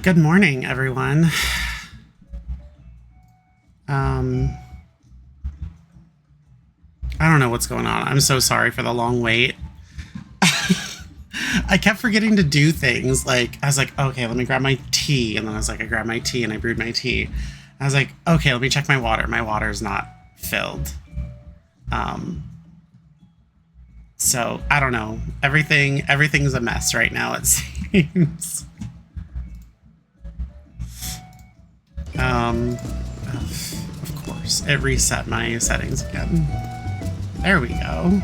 Good morning, everyone. I don't know what's going on. I'm so sorry for the long wait. I kept forgetting to do things. Like, I was like, okay, let me grab my tea. And then I was like, I grabbed my tea and I brewed my tea. I was like, okay, let me check my water. My water's not filled. So I don't know. Everything's a mess right now, it seems. Of course, it reset my settings again. There we go.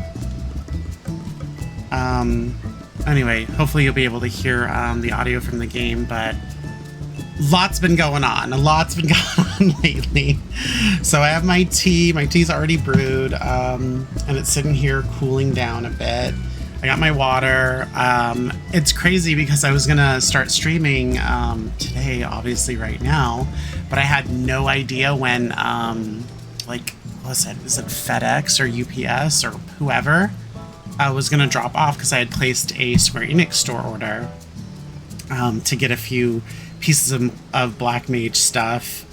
Anyway, hopefully you'll be able to hear the audio from the game, but lots been going on. A lot's been going on lately. So I have my tea. My tea's already brewed, and it's sitting here cooling down a bit. I got my water. It's crazy because I was gonna start streaming today, obviously right now, but I had no idea when, like, what was it? Is it FedEx or UPS or whoever was gonna drop off, because I had placed a Square Enix Store order to get a few pieces of Black Mage stuff.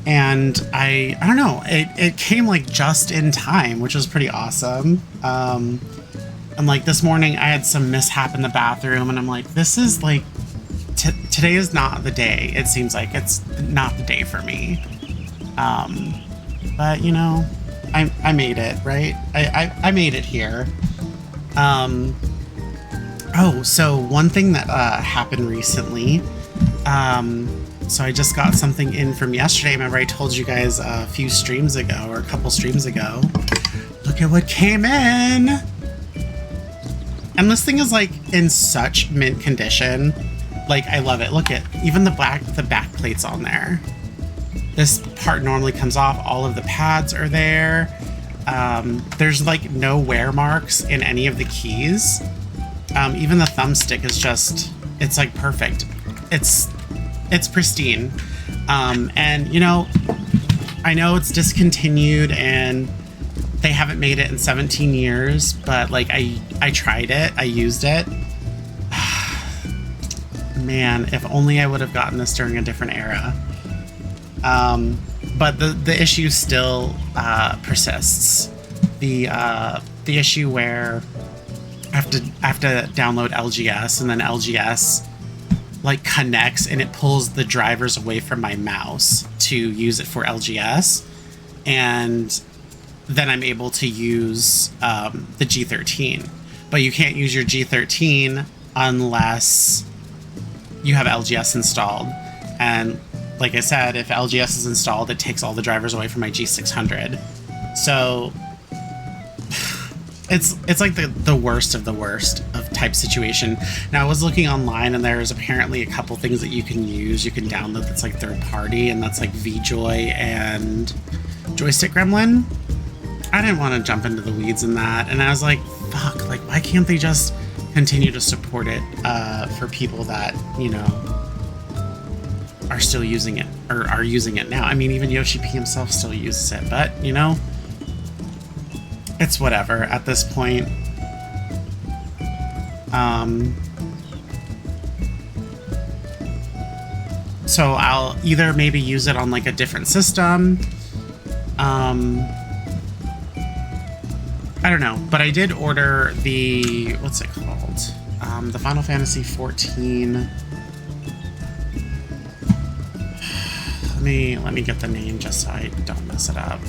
And I don't know, it came like just in time, which was pretty awesome. And like this morning I had some mishap in the bathroom and I'm like, this is like, today is not the day. It seems like it's not the day for me. But you know, I made it, right? I made it here. Oh, so one thing that happened recently, so I just got something in from yesterday. Remember I told you guys a few streams ago, or a couple streams ago. Look at what came in! And this thing is like in such mint condition. Like, I love it. Look at even the back plates on there. This part normally comes off. All of the pads are there. There's like no wear marks in any of the keys. Even the thumbstick is just, it's like perfect. It's pristine. And you know, I know it's discontinued and they haven't made it in 17 years, but like I tried it, I used it. Man, if only I would have gotten this during a different era. But the issue still persists. The issue where I have to download LGS, and then LGS like connects and it pulls the drivers away from my mouse to use it for LGS, and then I'm able to use the G13. But you can't use your G13 unless you have LGS installed. And like I said, if LGS is installed, it takes all the drivers away from my G600. So it's like the worst of the worst of type situation. Now I was looking online and there's apparently a couple things that you can use. You can download that's like third party, and that's like VJoy and Joystick Gremlin. I didn't want to jump into the weeds in that, and I was like, fuck, like why can't they just continue to support it for people that, you know, are still using it, or are using it now. I mean, even Yoshi P himself still uses it, but you know, it's whatever at this point. So I'll either maybe use it on like a different system. I don't know, but I did order the, what's it called? The Final Fantasy XIV. Let me get the name just so I don't mess it up.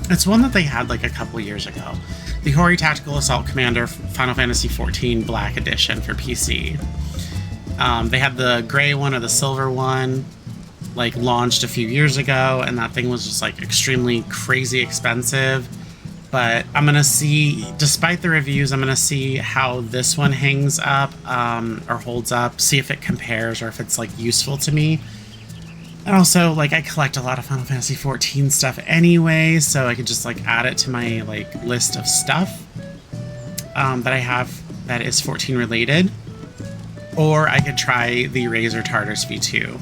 It's one that they had like a couple years ago. The Hori Tactical Assault Commander Final Fantasy XIV Black Edition for PC. They had the gray one or the silver one, like launched a few years ago, and that thing was just like extremely crazy expensive. But I'm gonna see, despite the reviews, I'm gonna see how this one hangs up or holds up, see if it compares or if it's like useful to me. And also, like, I collect a lot of Final Fantasy XIV stuff anyway, so I could just like add it to my like list of stuff that I have that is 14 related. Or I could try the Razor Tartarus V2.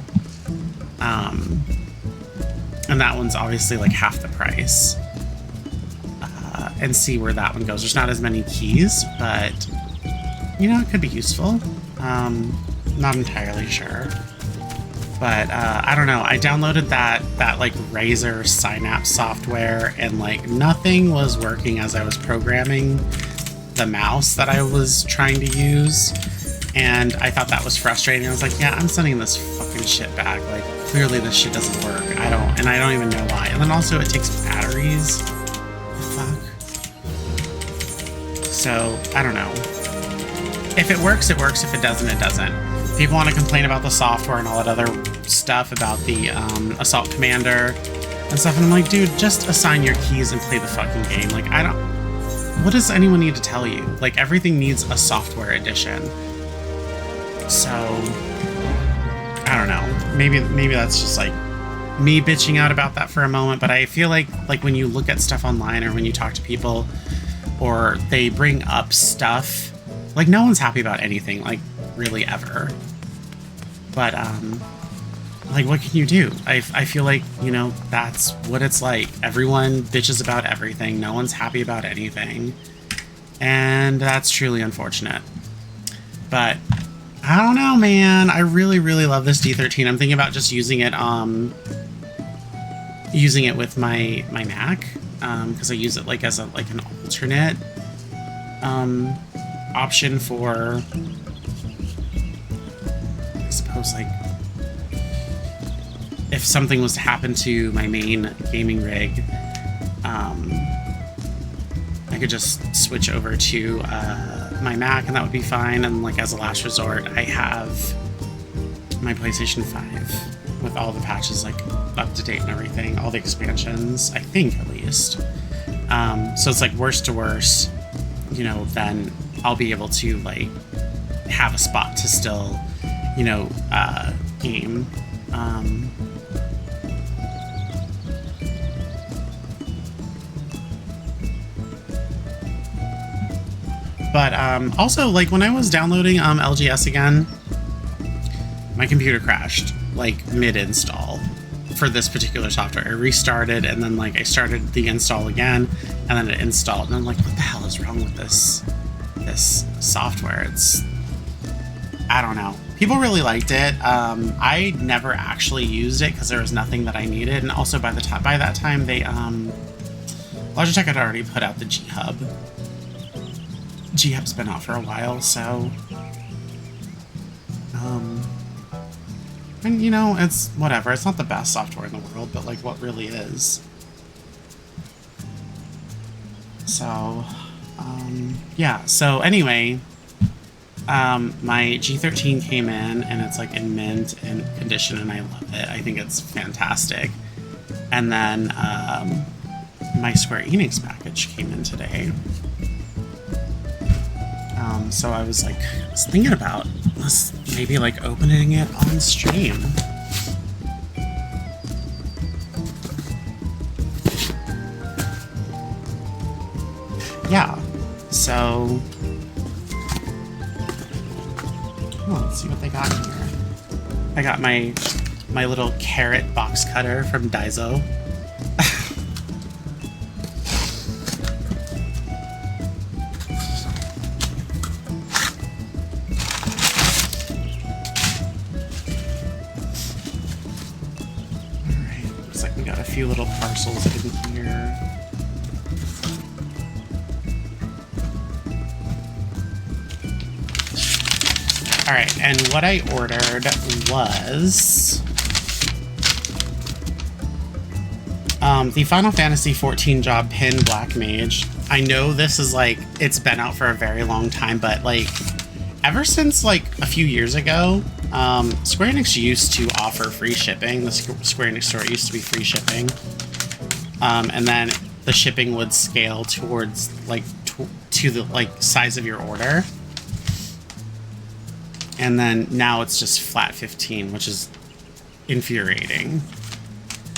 And that one's obviously like half the price. And see where that one goes. There's not as many keys, but you know, it could be useful. Not entirely sure. But I don't know. I downloaded that like Razer Synapse software, and like nothing was working as I was programming the mouse that I was trying to use. And I thought that was frustrating. I was like, yeah, I'm sending this fucking shit back. Like, clearly this shit doesn't work. I don't even know why. And then also it takes batteries. The fuck? So, I don't know. If it works, it works. If it doesn't, it doesn't. People want to complain about the software and all that other stuff about the Assault Commander and stuff. And I'm like, dude, just assign your keys and play the fucking game. Like, what does anyone need to tell you? Like, everything needs a software edition. So, I don't know. Maybe that's just like me bitching out about that for a moment. But I feel like when you look at stuff online or when you talk to people or they bring up stuff, like no one's happy about anything, like really ever. But like what can you do? I feel like, you know, that's what it's like. Everyone bitches about everything. No one's happy about anything. And that's truly unfortunate. But I don't know, man. I really, really love this D13. I'm thinking about just using it with my Mac, because I use it like as an alternate option for, I suppose, like if something was to happen to my main gaming rig, I could just switch over to my Mac and that would be fine. And like as a last resort, I have my PlayStation 5 with all the patches like up to date and everything, all the expansions, I think at least. So it's like worst to worst, you know, then I'll be able to like have a spot to still, you know, game. But also, like, when I was downloading LGS again, my computer crashed, like, mid-install for this particular software. I restarted, and then, like, I started the install again, and then it installed. And I'm like, what the hell is wrong with this software? It's... I don't know. People really liked it. I never actually used it because there was nothing that I needed. And also, by that time, they... Logitech had already put out the G-Hub. G-Hub's been out for a while, so... and, you know, it's whatever. It's not the best software in the world, but, like, what really is? So, yeah. So, anyway, my G13 came in, and it's, like, in mint and condition, and I love it. I think it's fantastic. And then, my Square Enix package came in today. So I was thinking about maybe like opening it on stream. Yeah. So let's see what they got here. I got my little carrot box cutter from Daiso. Few little parcels in here. Alright, and what I ordered was the Final Fantasy XIV job pin Black Mage. I know this is like, it's been out for a very long time, but like ever since like a few years ago, Square Enix used to offer free shipping. The Square Enix Store used to be free shipping. And then the shipping would scale towards, like, to the, like, size of your order. And then now it's just flat 15, which is infuriating.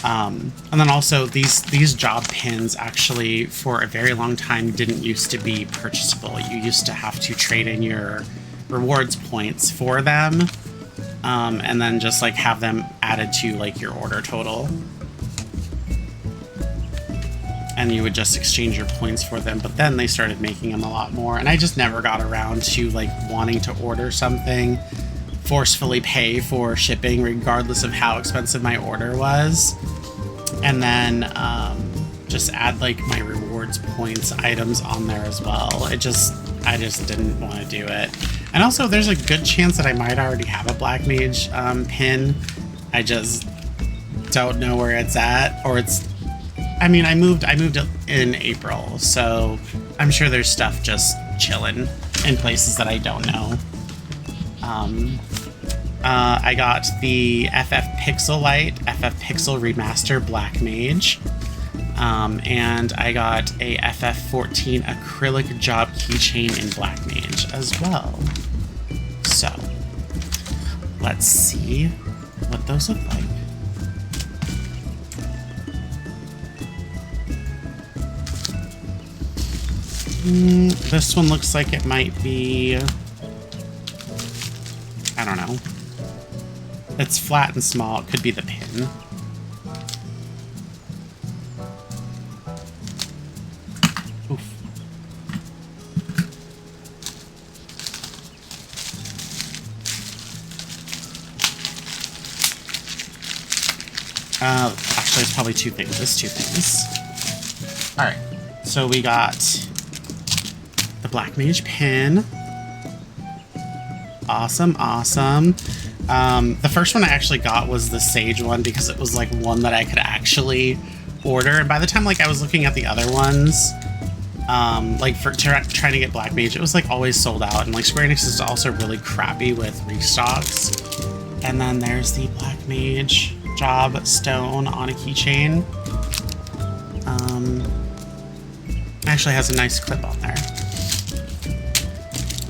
And then also, these job pins actually, for a very long time, didn't used to be purchasable. You used to have to trade in your rewards points for them. And then just like have them added to like your order total. and you would just exchange your points for them. But then they started making them a lot more, and I just never got around to like wanting to order something, forcefully pay for shipping regardless of how expensive my order was, and then just add like my rewards points items on there as well. I just didn't want to do it. And also there's a good chance that I might already have a Black Mage pin. I just don't know where it's at, or it's, I mean, I moved in April, so I'm sure there's stuff just chilling in places that I don't know. I got the FFXIV FFXIV Remaster Black Mage, and I got a FF14 acrylic job keychain in Black Mage as well. So let's see what those look like. This one looks like it might be, I don't know. It's flat and small. It could be the pin. Oof. Actually, it's probably two things. It's two things. All right. So we got the Black Mage pin. Awesome, awesome. The first one I actually got was the Sage one because it was like one that I could actually order. And by the time like I was looking at the other ones, like for trying to get Black Mage, it was like always sold out. And like Square Enix is also really crappy with restocks. And then there's the Black Mage job stone on a keychain. Actually has a nice clip on there.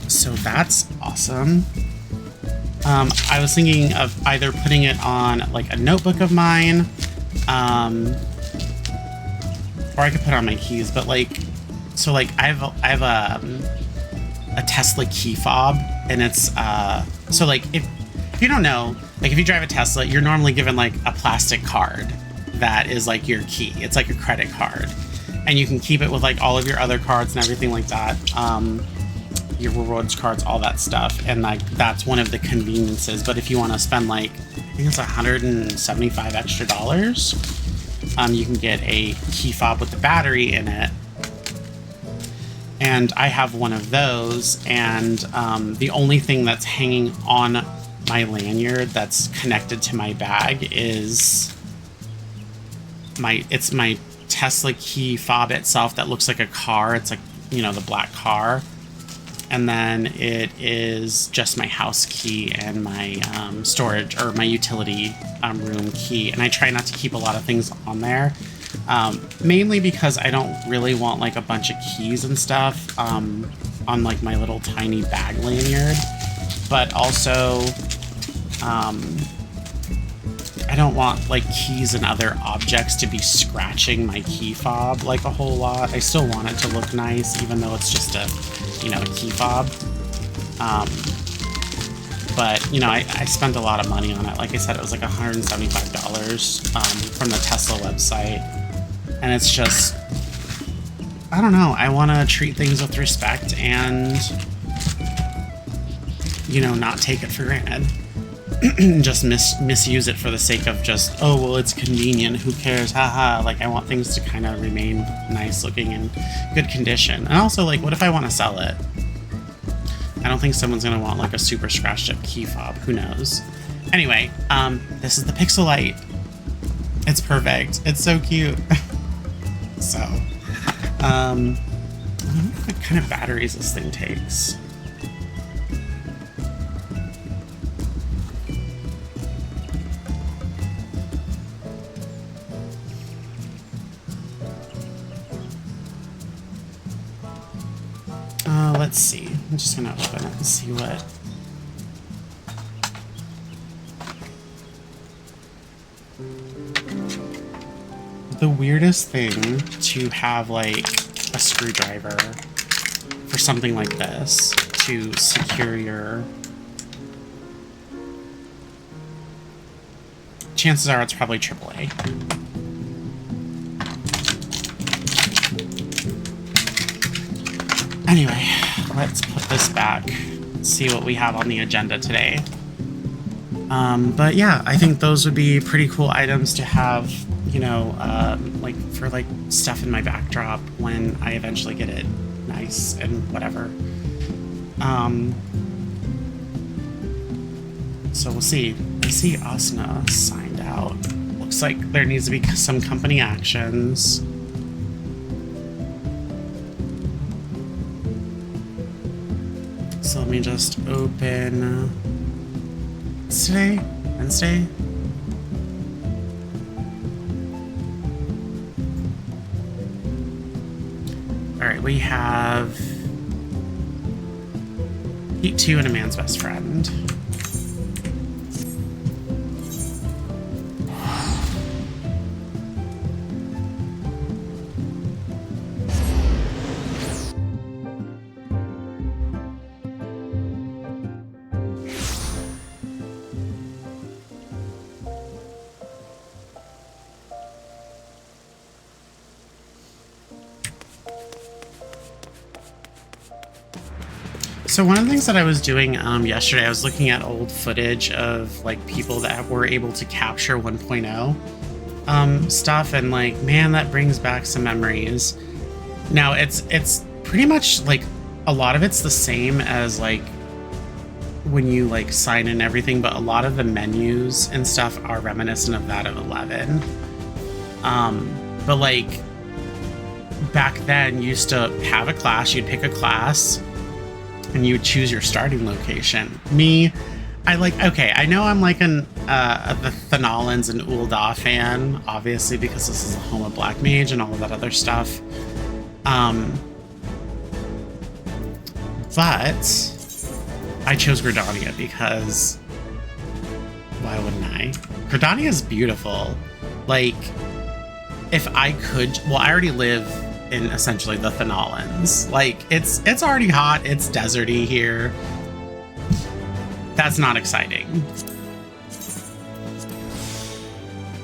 So that's awesome. I was thinking of either putting it on like a notebook of mine, or I could put it on my keys. But like, so like I have a Tesla key fob, and it's so like if you don't know, like if you drive a Tesla, you're normally given like a plastic card that is like your key. It's like a credit card, and you can keep it with like all of your other cards and everything like that. Your rewards cards, all that stuff, and like that's one of the conveniences. But if you want to spend like, I think it's $175 extra, you can get a key fob with the battery in it. And I have one of those, and the only thing that's hanging on my lanyard that's connected to my bag is my Tesla key fob itself that looks like a car. It's like, you know, the black car. And then it is just my house key and my storage or my utility room key. And I try not to keep a lot of things on there, mainly because I don't really want like a bunch of keys and stuff on like my little tiny bag lanyard. But also, I don't want like keys and other objects to be scratching my key fob like a whole lot. I still want it to look nice, even though it's just a, you know, a key fob. But, you know, I spent a lot of money on it. Like I said, it was like $175 from the Tesla website. And it's just, I don't know. I want to treat things with respect and, you know, not take it for granted. Just misuse it for the sake of just, oh, well, it's convenient. Who cares? Haha. Like, I want things to kind of remain nice looking and good condition. And also, like, what if I want to sell it? I don't think someone's going to want, like, a super scratched up key fob. Who knows? Anyway, this is the Pixelite. It's perfect. It's so cute. So, I don't know what kind of batteries this thing takes. Let's see. I'm just gonna open it and see what. The weirdest thing to have like a screwdriver for something like this to secure your. Chances are it's probably AAA. Anyway, let's put this back, see what we have on the agenda today. But yeah, I think those would be pretty cool items to have, you know, like for like stuff in my backdrop when I eventually get it nice and whatever. So we'll see. I see Asuna signed out. Looks like there needs to be some company actions. So let me just open. What's today? Wednesday? Alright, we have Heat 2 and a man's best friend. So one of the things that I was doing yesterday, I was looking at old footage of like people that were able to capture 1.0 stuff, and like, man, that brings back some memories. Now it's pretty much like a lot of it's the same as like when you like sign in everything, but a lot of the menus and stuff are reminiscent of that of 11. But like back then, you used to have a class, you'd pick a class, and you would choose your starting location. Me, I like, okay, I know I'm like the Thanalans and Ul'dah fan, obviously, because this is the home of Black Mage and all of that other stuff. But I chose Gridania because why wouldn't I? Gridania is beautiful. Like, if I could, well, I already live in essentially the Thanalans. Like, it's already hot, it's deserty here. That's not exciting.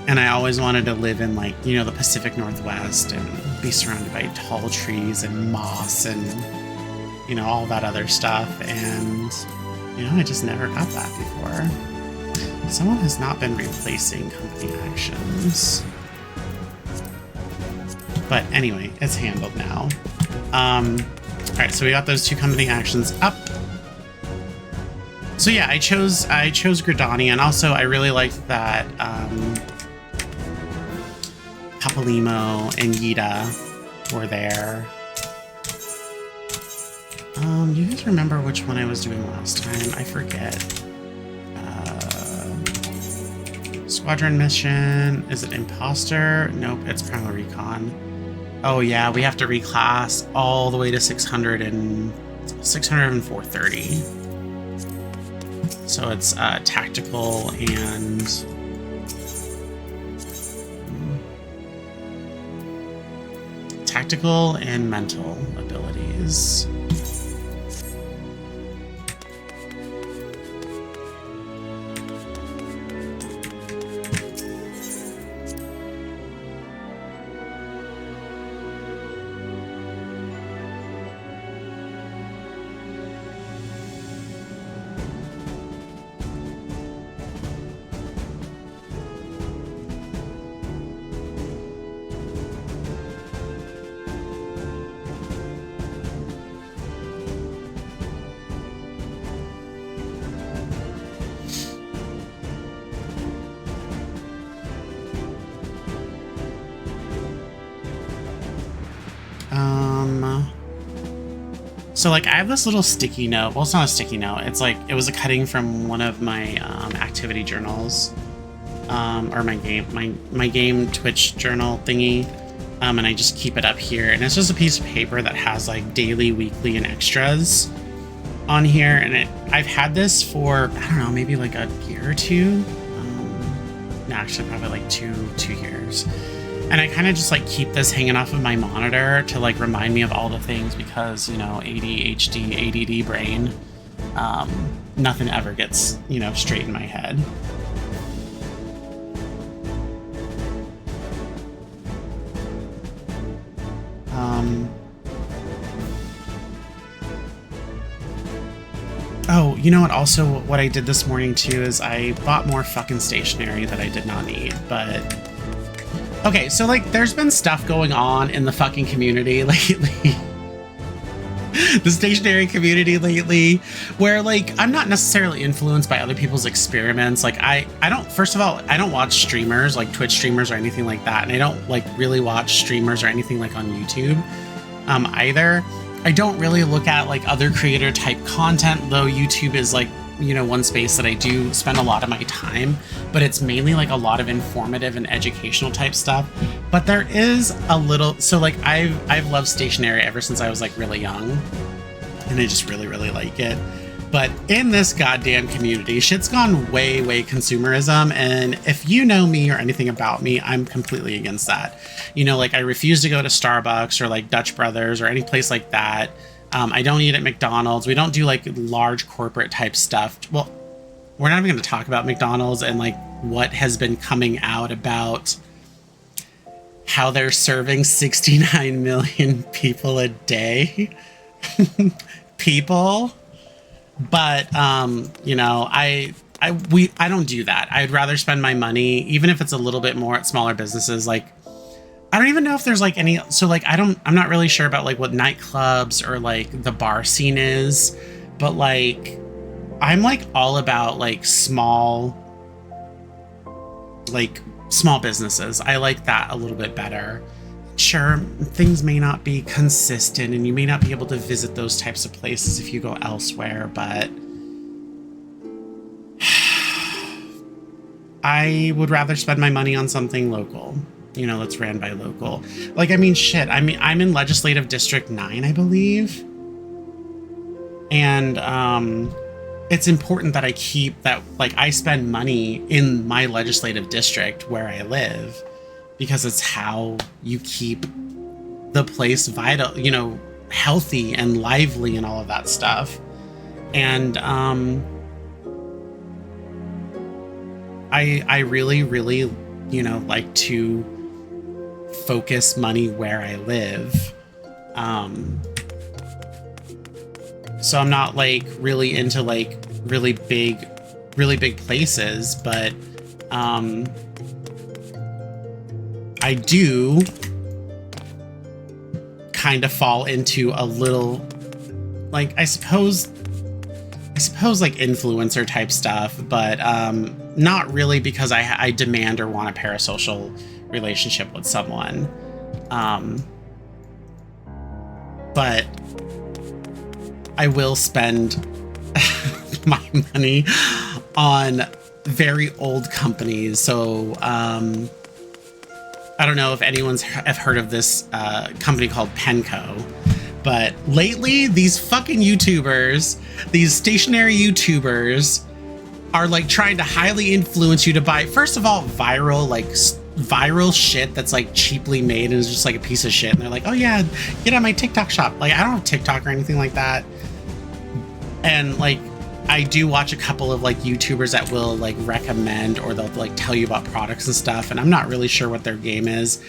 And I always wanted to live in, like, you know, the Pacific Northwest and be surrounded by tall trees and moss and, you know, all that other stuff. And, you know, I just never got that before. Someone has not been replacing company actions. But anyway, it's handled now. Alright, so we got those two company actions up. So yeah, I chose Gridania, and also I really liked that Papalimo and Yida were there. Do you guys remember which one I was doing last time? I forget. Squadron mission. Is it Imposter? Nope, it's Primal Recon. Oh yeah, we have to reclass all the way to 600 and 430. So it's tactical and mental abilities. So like I have this little sticky note. Well, it's not a sticky note. It's like, it was a cutting from one of my activity journals, or my game Twitch journal thingy. And I just keep it up here. And it's just a piece of paper that has like daily, weekly, and extras on here. And I've had this for, I don't know, maybe like a year or two. No, actually probably like two years. And I kind of just like keep this hanging off of my monitor to like remind me of all the things, because, you know, ADHD, ADD brain, nothing ever gets, you know, straight in my head. Oh, you know what? Also, what I did this morning too is I bought more fucking stationery that I did not need, but... Okay, so like there's been stuff going on in the fucking community lately. The stationery community lately, where like I'm not necessarily influenced by other people's experiments. Like I don't, first of all, I don't watch streamers like Twitch streamers or anything like that, and I don't like really watch streamers or anything like on YouTube either. I don't really look at like other creator type content, though YouTube is like, you know, one space that I do spend a lot of my time, but it's mainly like a lot of informative and educational type stuff. But there is a little, so like I've loved stationery ever since I was like really young, and I just really like it. But in this goddamn community, shit's gone way consumerism, and if you know me or anything about me, I'm completely against that. You know, like I refuse to go to Starbucks or like Dutch Brothers or any place like that. I don't eat at McDonald's. We don't do like large corporate type stuff. Well, we're not even going to talk about McDonald's and like what has been coming out about how they're serving 69 million people a day. People. But, you know, I don't do that. I'd rather spend my money, even if it's a little bit more at smaller businesses. Like, I don't even know if there's like any, so like, I'm not really sure about like what nightclubs or like the bar scene is, but like, I'm like all about like small businesses. I like that a little bit better. Sure, things may not be consistent and you may not be able to visit those types of places if you go elsewhere, but I would rather spend my money on something local, you know, that's ran by local. Like, I mean, shit, I'm in Legislative District 9, I believe. And it's important that I keep that, like, I spend money in my legislative district where I live, because it's how you keep the place vital, you know, healthy and lively and all of that stuff. And I really, you know, like to focus money where I live. So I'm not like really into like really big places, but I do kind of fall into a little, like, I suppose like influencer type stuff, but not really, because I demand or want a parasocial relationship with someone. But I will spend my money on very old companies. So, I don't know if anyone's heard of this company called Penco, but lately these fucking YouTubers, these stationary YouTubers, are like trying to highly influence you to buy, first of all, viral shit that's like cheaply made and is just like a piece of shit. And they're like, oh yeah, get on my TikTok shop. Like, I don't have TikTok or anything like that. And like, I do watch a couple of like YouTubers that will like recommend, or they'll like tell you about products and stuff, and I'm not really sure what their game is.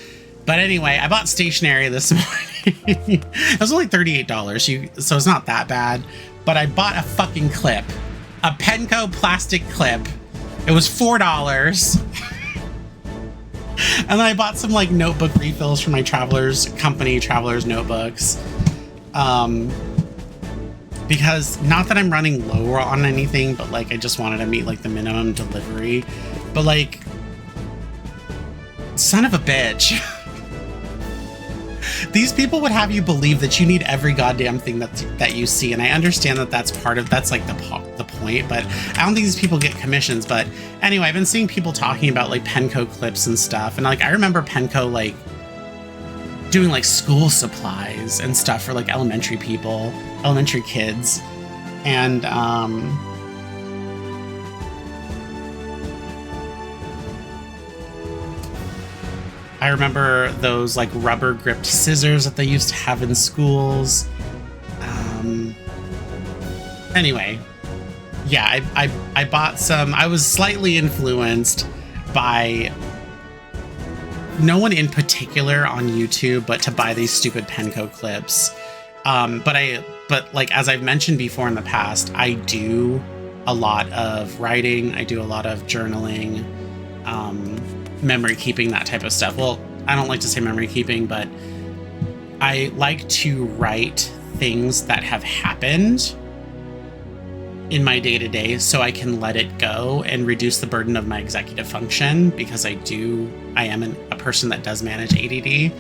But anyway, I bought stationery this morning. It was only $38, so it's not that bad. But I bought a fucking clip, a Penco plastic clip. It was $4. And then I bought some like notebook refills for my Travelers notebooks. Because not that I'm running low on anything, but like I just wanted to meet like the minimum delivery. But like, son of a bitch. These people would have you believe that you need every goddamn thing that you see, and I understand that that's like the point, but I don't think these people get commissions. But anyway, I've been seeing people talking about like Penco clips and stuff, and like I remember Penco like doing like school supplies and stuff for like elementary kids, and I remember those like rubber gripped scissors that they used to have in schools. Anyway, yeah, I bought some. I was slightly influenced by no one in particular on YouTube, but to buy these stupid Penco clips. But but like, as I've mentioned before in the past, I do a lot of writing. I do a lot of journaling, memory keeping, that type of stuff. Well, I don't like to say memory keeping, but I like to write things that have happened in my day-to-day so I can let it go and reduce the burden of my executive function, because I am a person that does manage ADD,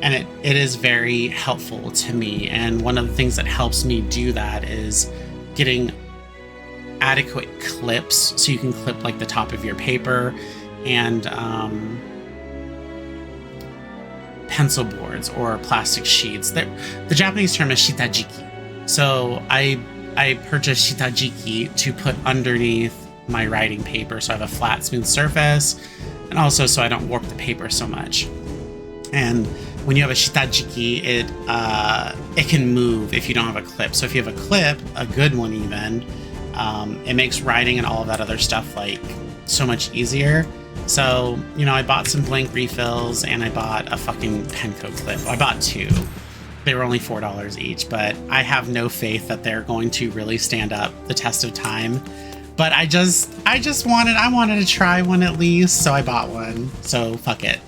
and it is very helpful to me. And one of the things that helps me do that is getting adequate clips, so you can clip like the top of your paper, and pencil boards or plastic sheets. The Japanese term is shitajiki. So I purchased shitajiki to put underneath my writing paper, so I have a flat, smooth surface, and also so I don't warp the paper so much. And when you have a shitajiki, it can move if you don't have a clip. So if you have a clip, a good one even, it makes writing and all of that other stuff like so much easier. So, you know, I bought some blank refills and I bought a fucking Penco clip. I bought 2. They were only $4 each, but I have no faith that they're going to really stand up the test of time. But I wanted to try one at least, so I bought one. So fuck it.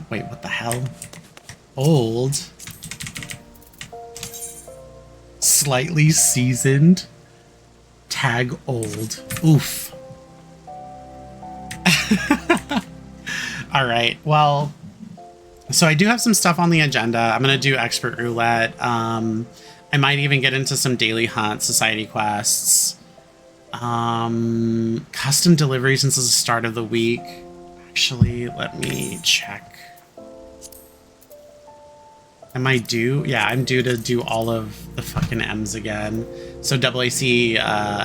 Wait, what the hell? Old. Slightly seasoned. Tag old. Oof. All right, well, so I do have some stuff on the agenda. I'm going to do expert roulette. I might even get into some daily hunt, society quests, custom delivery since it's the start of the week. Actually, let me check. Am I due? Yeah, I'm due to do all of the fucking M's again. So AAC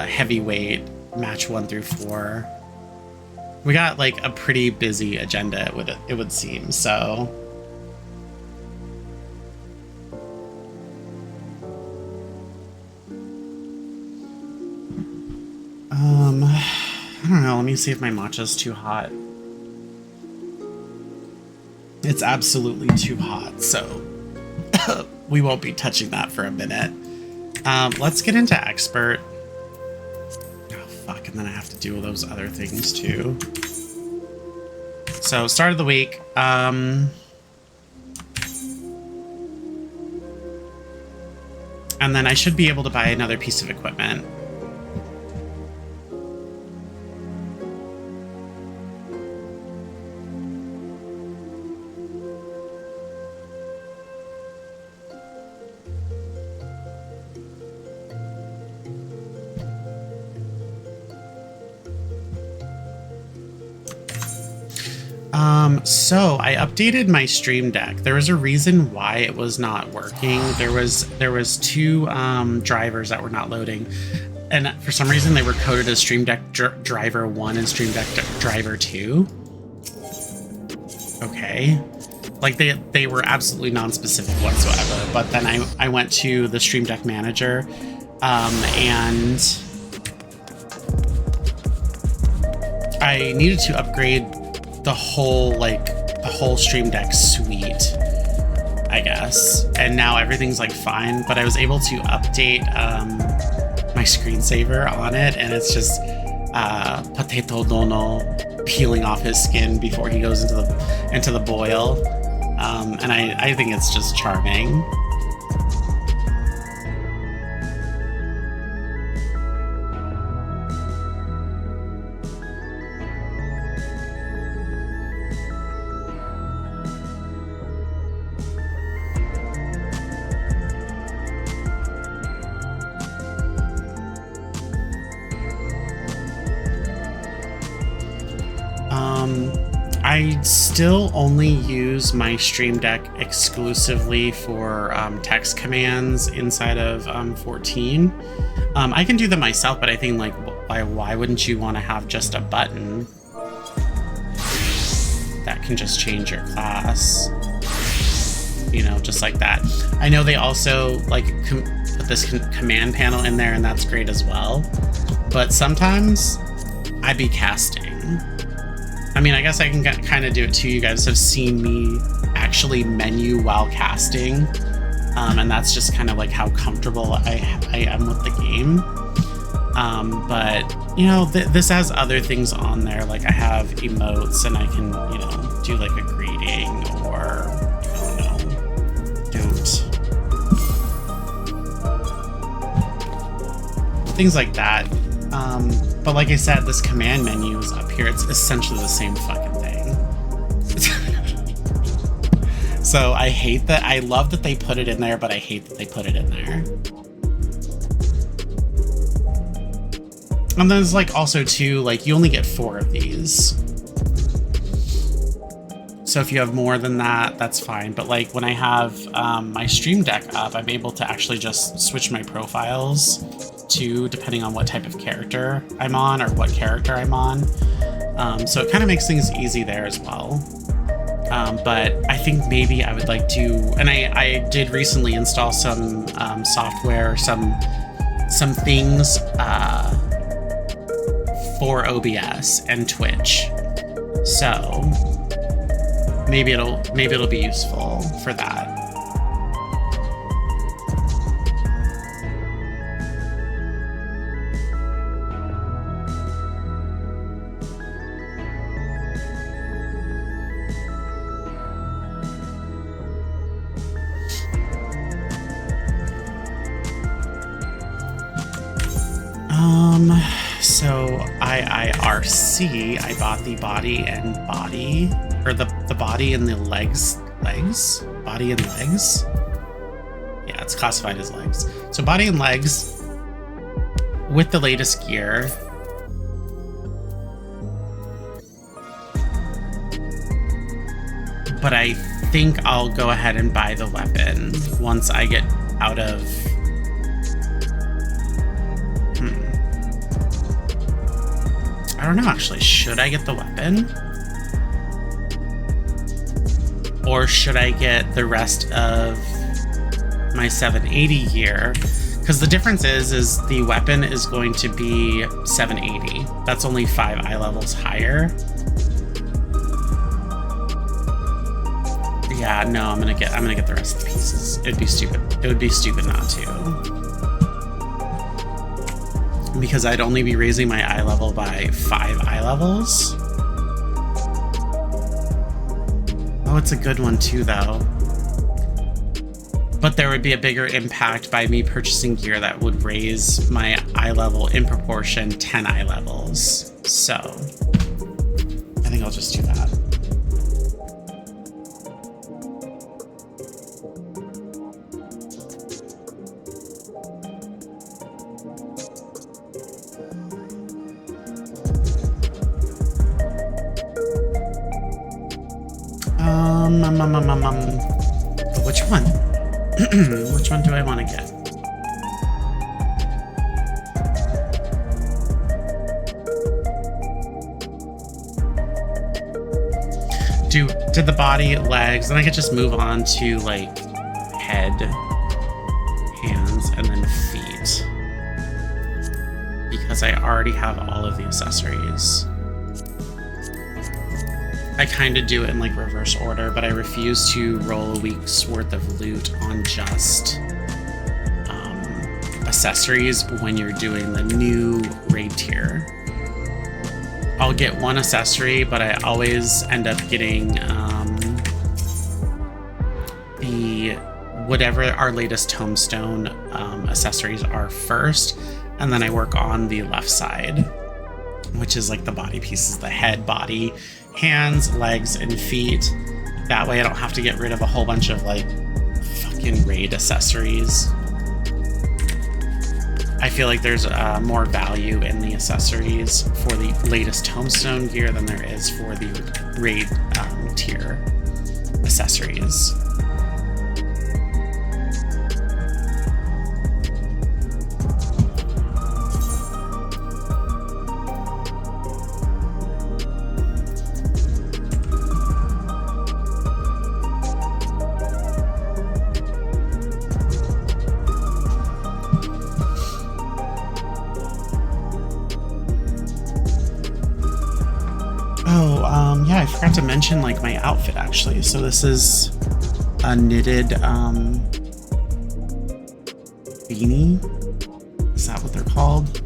heavyweight, match 1 through 4. We got like a pretty busy agenda, it would seem, so. I don't know, let me see if my matcha's too hot. It's absolutely too hot, so we won't be touching that for a minute. Let's get into expert. And then I have to do those other things too. So start of the week. And then I should be able to buy another piece of equipment. So I updated my Stream Deck. There was a reason why it was not working. There was 2 drivers that were not loading, and for some reason they were coded as Stream Deck driver 1 and Stream Deck driver 2. Okay, like they were absolutely non-specific whatsoever. But then I went to the Stream Deck manager, and I needed to upgrade the whole Stream Deck suite, I guess, and now everything's like fine. But I was able to update my screensaver on it, and it's just Potato Dono peeling off his skin before he goes into the boil, and I think it's just charming. I still only use my Stream Deck exclusively for text commands inside of 14. I can do them myself, but I think like why wouldn't you want to have just a button that can just change your class? You know, just like that. I know they also like put this command panel in there, and that's great as well. But sometimes I be casting. I mean, I guess I can kind of do it too. You guys have seen me actually menu while casting. and that's just kind of like how comfortable I am with the game. But you know, this has other things on there, like I have emotes and I can, you know, do like a greeting or I don't know, things like that. But like I said, this command menu is up here. It's essentially the same fucking thing. So I hate that. I love that they put it in there, but I hate that they put it in there. And there's like also too, like you only get 4 of these. So if you have more than that, that's fine. But like when I have my stream deck up, I'm able to actually just switch my profiles to depending on what type of character I'm on or what character I'm on. So it kind of makes things easy there as well. But I think maybe I would like to, and I did recently install some software, some things for OBS and Twitch. So maybe it'll be useful for that. So IIRC, I bought the body and body, or the body and the legs, body and legs. Yeah, it's classified as legs. So body and legs with the latest gear. But I think I'll go ahead and buy the weapon once I get out of... I don't know, actually. Should I get the weapon? Or should I get the rest of my 780 gear? Because the difference is the weapon is going to be 780. That's only 5 eye levels higher. Yeah, no, I'm gonna get the rest of the pieces. It'd be stupid. It would be stupid not to. Because I'd only be raising my eye level by 5 eye levels. Oh, it's a good one too, though. But there would be a bigger impact by me purchasing gear that would raise my eye level in proportion 10 eye levels. So I think I'll just do that. Which one? Which one do I want to get? Did the body, legs, and I could just move on to like head, hands, and then feet. Because I already have all of the accessories. I kind of do it in like reverse order, but I refuse to roll a week's worth of loot on just accessories when you're doing the new raid tier. I'll get one accessory, but I always end up getting the whatever our latest tombstone accessories are first, and then I work on the left side, which is like the body pieces, the head, body, hands, legs, and feet. That way I don't have to get rid of a whole bunch of like fucking raid accessories. I feel like there's more value in the accessories for the latest tombstone gear than there is for the raid tier accessories. Yeah, I forgot to mention like my outfit actually. So this is a knitted beanie. Is that what they're called?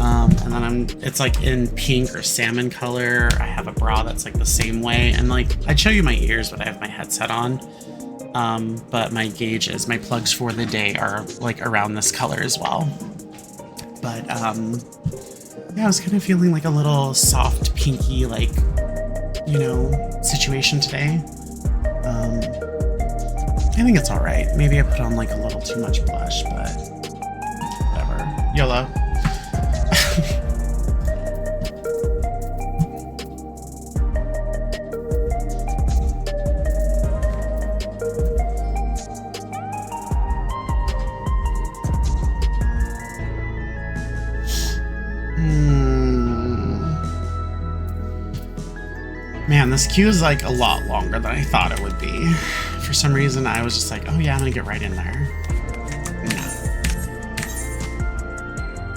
And then it's like in pink or salmon color. I have a bra that's like the same way. And like, I'd show you my ears, but I have my headset on. But my gauges, my plugs for the day are like around this color as well. But, yeah, I was kind of feeling like a little soft, pinky, like, you know, situation today. I think it's all right. Maybe I put on like a little too much blush, but whatever. YOLO. Man, this queue is like a lot longer than I thought it would be. For some reason, I was just like, oh yeah, I'm gonna get right in there. No.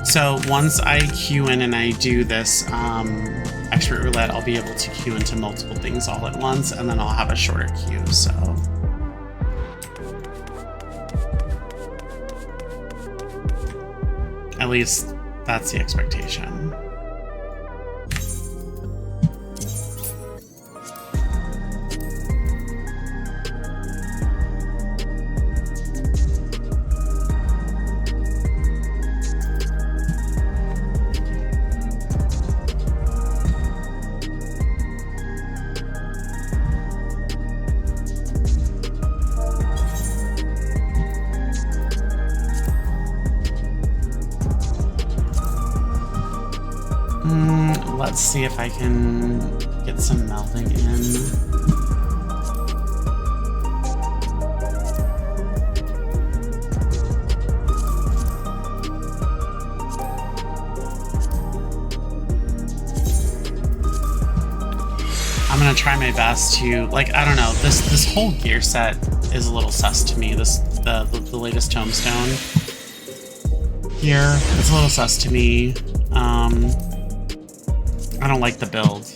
So once I queue in and I do this expert roulette, I'll be able to queue into multiple things all at once, and then I'll have a shorter queue, so. At least that's the expectation. Let's see if I can get some melding in. I'm gonna try my best to, like, I don't know, this whole gear set is a little sus to me. The latest tombstone gear, it's a little sus to me. I don't like the build,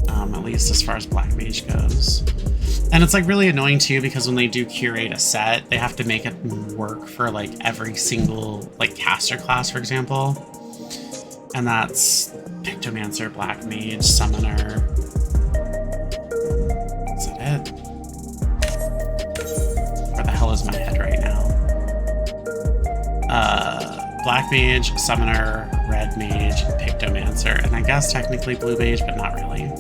at least as far as Black Mage goes. And it's like really annoying too, because when they do curate a set, they have to make it work for like every single like caster class, for example. And that's Pictomancer, Black Mage, Summoner. Is that it? Where the hell is my head right now? Black Mage, Summoner, Red Mage, Pictomancer, and I guess technically Blue Mage, but not really.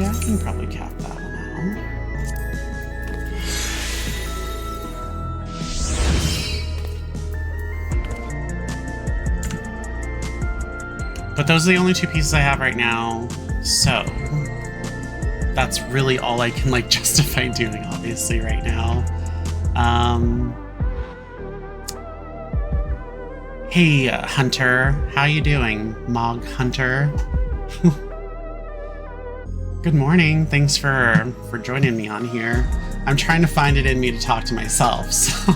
Yeah, I can probably cap that one out. But those are the only two pieces I have right now, so that's really all I can like justify doing, obviously, right now. Hey, Hunter, how you doing? Mog Hunter. Good morning. Thanks for joining me on here. I'm trying to find it in me to talk to myself. So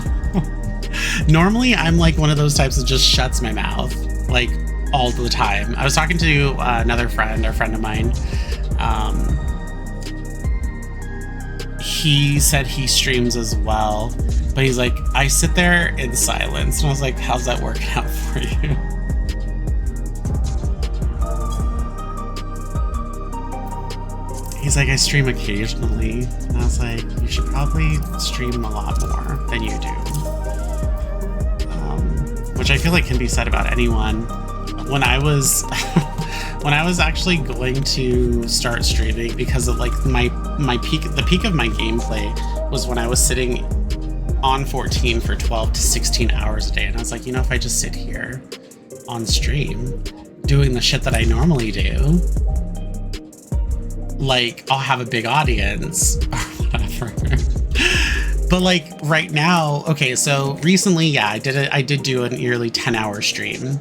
normally I'm like one of those types that just shuts my mouth like all the time. I was talking to another friend, a friend of mine. He said he streams as well, but he's like, I sit there in silence. And I was like, how's that working out for you? He's like, I stream occasionally. And I was like, you should probably stream a lot more than you do. Which I feel like can be said about anyone. When I was when I was actually going to start streaming, because of like the peak of my gameplay was when I was sitting on 14 for 12 to 16 hours a day. And I was like, you know, if I just sit here on stream doing the shit that I normally do, like I'll have a big audience or whatever. But like right now, okay, so recently, yeah, I did do an yearly 10-hour stream.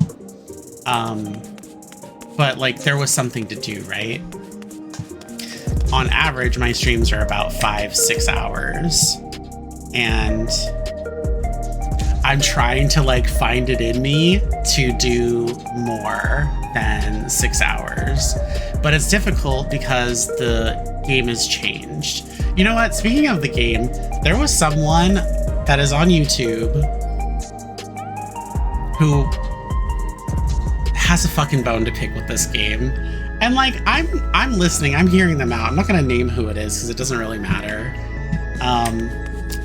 But like there was something to do, right? On average, my streams are about 5-6 hours. And I'm trying to like find it in me to do more than 6 hours, but it's difficult because the game has changed. You know what? Speaking of the game, there was someone that is on YouTube who has a fucking bone to pick with this game. And like, I'm listening, I'm hearing them out. I'm not gonna name who it is because it doesn't really matter.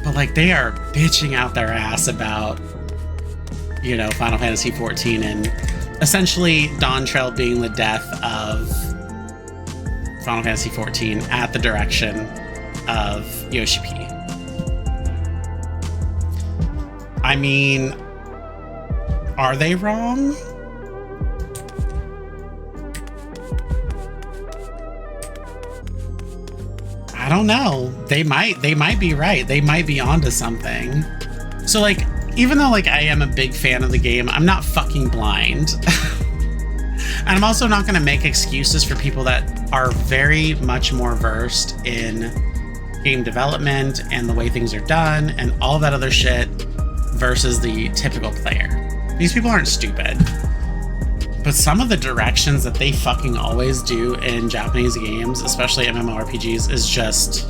But like, they are bitching out their ass about, you know, Final Fantasy XIV and essentially Dawntrail being the death of Final Fantasy XIV at the direction of Yoshi P. I mean, are they wrong? I don't know. They might be right. They might be onto something. So like, even though like I am a big fan of the game, I'm not fucking blind. And I'm also not going to make excuses for people that are very much more versed in game development and the way things are done and all that other shit versus the typical player. These people aren't stupid. But some of the directions that they fucking always do in Japanese games, especially MMORPGs, is just...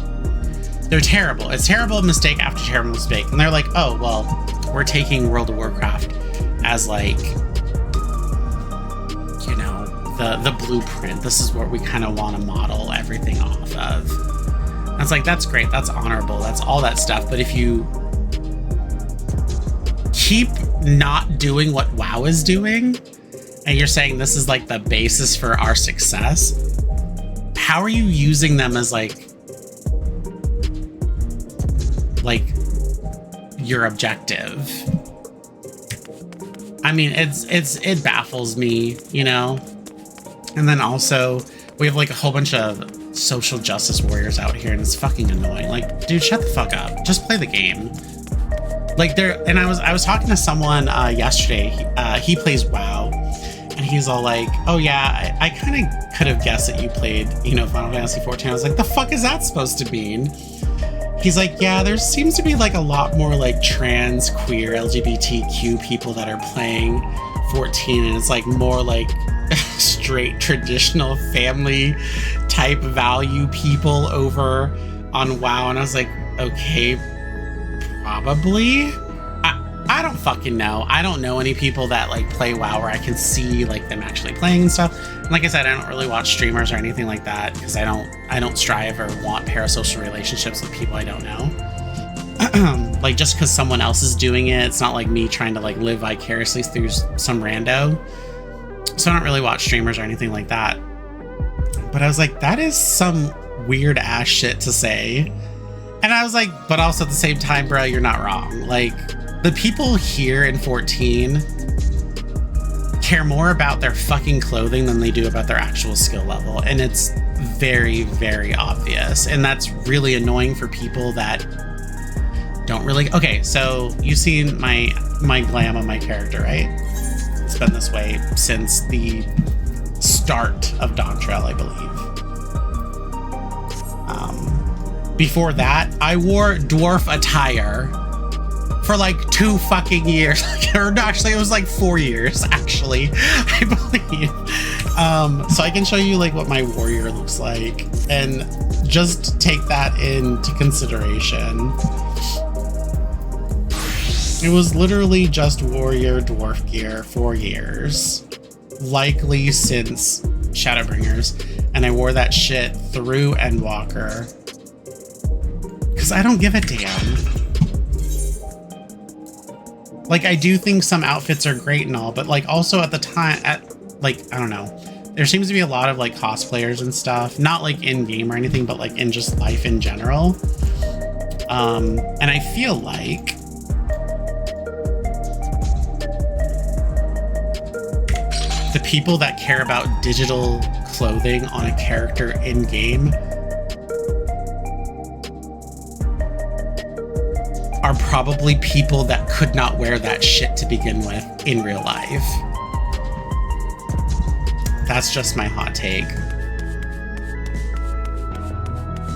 they're terrible. It's terrible mistake after terrible mistake. And they're like, oh, well, we're taking World of Warcraft as like, you know, the blueprint. This is what we kind of want to model everything off of. And it's like, that's great. That's honorable. That's all that stuff. But if you keep not doing what WoW is doing, and you're saying this is like the basis for our success, how are you using them as like your objective? I mean, it baffles me, you know? And then also we have like a whole bunch of social justice warriors out here, and it's fucking annoying. Like, dude, shut the fuck up. Just play the game. Like and I was talking to someone yesterday. He plays WoW. And he's all like, oh yeah, I kind of could have guessed that you played, you know, Final Fantasy XIV. I was like, the fuck is that supposed to mean? He's like, yeah, there seems to be like a lot more like trans, queer, LGBTQ people that are playing 14. And it's like more like straight traditional family type value people over on WoW. And I was like, okay, probably. I don't fucking know. I don't know any people that like play WoW where I can see like them actually playing and stuff. And like I said, I don't really watch streamers or anything like that because I don't strive or want parasocial relationships with people I don't know. Like, just because someone else is doing it, it's not like me trying to like live vicariously through some rando. So I don't really watch streamers or anything like that. But I was like, that is some weird ass shit to say. And I was like, but also at the same time, bro, you're not wrong. Like, the people here in 14 care more about their fucking clothing than they do about their actual skill level. And it's very, very obvious. And that's really annoying for people that don't really... Okay, so you've seen my glam on my character, right? It's been this way since the start of Dawntrail, I believe. Before that, I wore dwarf attire for like 2 fucking years. Or actually, it was like 4 years, actually, I believe. So I can show you like what my warrior looks like, and just take that into consideration. It was literally just warrior dwarf gear 4 years, likely since Shadowbringers, and I wore that shit through Endwalker because I don't give a damn. Like, I do think some outfits are great and all, but like also at the time, like, I don't know, there seems to be a lot of like cosplayers and stuff, not like in game or anything, but like in just life in general. And I feel like the people that care about digital clothing on a character in game are probably people that could not wear that shit to begin with in real life. That's just my hot take.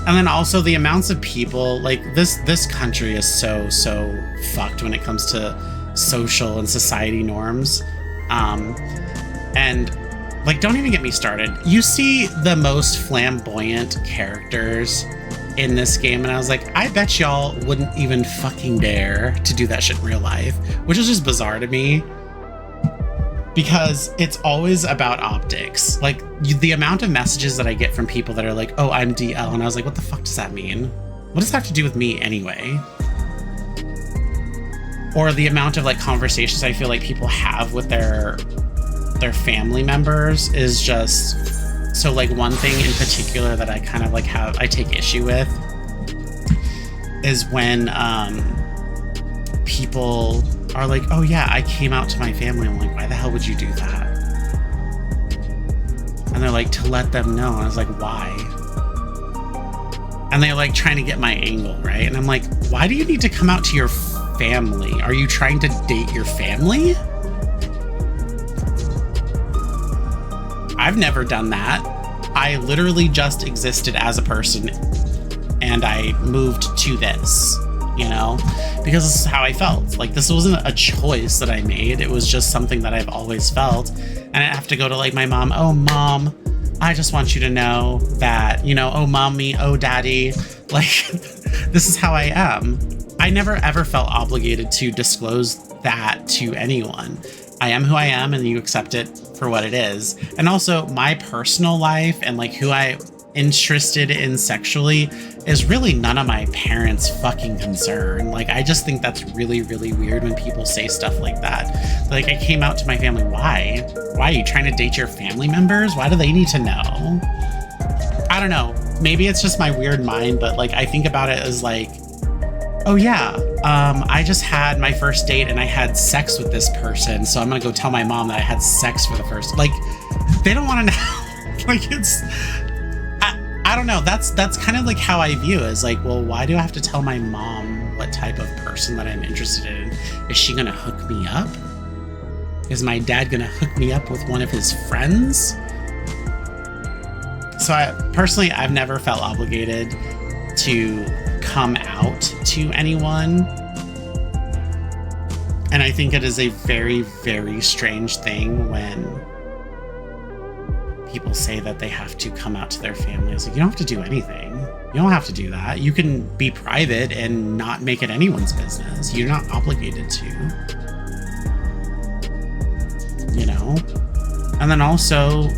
And then also the amounts of people, like, this country is so fucked when it comes to social and society norms. And like, don't even get me started. You see the most flamboyant characters in this game, and I was like, I bet y'all wouldn't even fucking dare to do that shit in real life, which is just bizarre to me, because it's always about optics. Like, the amount of messages that I get from people that are like, oh, I'm DL, and I was like, what the fuck does that mean? What does that have to do with me anyway? Or the amount of like conversations I feel like people have with their family members is just so. Like, one thing in particular that I kind of like I take issue with is when people are like, oh yeah, I came out to my family. I'm like, why the hell would you do that? And they're like, to let them know. And I was like, why? And they're like trying to get my angle, right? And I'm like, why do you need to come out to your family? Are you trying to date your family? I've never done that. I literally just existed as a person, and I moved to this, you know, because this is how I felt. Like, this wasn't a choice that I made. It was just something that I've always felt. And I have to go to like my mom. Oh, mom, I just want you to know that, you know, oh, mommy, oh, daddy, like, this is how I am. I never ever felt obligated to disclose that to anyone. I am who I am, and you accept it for what it is. And also, my personal life and like who I'm interested in sexually is really none of my parents' fucking concern. Like, I just think that's really, really weird when people say stuff like that. Like, I came out to my family. Why? Why are you trying to date your family members? Why do they need to know? I don't know. Maybe it's just my weird mind, but like, I think about it as like, oh yeah, I just had my first date and I had sex with this person, so I'm gonna go tell my mom that I had sex for the first. Like, they don't want to know. Like, it's, I don't know. That's kind of like how I view it. Is like, well, why do I have to tell my mom what type of person that I'm interested in? Is she gonna hook me up? Is my dad gonna hook me up with one of his friends? So I've never felt obligated to come out to anyone. And I think it is a very, very strange thing when people say that they have to come out to their family. It's like, you don't have to do anything. You don't have to do that. You can be private and not make it anyone's business. You're not obligated to. You know? And then also,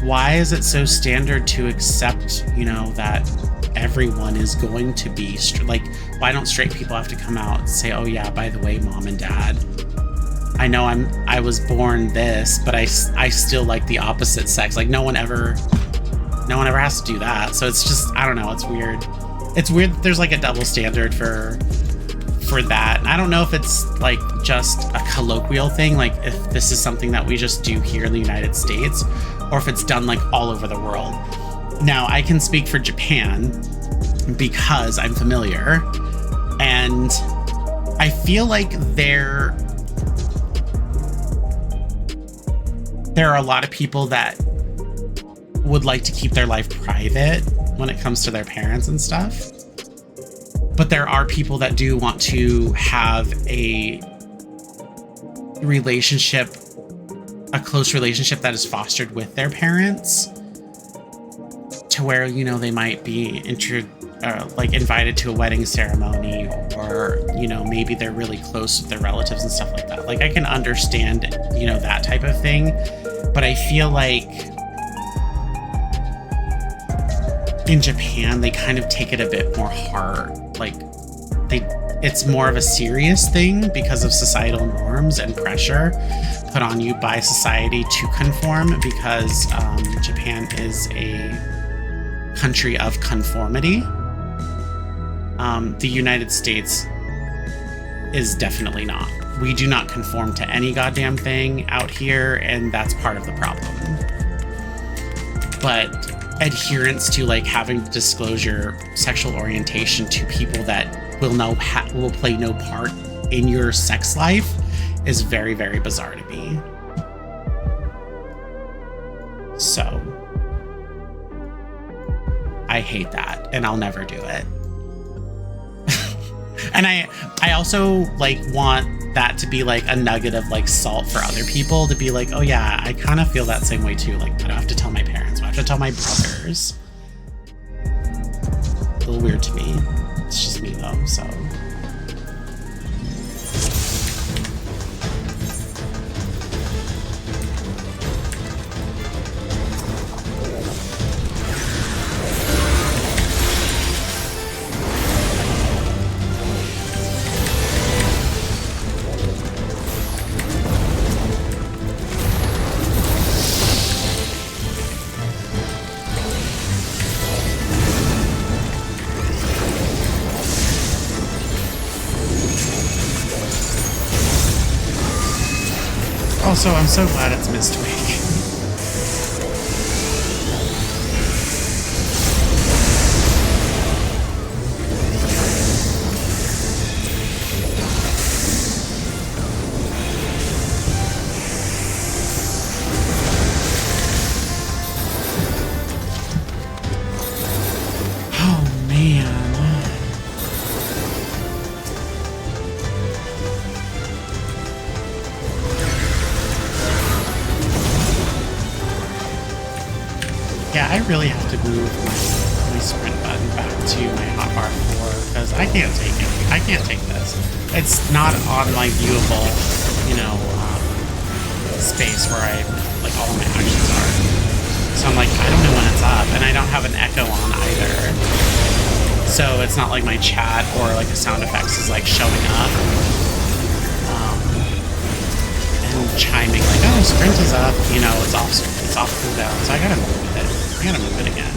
why is it so standard to accept, you know, that everyone is going to be like, why don't straight people have to come out and say, oh yeah, by the way, mom and dad, I know I was born this, but I still like the opposite sex. Like, no one ever has to do that. So it's just, I don't know, it's weird. It's weird that there's like a double standard for that. And I don't know if it's like just a colloquial thing, like if this is something that we just do here in the United States, or if it's done like all over the world. Now, I can speak for Japan because I'm familiar, and I feel like there are a lot of people that would like to keep their life private when it comes to their parents and stuff. But there are people that do want to have a relationship, a close relationship that is fostered with their parents, to where, you know, they might be like invited to a wedding ceremony, or, you know, maybe they're really close with their relatives and stuff like that. Like, I can understand, you know, that type of thing, but I feel like in Japan, they kind of take it a bit more hard. Like, it's more of a serious thing because of societal norms and pressure put on you by society to conform, because Japan is a country of conformity. The United States is definitely not. We do not conform to any goddamn thing out here, and that's part of the problem. But adherence to like having to disclose your sexual orientation to people that will play no part in your sex life is very, very bizarre to me. So I hate that, and I'll never do it. And I also like want that to be like a nugget of like salt for other people to be like, oh yeah, I kind of feel that same way too. Like, I don't have to tell my parents, I don't have to tell my brothers. A little weird to me. It's just me though, so. Also, I'm so glad it's Mistweek. Oh, man. Yeah, I really have to move my sprint button back to my hotbar 4 because I can't take it. I can't take this. It's not on my viewable, space where like all of my actions are. So I'm like, I don't know when it's up, and I don't have an echo on either. So it's not like my chat or like the sound effects is like showing up. And chiming like, oh, sprint is up, it's off cooldown, so I gotta move it. I gotta move it again.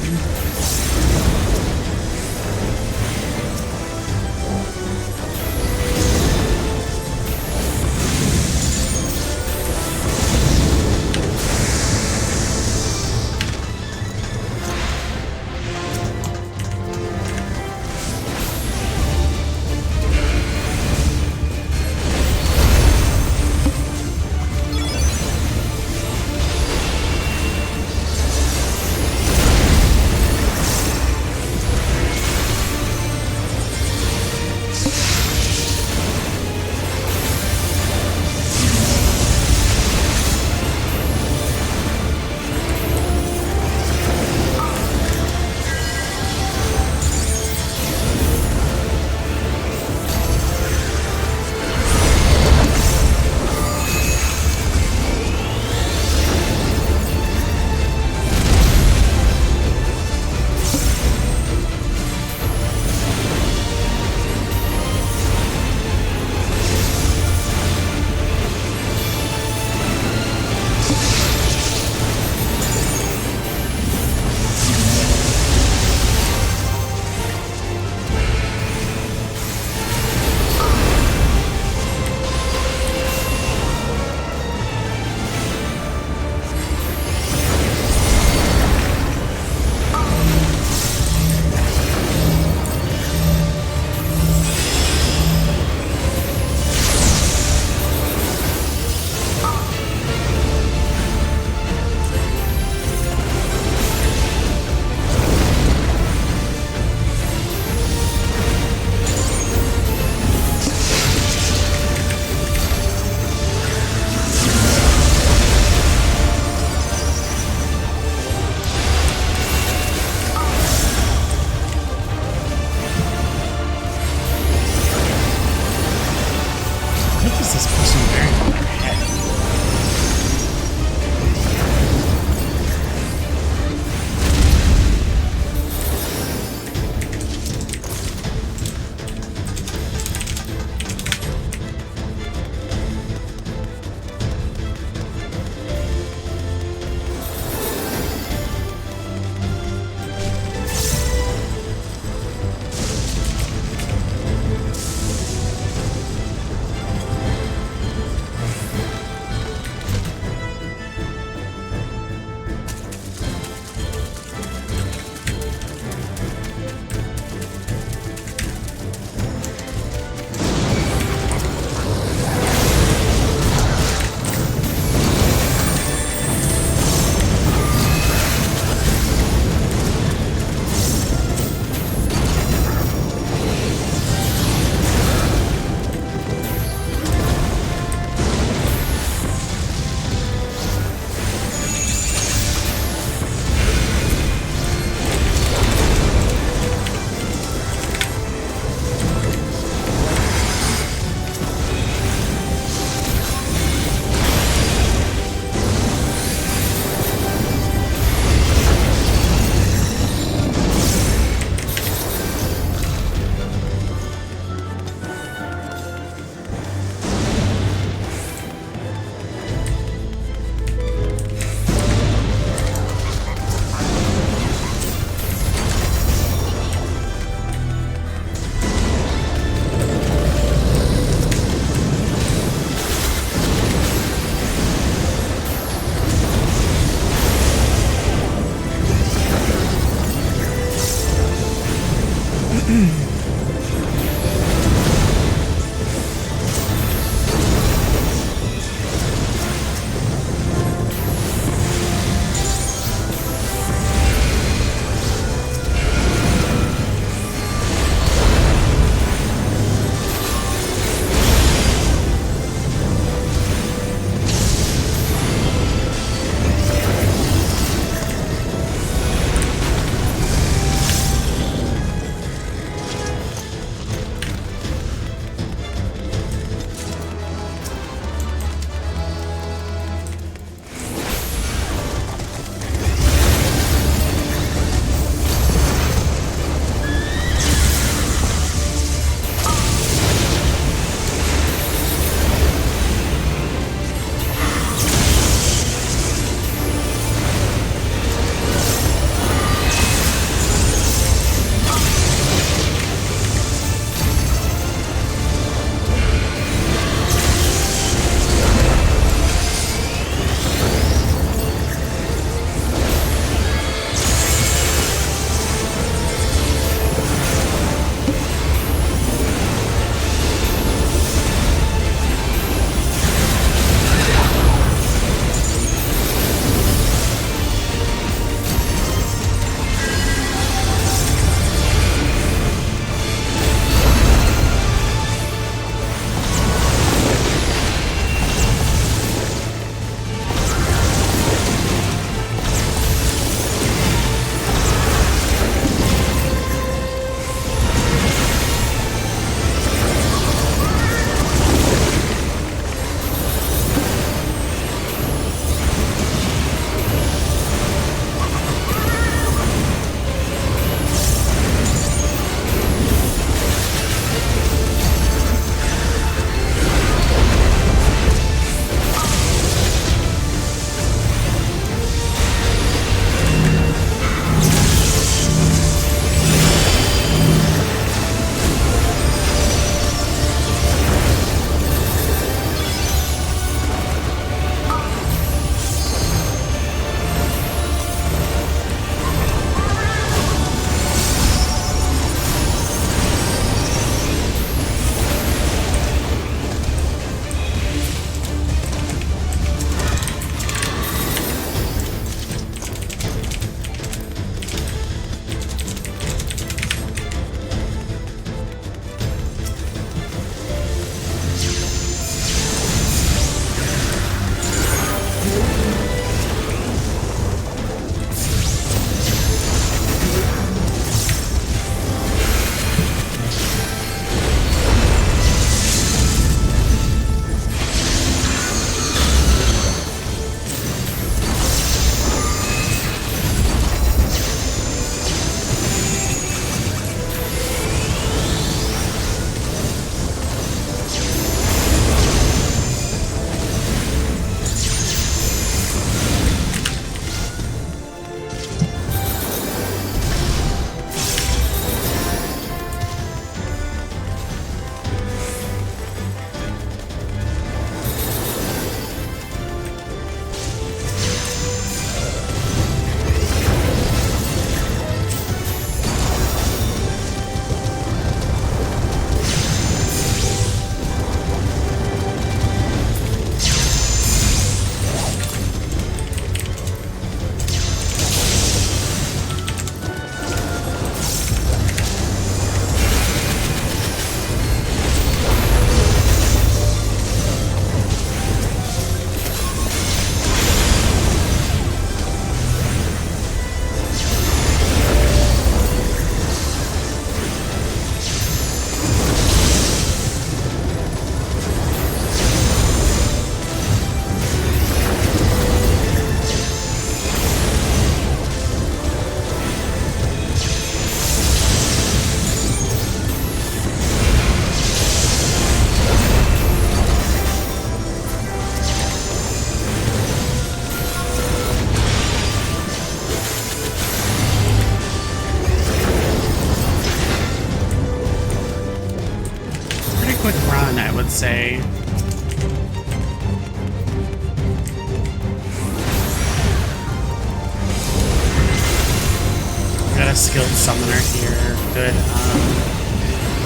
a skilled summoner here. Good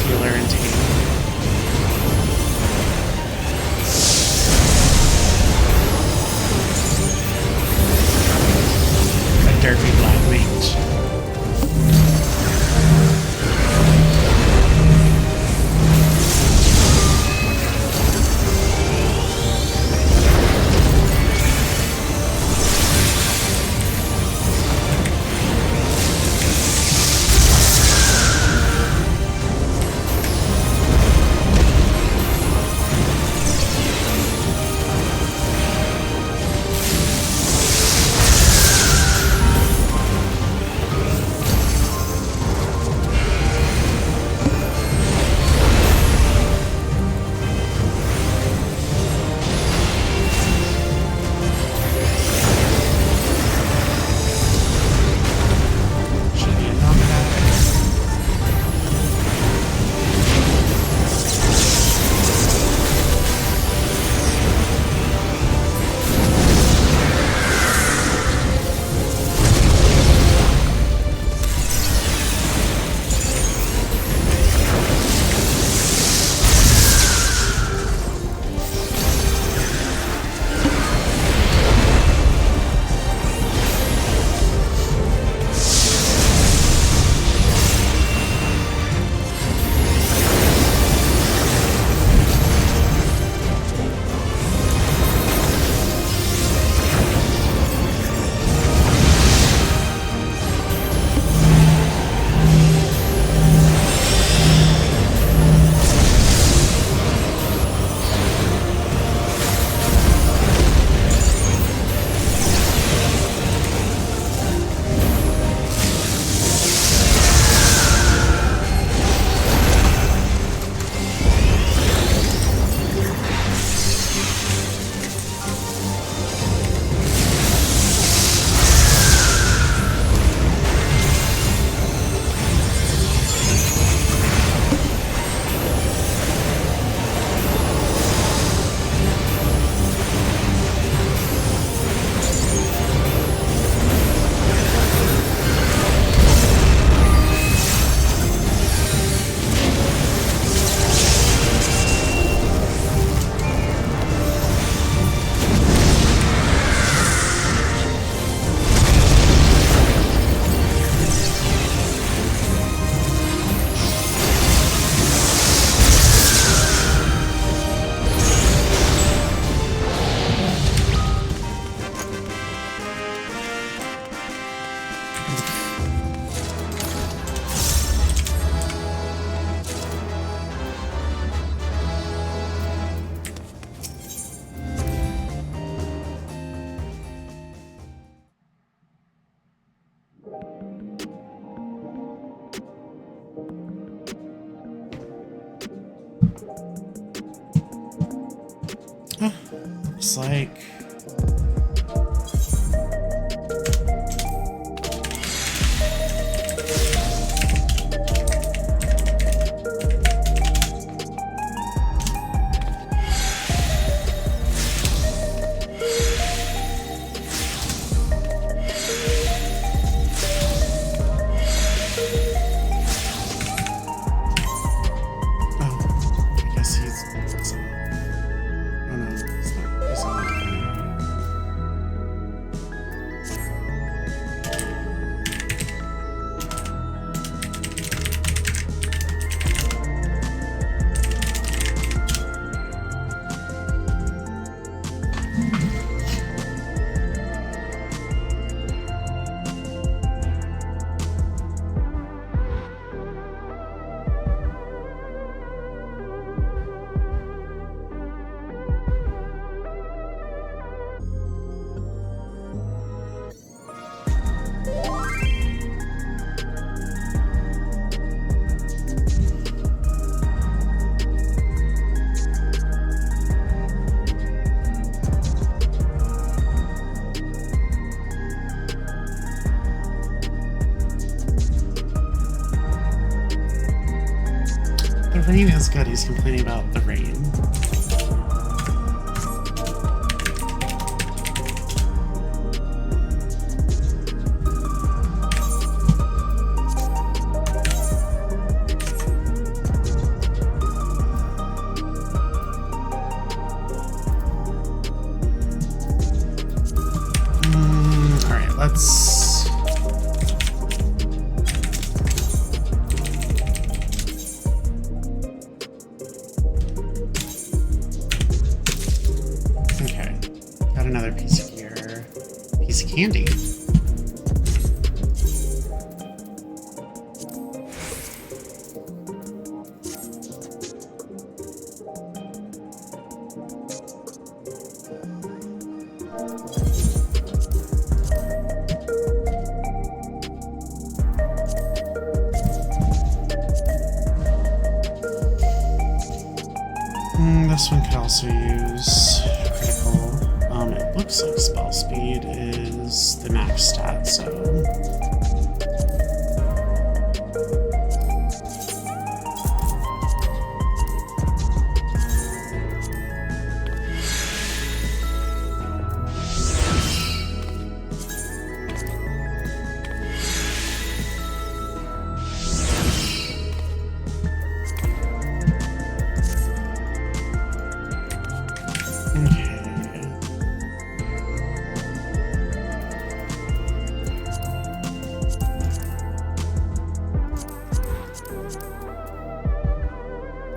healer and tank. A derpy black mage. Looks like... The rain is good. He's complaining about the rain. let's... Okay, got another piece of gear. Piece of candy. This one could also use critical. It looks like spell speed is the max stat, so...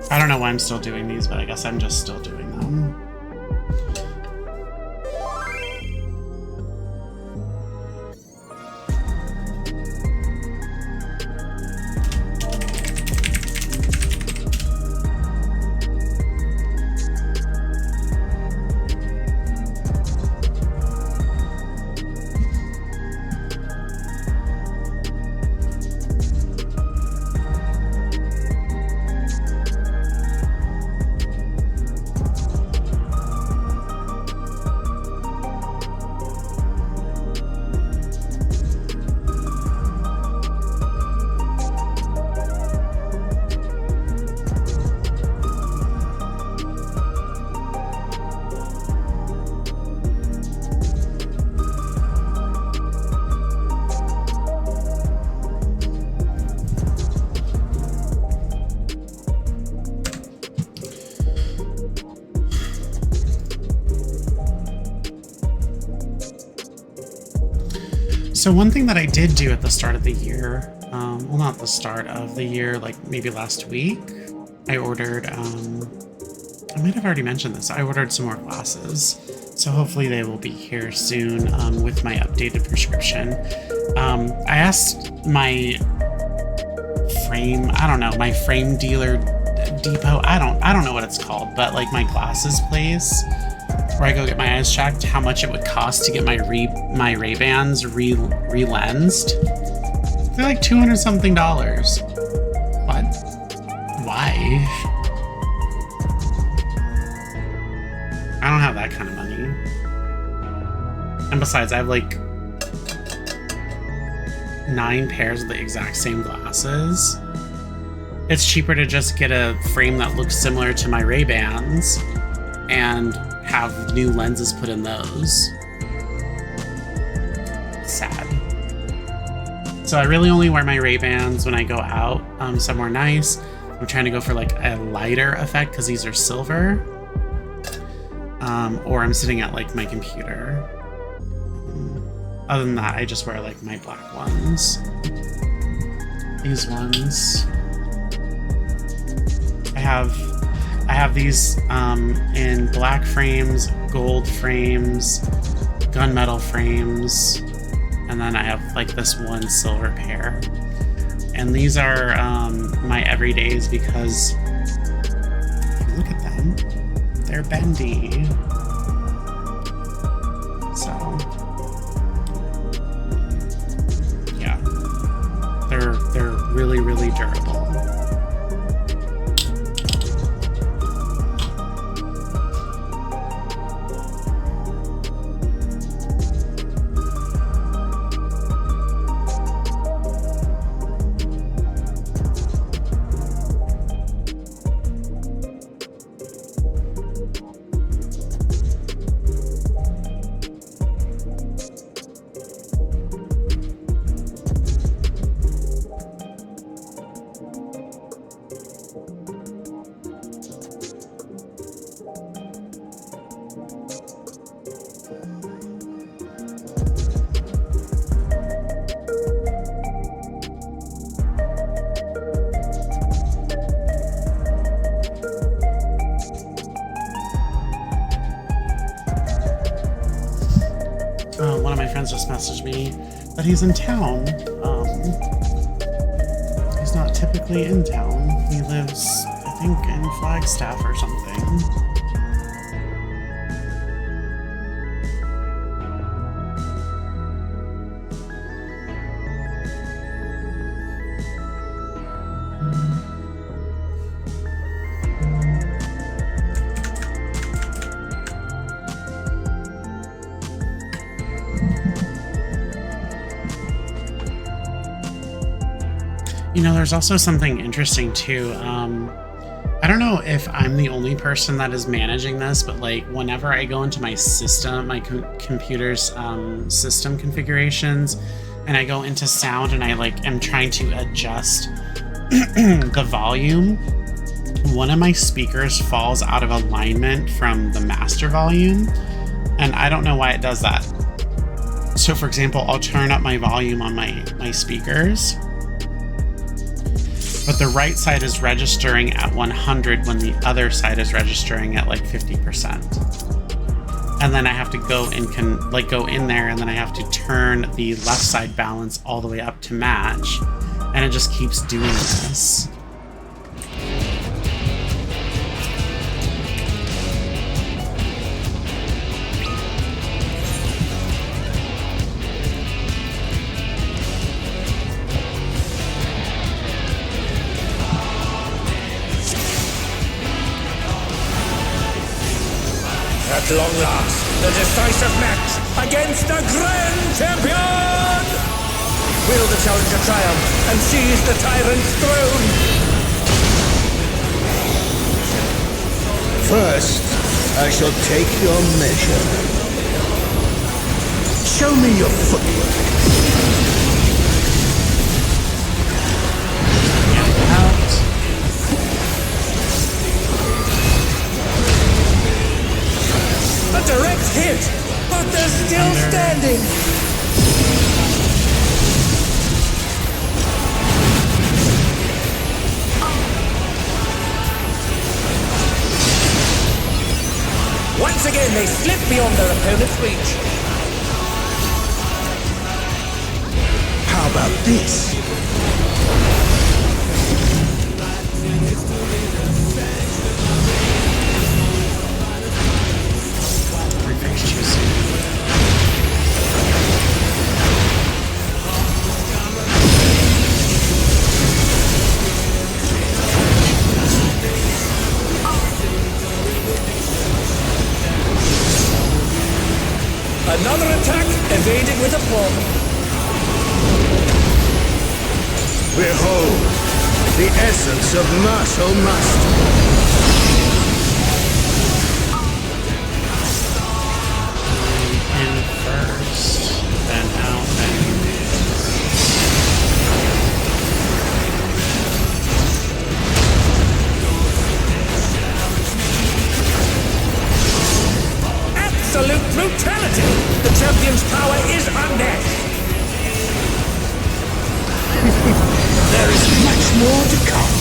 I don't know why I'm still doing these, but I guess I'm just still doing them. So one thing that I did do at the start of the year, well, not the start of the year, like maybe last week, I ordered, I might have already mentioned this, I ordered some more glasses. So hopefully they will be here soon with my updated prescription. I asked my frame, I don't know, my frame dealer depot, I don't know what it's called, but like my glasses place, where I go get my eyes checked, how much it would cost to get my Ray-Bans re-lensed. They're like $200-something. What? Why? I don't have that kind of money. And besides, I have like 9 pairs of the exact same glasses. It's cheaper to just get a frame that looks similar to my Ray-Bans and have new lenses put in those. Sad. So I really only wear my Ray-Bans when I go out somewhere nice. I'm trying to go for like a lighter effect because these are silver. Or I'm sitting at like my computer. Other than that, I just wear like my black ones. These ones. I have these in black frames, gold frames, gunmetal frames, and then I have like this one silver pair. And these are my everydays because if you look at them, they're bendy. So yeah, they're really, really durable. One of my friends just messaged me that he's in town. He's not typically in town. He lives, I think, in Flagstaff or something. You know, there's also something interesting too. I don't know if I'm the only person that is managing this, but like whenever I go into my system, my computer's system configurations, and I go into sound and I like am trying to adjust the volume, one of my speakers falls out of alignment from the master volume, and I don't know why it does that. So for example, I'll turn up my volume on my speakers, but the right side is registering at 100 when the other side is registering at like 50%. And then I have to go and go in there, and then I have to turn the left side balance all the way up to match, and it just keeps doing this. At long last, the decisive match against the Grand Champion! Will the challenger triumph and seize the tyrant's throne? First, I shall take your measure. Show me your footwork. A direct hit, but they're still standing. Once again, they slip beyond their opponent's reach. How about this? Another attack evaded with aplomb. Behold, the essence of martial mastery. In first, then out, then Absolute brutality! The champion's power is unmatched! There is much more to come.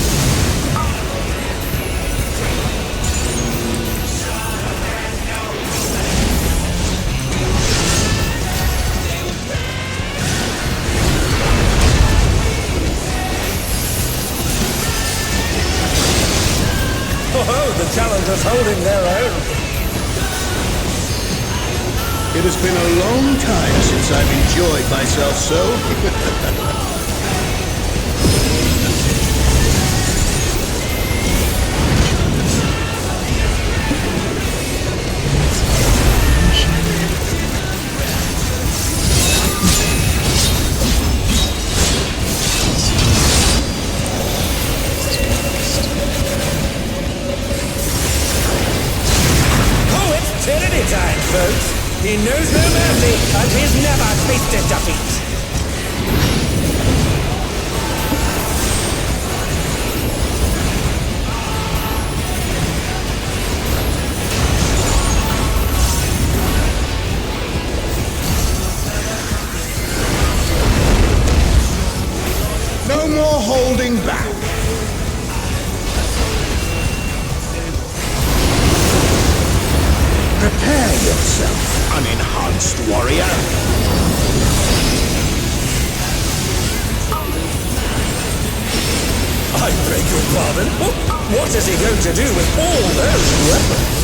Oh, the challengers holding their own. It has been a long time since I've enjoyed myself so. Time, folks. He knows no mercy, and he's never tasted defeat. No more holding back. Prepare yourself, unenhanced warrior. champion! I beg your pardon? What is he going to do with all those weapons?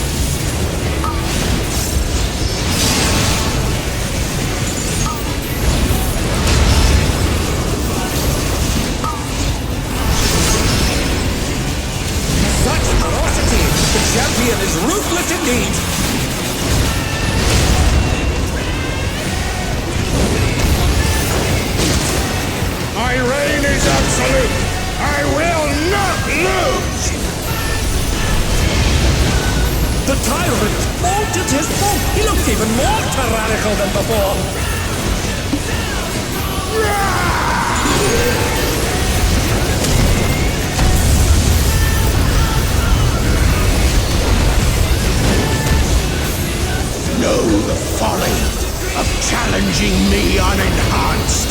Such ferocity! The champion is ruthless indeed! My reign is absolute! I will not lose! The tyrant altered his form! He looks even more tyrannical than before! Know the folly of challenging me unenhanced!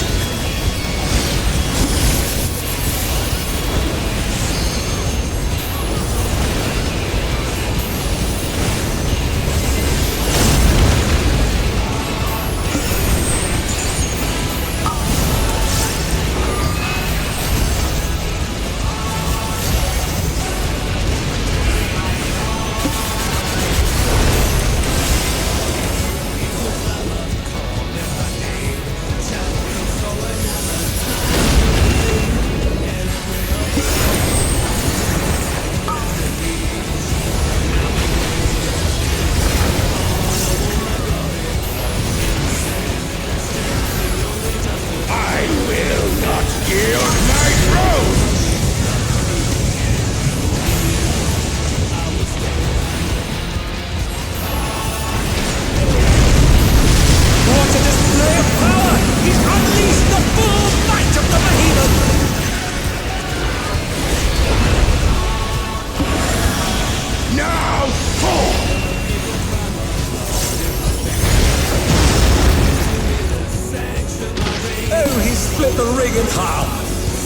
Split the ring in half.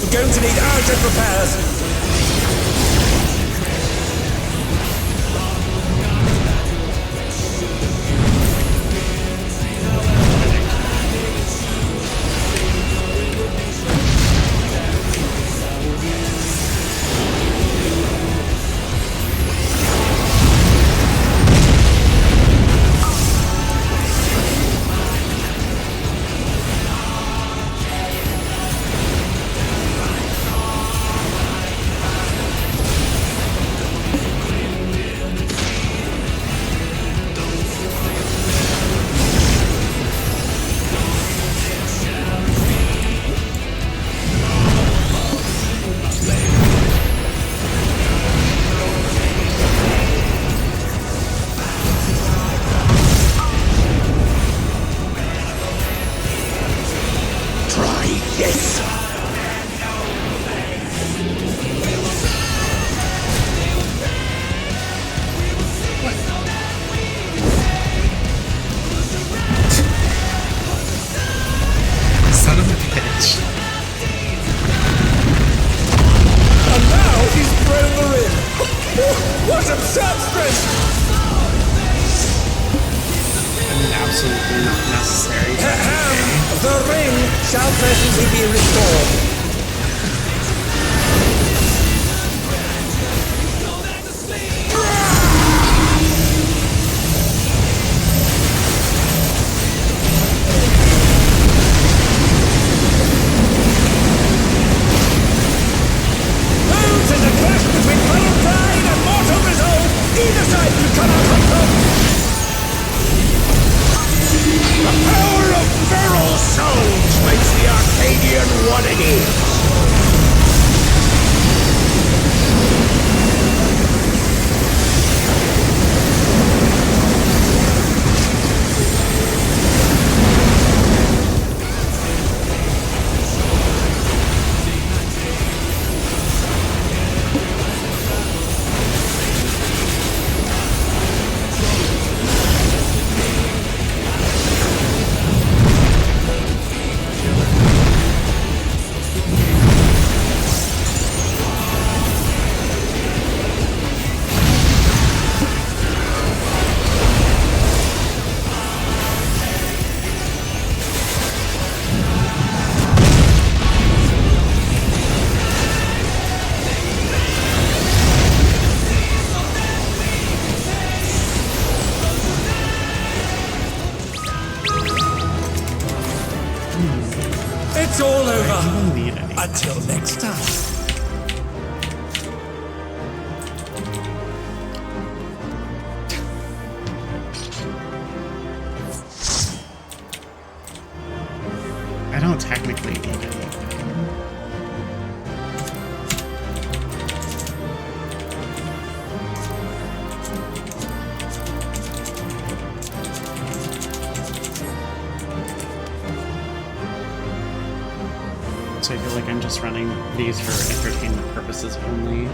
We're going to need urgent repairs. The power of feral souls makes the Arcadian what it is. It's all over. I don't need any. Until next time. I don't technically need anything. So I feel like I'm just running these for entertainment purposes only.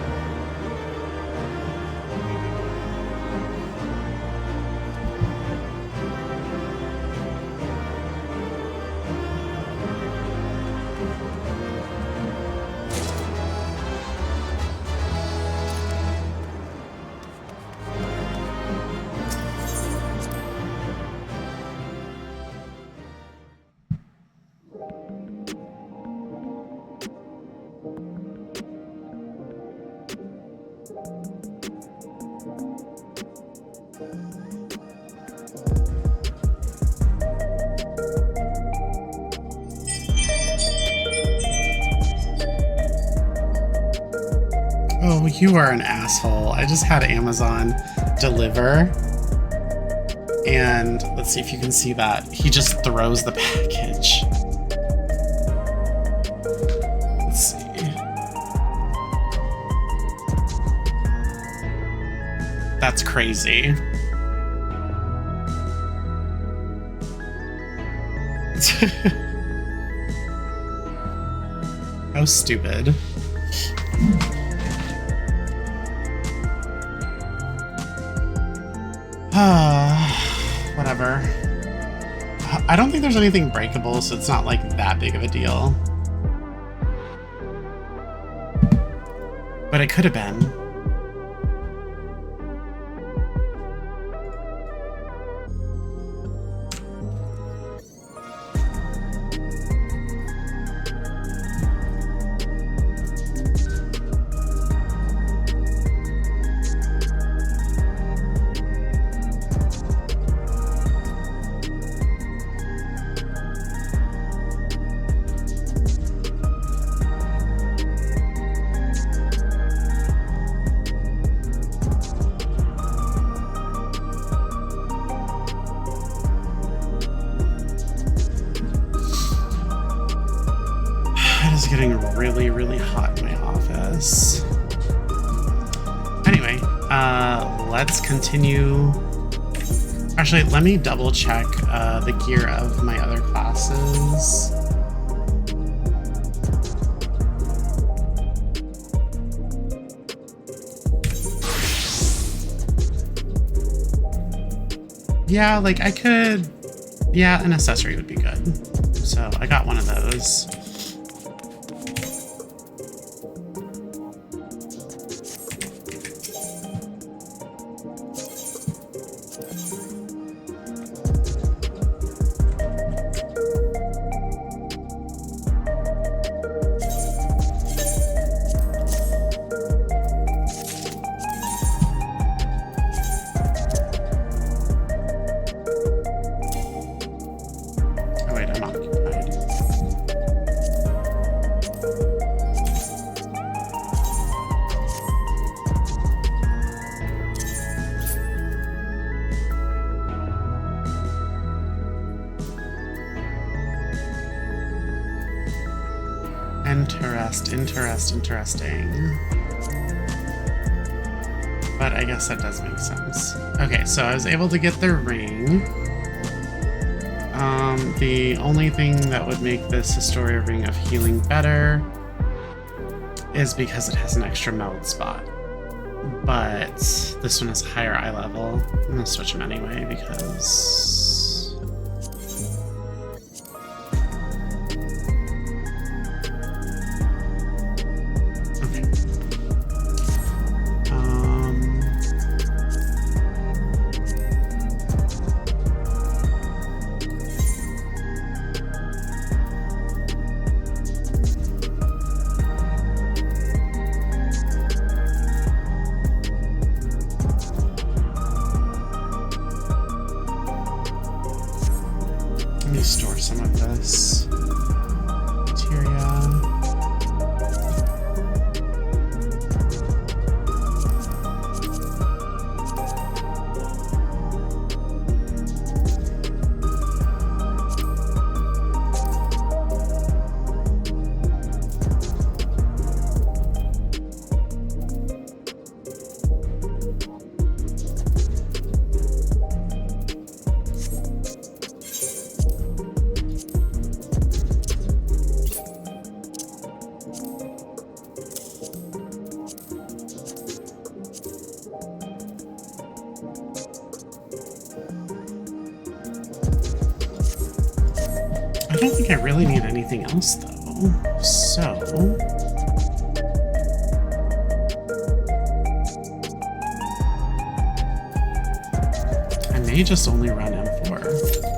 Oh, you are an asshole. I just had Amazon deliver. And let's see if you can see that. He just throws the package. Let's see. That's crazy. How stupid. Whatever. I don't think there's anything breakable, so it's not like that big of a deal. But it could have been. Getting really, really hot in my office. Anyway, let's continue. Actually, let me double check the gear of my other classes. Yeah, like I could, yeah, an accessory would be good. So I got one of those. Interesting. But I guess that does make sense. Okay, so I was able to get the ring. The only thing that would make this Historia Ring of Healing better is because it has an extra meld spot. But this one has higher eye level. I'm gonna switch them anyway because... don't think I really need anything else, though. So... I may just only run M4.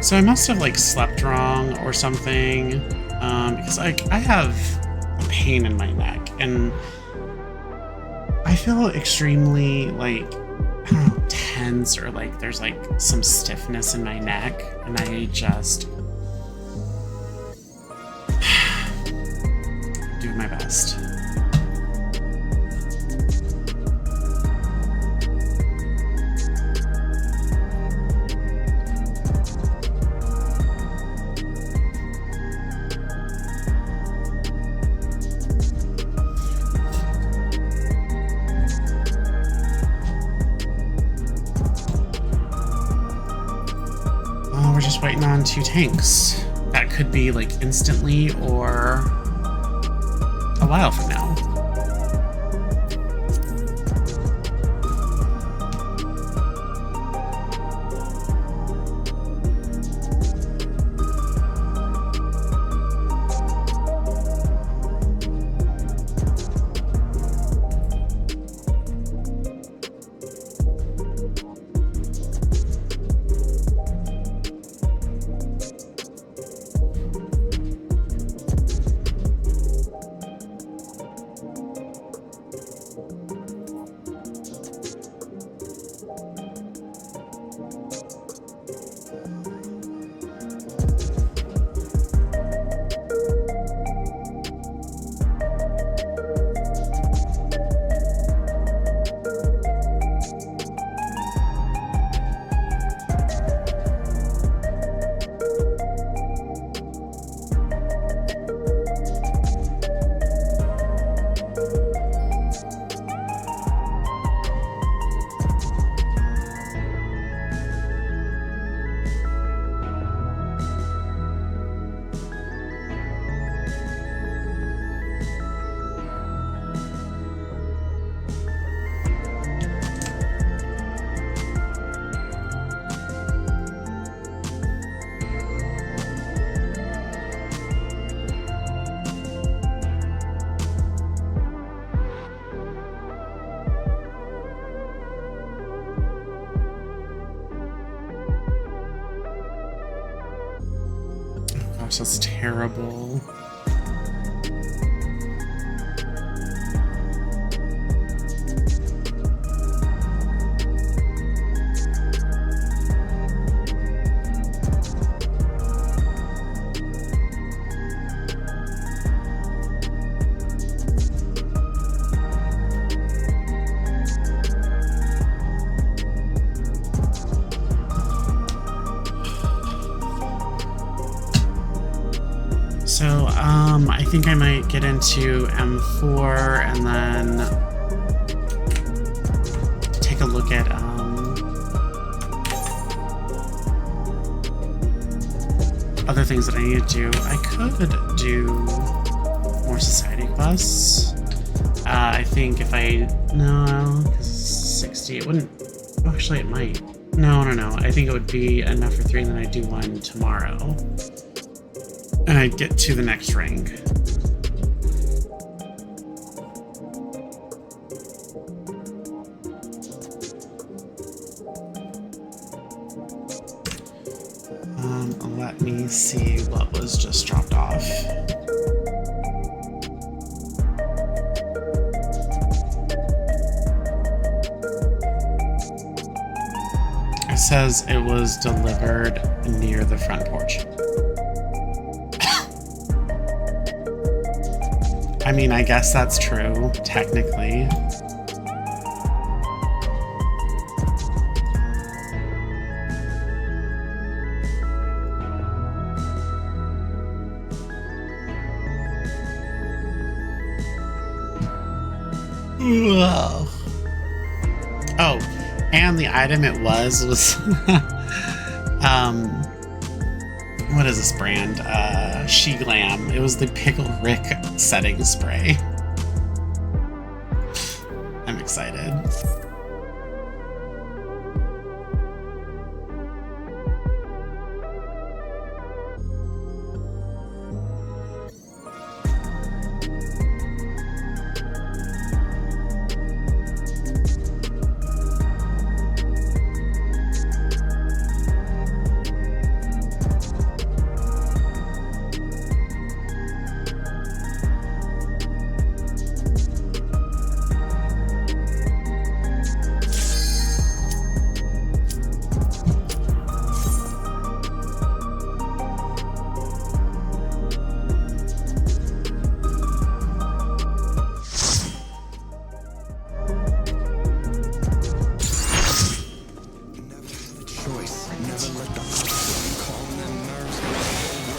So I must have like slept wrong or something, because like I have a pain in my neck and I feel extremely like, I don't know, tense, or like there's like some stiffness in my neck, and I just do my best. We're just waiting on 2 tanks. That could be like instantly or a while from now. That's terrible. So, I think I might get into M4 and then take a look at, other things that I need to do. I could do more society quests. I think if I, no, because 60, it wouldn't, oh, actually it might. No. I think it would be enough for 3 and then I'd do 1 tomorrow. And I'd get to the next rank. Let me see what was just dropped off. It says it was delivered near the front porch. I mean, I guess that's true, technically. Whoa. Oh, and the item it was what is this brand? She Glam. It was the Pickle Rick setting spray. I'm excited.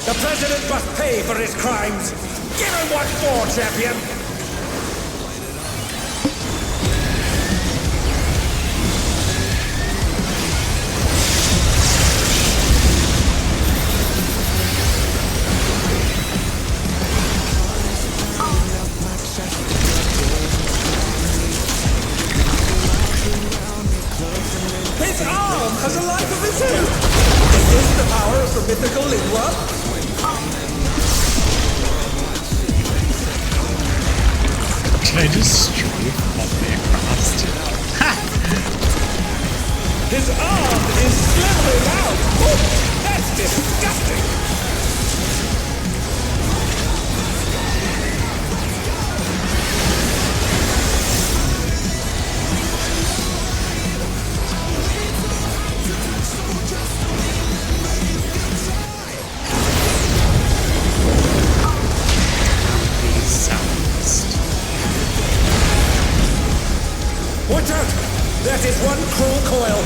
The president must pay for his crimes. Give him what for, champion. His arm has a life of its own. Is this the power of the mythical Lingua? Did I just strafe all the way across? Ha! His arm is slithering out! Oh, that's disgusting! Watch out! That is one cruel coil!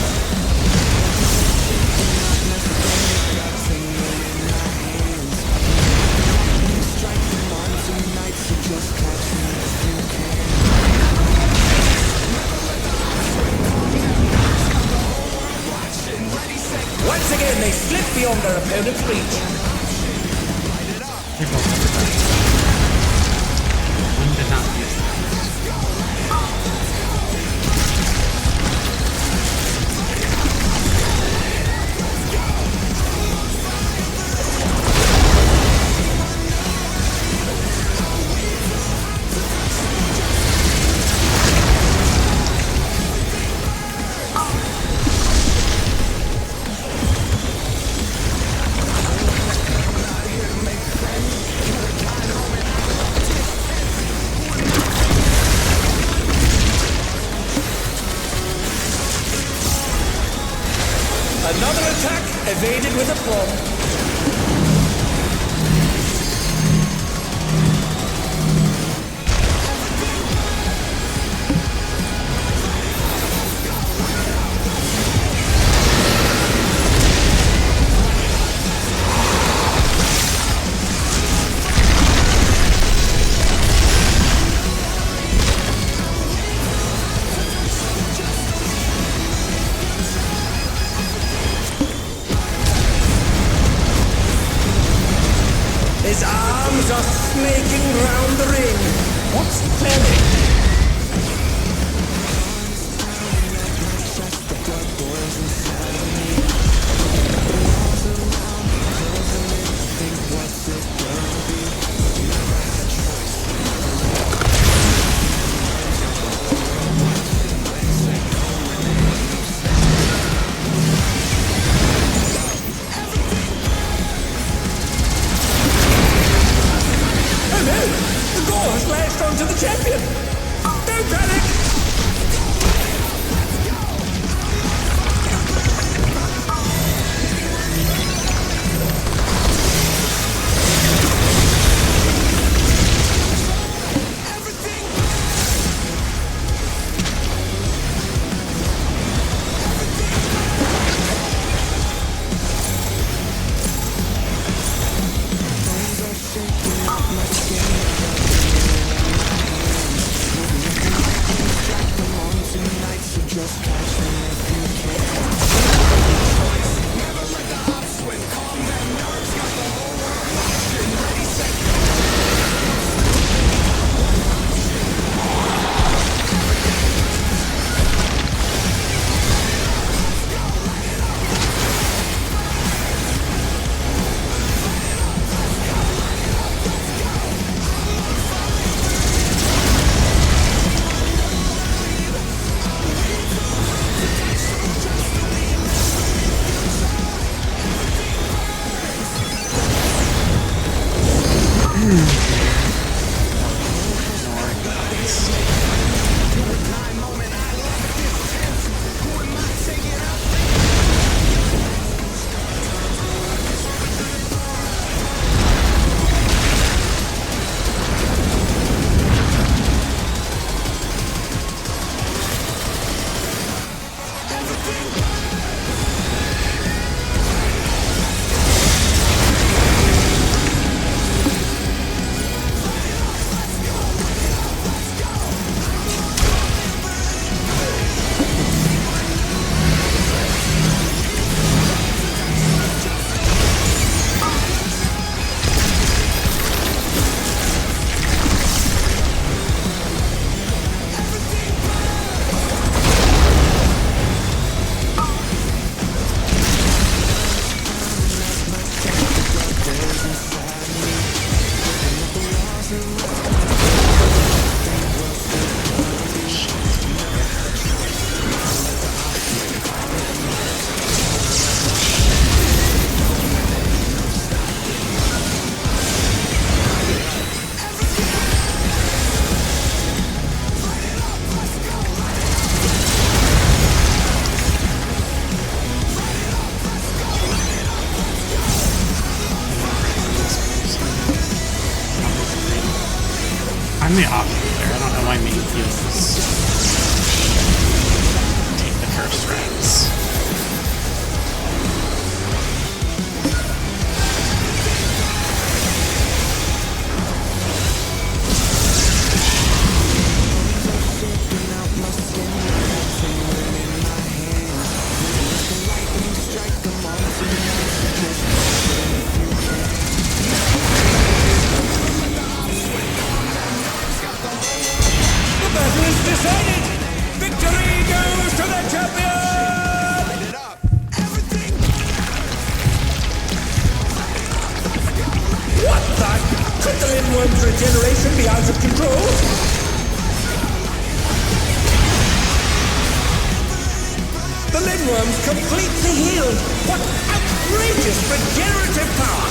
Once again, they slip beyond their opponent's reach. One did not use that. Another attack evaded with aplomb. His arms are snaking round the ring. What's he planning? The gore has lashed onto the champion! I'm the opposite there. I don't know why main heals take the first reps. Regeneration be out of control? The Lindworm's completely healed! What outrageous regenerative power!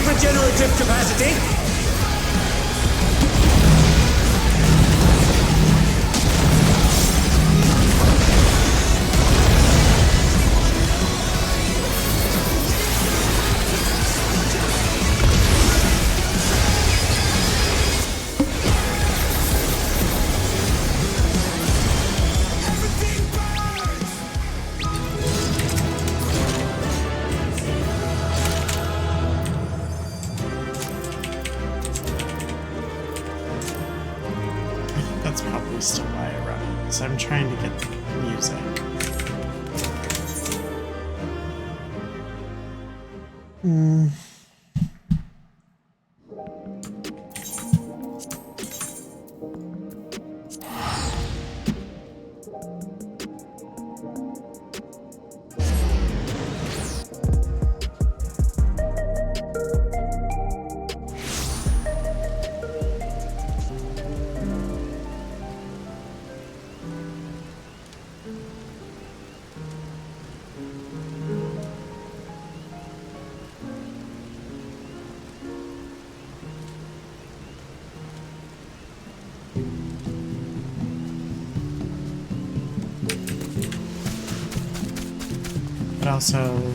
Regenerative capacity. Still why I run it, so I'm trying to get the music. But also,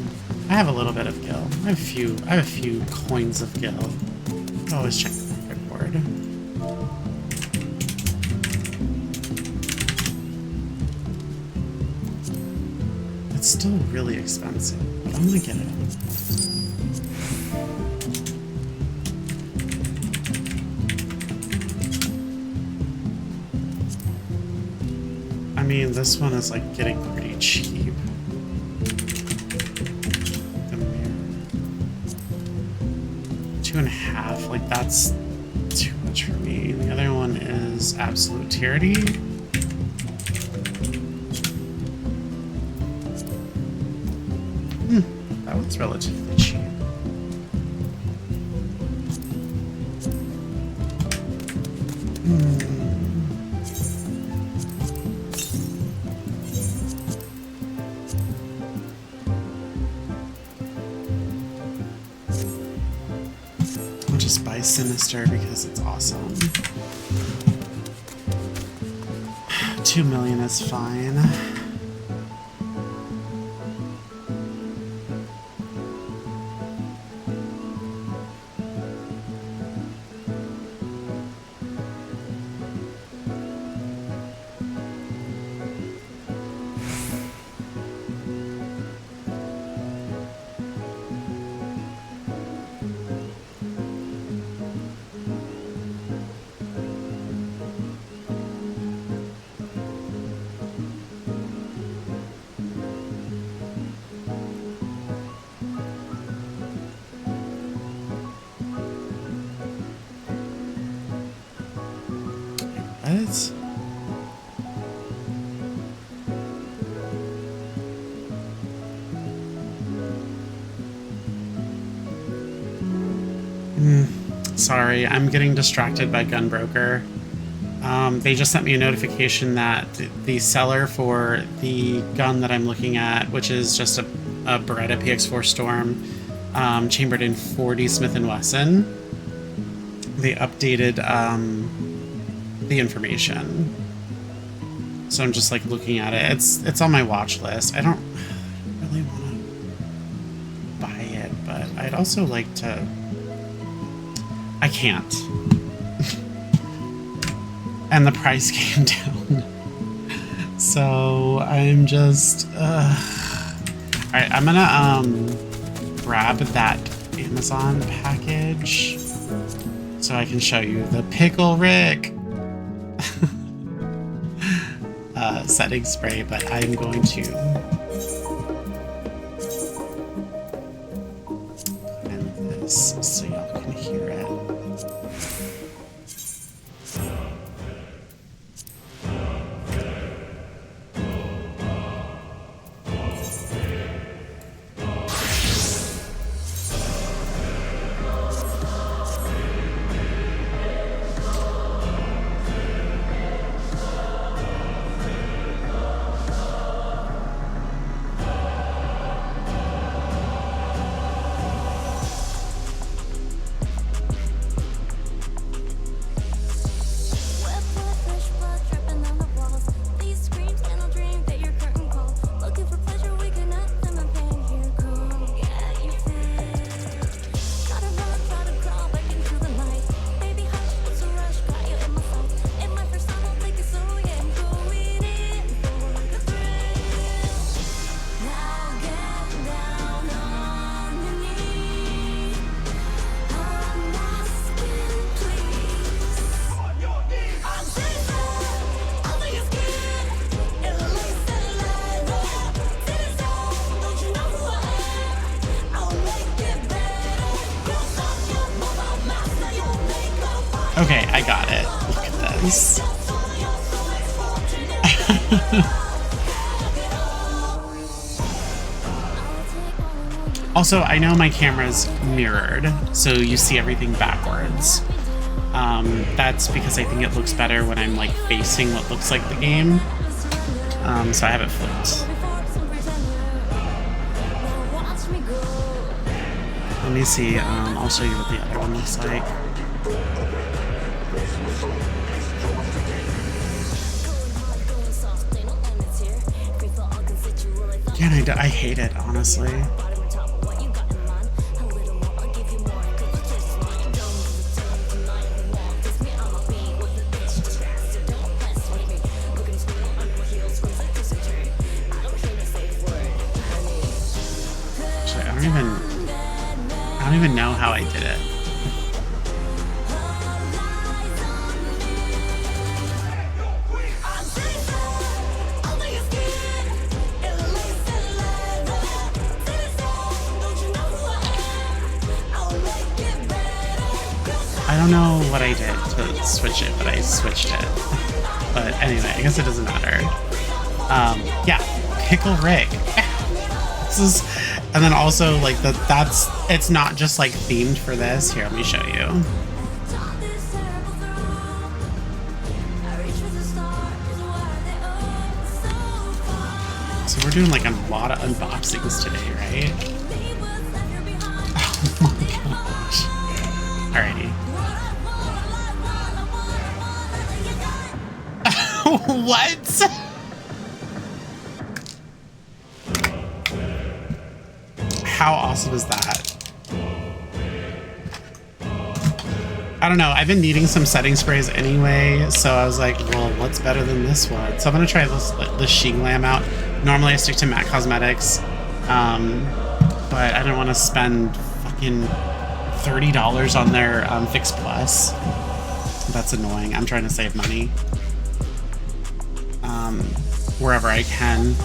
I have a little bit of gil. I have a few coins of gil. I always check the market board. It's still really expensive, but I'm gonna get it. I mean, this one is like getting pretty cheap. 2.5, like that's too much for me. The other one is Absolute Tyranny. That one's relatively cheap. I'll just buy Sinister because it's awesome. 2 million is fine. words. Sorry, I'm getting distracted by Gunbroker. They just sent me a notification that the seller for the gun that I'm looking at, which is just a Beretta PX4 Storm, chambered in 40 Smith & Wesson, they updated the information. So I'm just like looking at it. It's on my watch list. I don't really want to buy it, but I'd also like to... I can't. And the price came down. So I'm just... Alright, I'm gonna grab that Amazon package so I can show you the Pickle Rick setting spray, but I'm going to put in this so y'all can hear it. Okay, I got it. Look at this. Also, I know my camera's mirrored, so you see everything backwards. That's because I think it looks better when I'm like facing what looks like the game. So I have it flipped. Let me see, I'll show you what the other one looks like. Again, I hate it, honestly. Actually, I don't even know how I did it. I don't know what I did to switch it, but I switched it. But anyway, I guess it doesn't matter. Yeah, Pickle Rick. This is, and then also like it's not just like themed for this. Here, let me show you. So we're doing like a lot of unboxings today, right? Oh my gosh. Alrighty. What? How awesome is that? I don't know. I've been needing some setting sprays anyway, so I was like, well, what's better than this one? So I'm gonna try the Sheen Lamb out. Normally I stick to MAC Cosmetics, but I didn't want to spend fucking $30 on their Fix Plus. That's annoying. I'm trying to save money. Wherever I can.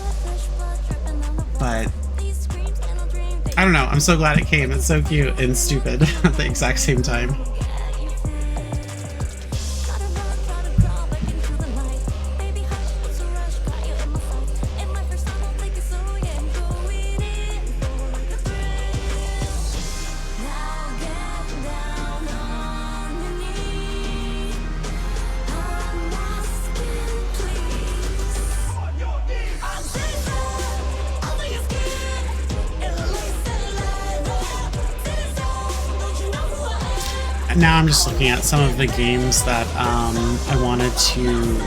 But I don't know. I'm so glad it came. It's so cute and stupid at the exact same time. now I'm just looking at some of the games that I wanted to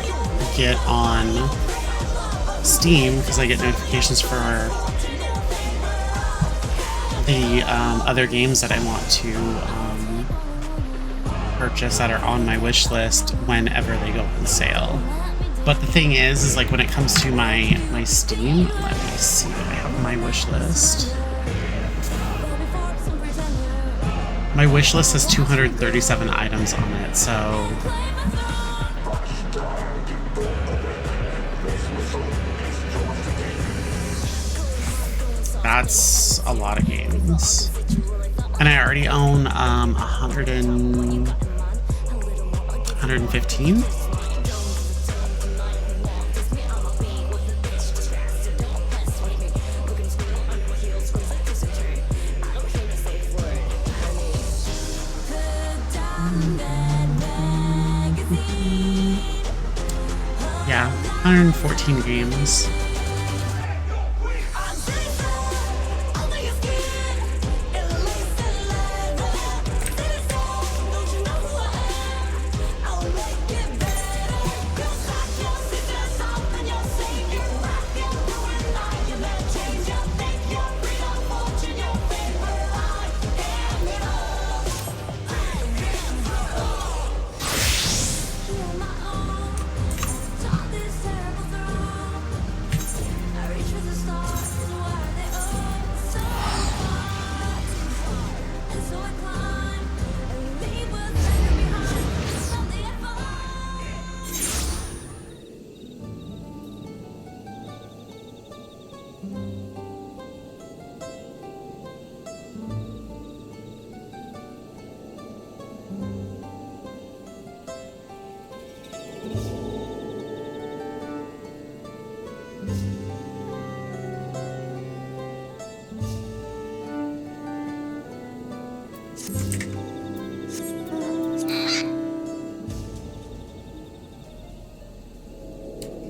get on Steam because I get notifications for the other games that I want to purchase that are on my wish list whenever they go on sale. But the thing is like when it comes to my Steam, let me see what I have on my wish list. My wish list has 237 items on it, so that's a lot of games. And I already own 115. Yeah, 114 games.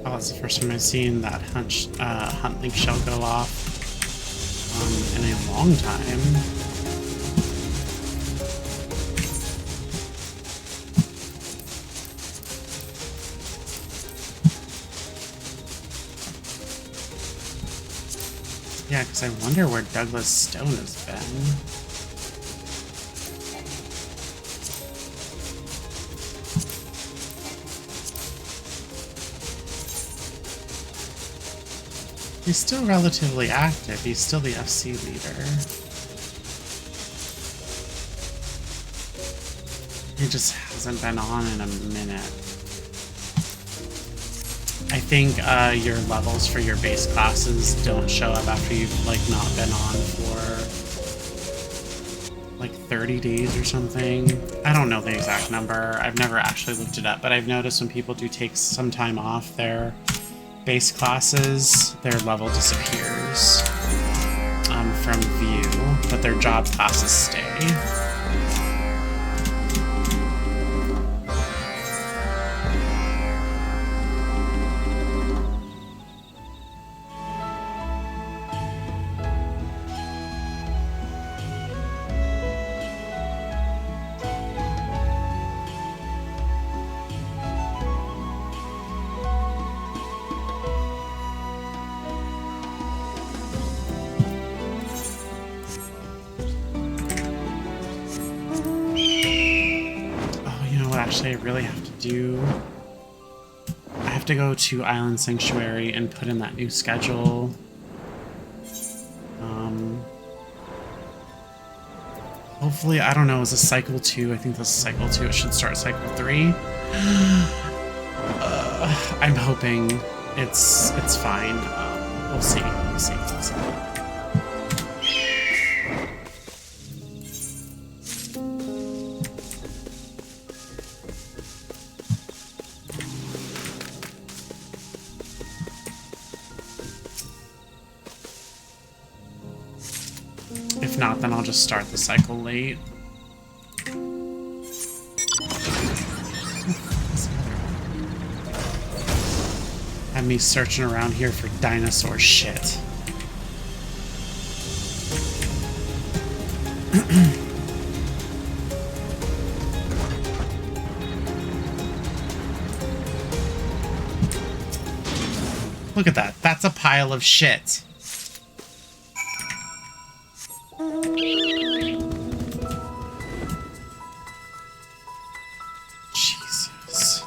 Oh, that's the first time I've seen that hunt link shell go off in a long time. Yeah, because I wonder where Douglas Stone has been. He's still relatively active. He's still the FC leader. He just hasn't been on in a minute. I think your levels for your base classes don't show up after you've like not been on for like 30 days or something. I don't know the exact number. I've never actually looked it up, but I've noticed when people do take some time off their base classes, their level disappears from view, but their job classes stay. Actually, I really have to do... I have to go to Island Sanctuary and put in that new schedule. Hopefully, I don't know, is this cycle 2? I think this is cycle 2. It should start cycle 3. I'm hoping it's fine. We'll see. We'll see. We'll see. If not, then I'll just start the cycle late. Have me searching around here for dinosaur shit. Look at that. That's a pile of shit. Jesus.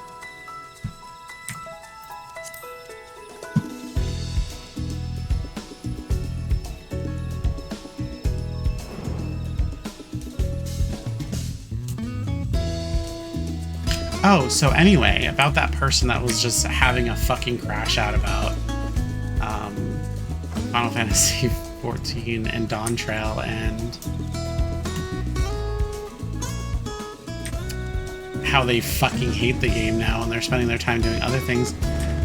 Oh, so anyway, about that person that was just having a fucking crash out about Final Fantasy 14 and Dawn Trail and how they fucking hate the game now and they're spending their time doing other things.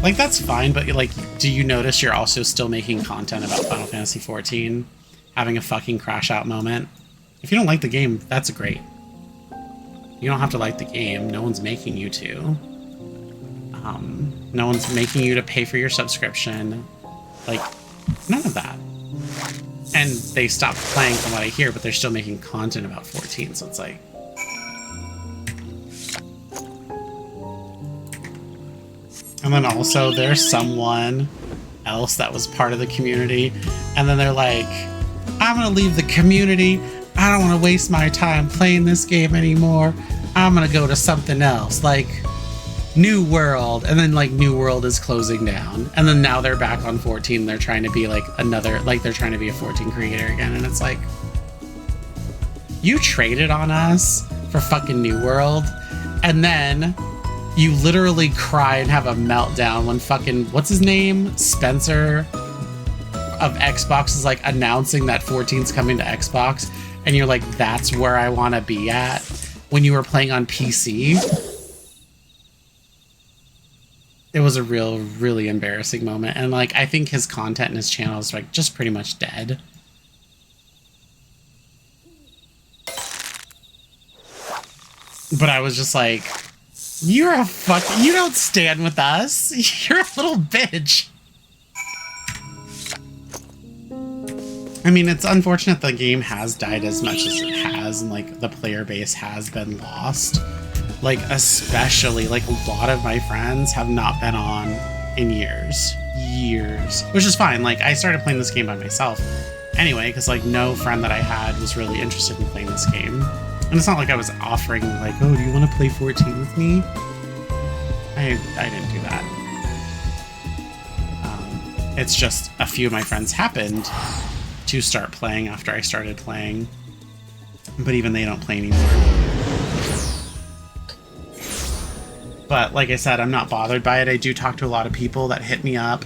Like, that's fine, but like, do you notice you're also still making content about Final Fantasy 14 having a fucking crash out moment? If you don't like the game, that's great. You don't have to like the game. No one's making you to. No one's making you to pay for your subscription. Like, none of that. And they stopped playing from what I hear, but they're still making content about 14, so it's like... And then also there's someone else that was part of the community, and then they're like, I'm gonna leave the community. I don't want to waste my time playing this game anymore. I'm gonna go to something else, like New World. And then like New World is closing down, and then now they're back on 14. They're trying to be like another, like they're trying to be a 14 creator again, and it's like, you traded on us for fucking New World, and then you literally cry and have a meltdown when fucking, what's his name, Spencer of Xbox is like announcing that 14's coming to Xbox, and you're like, that's where I want to be at, when you were playing on PC. It was a really embarrassing moment, and like, I think his content and his channel is like just pretty much dead. But I was just like, you're a you don't stand with us. You're a little bitch. I mean, it's unfortunate the game has died as much as it has, and like the player base has been lost. Like, especially, like, a lot of my friends have not been on in years. Which is fine. Like, I started playing this game by myself anyway, because like no friend that I had was really interested in playing this game. And it's not like I was offering like, oh, do you want to play 14 with me? I didn't do that. It's just a few of my friends happened to start playing after I started playing, but even they don't play anymore. But like I said, I'm not bothered by it. I do talk to a lot of people that hit me up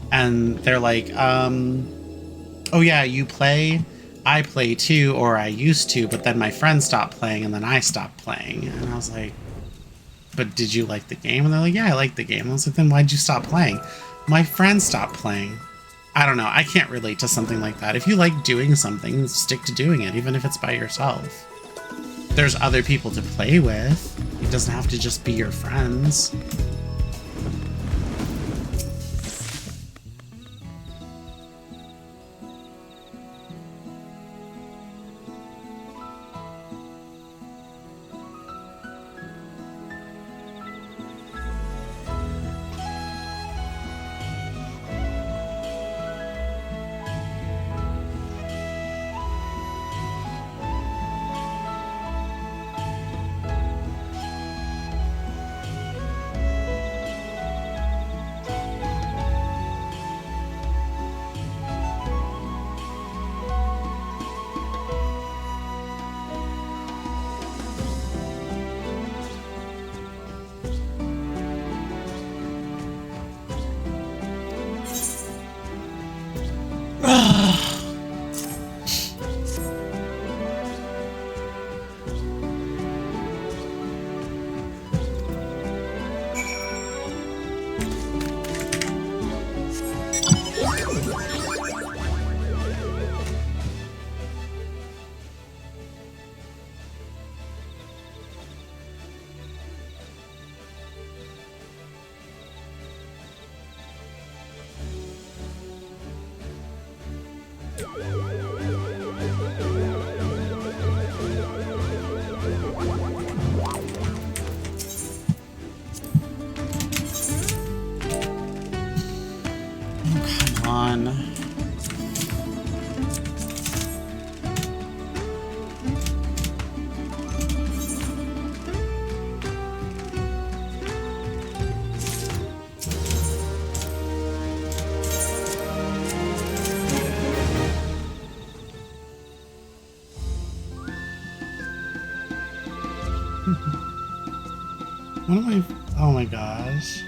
and they're like, oh yeah, you play? I play too, or I used to, but then my friend stopped playing and then I stopped playing. And I was like, but did you like the game? And they're like, yeah, I like the game. I was like, then why'd you stop playing? My friend stopped playing. I don't know. I can't relate to something like that. If you like doing something, stick to doing it, even if it's by yourself. There's other people to play with. It doesn't have to just be your friends. What am I? Oh my gosh.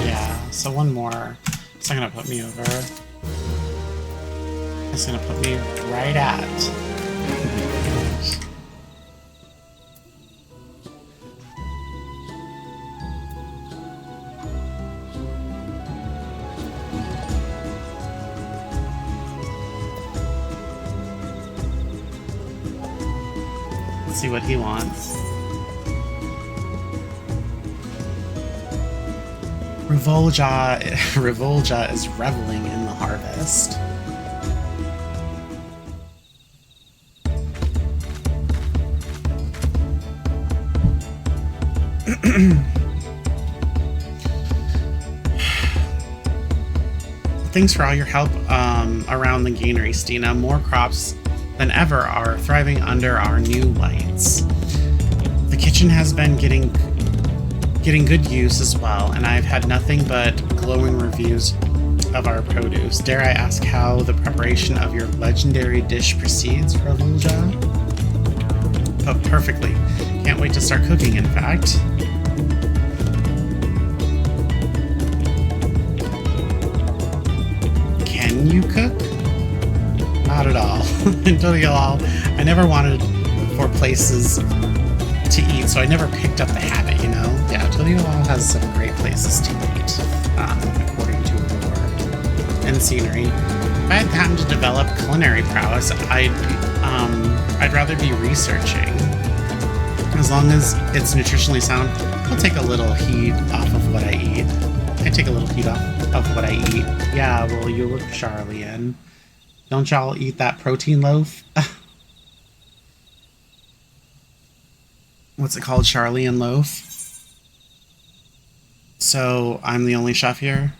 Yeah, so one more. It's not gonna put me over. It's gonna put me right at. Let's see what he wants. Revolja is reveling in the harvest. Thanks for all your help around the Gainery, Stina. More crops than ever are thriving under our new lights. The kitchen has been getting good use as well, and I've had nothing but glowing reviews of our produce. Dare I ask how the preparation of your legendary dish proceeds, Revolja? Oh, perfectly. Can't wait to start cooking, in fact. Can you cook? Not at all. I never wanted for places to eat, so I never picked up the habit, you know? Yeah, Toliolal has some great places to eat, according to lore and scenery. If I had time to develop culinary prowess, I'd rather be researching. As long as it's nutritionally sound, I'll take a little heat off of what I eat. I take a little heat off of what I eat. Yeah, well, you look Charliean. Don't y'all eat that protein loaf? What's it called? Charliean loaf? So, I'm the only chef here?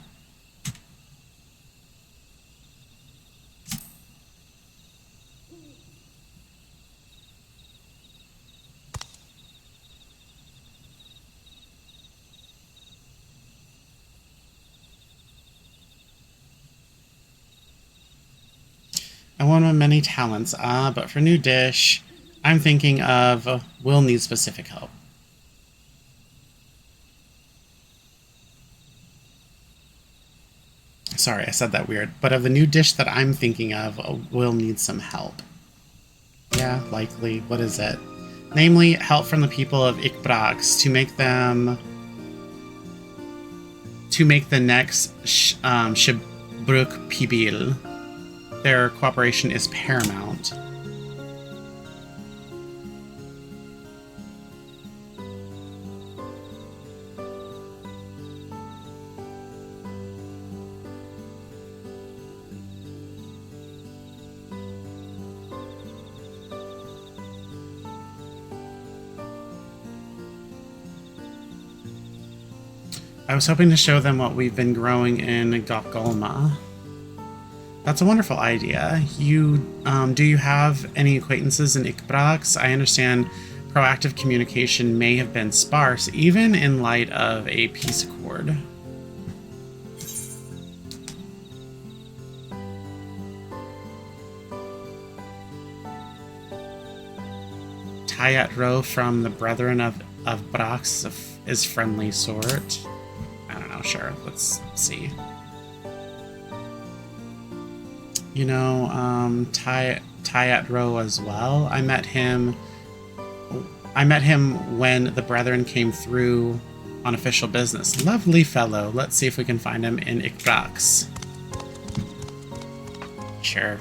I want my many talents, but for new dish, I'm thinking of will need specific help. Sorry, I said that weird. But of the new dish that I'm thinking of, will need some help. Yeah, likely. What is it? Namely, help from the people of Ikbrax to make the next Shibruk Pibil. Their cooperation is paramount. I was hoping to show them what we've been growing in Gokgolma. That's a wonderful idea. Do you have any acquaintances in Ikbrax? I understand proactive communication may have been sparse, even in light of a peace accord. Tayat Ro from the Brethren of Brax is friendly sort. I don't know, sure, let's see. You know, Tayat Ro as well. I met him when the Brethren came through on official business. Lovely fellow. Let's see if we can find him in Ikbrax. Sure.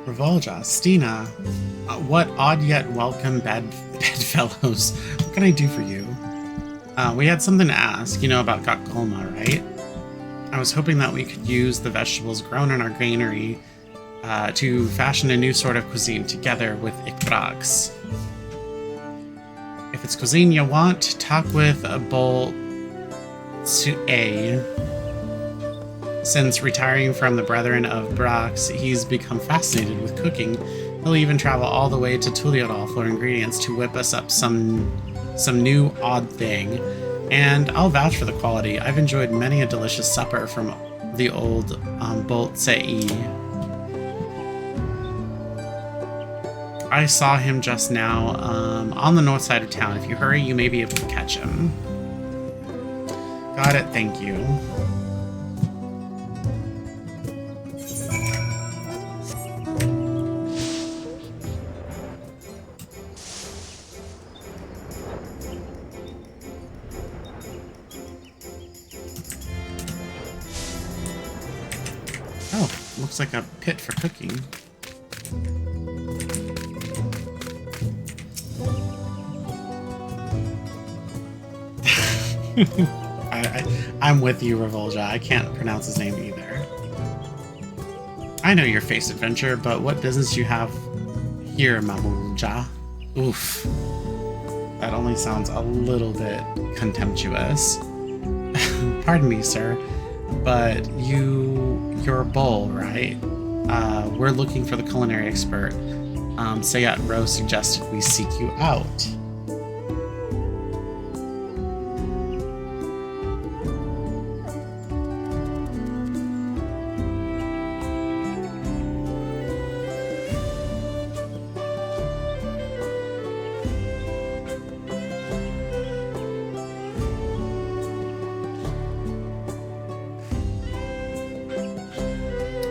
Revolja, Stina, what odd yet welcome bedfellows. What can I do for you? We had something to ask, you know about Gokgolma, right? I was hoping that we could use the vegetables grown in our granary to fashion a new sort of cuisine together with Ikbrax. If it's cuisine you want, talk with Bol Tsu'e. Since retiring from the Brethren of Brax, he's become fascinated with cooking. He'll even travel all the way to Tuliodol for ingredients to whip us up some new odd thing. And I'll vouch for the quality. I've enjoyed many a delicious supper from the old Boltsei. I saw him just now on the north side of town. If you hurry, you may be able to catch him. Got it, thank you. Oh, looks like a pit for cooking. I'm with you, Revolja. I can't pronounce his name either. I know your face adventure, but what business you have here, Mamulja? Oof. That only sounds a little bit contemptuous. Pardon me, sir, but you're a bull, right? We're looking for the culinary expert. Sayat Ro suggested we seek you out.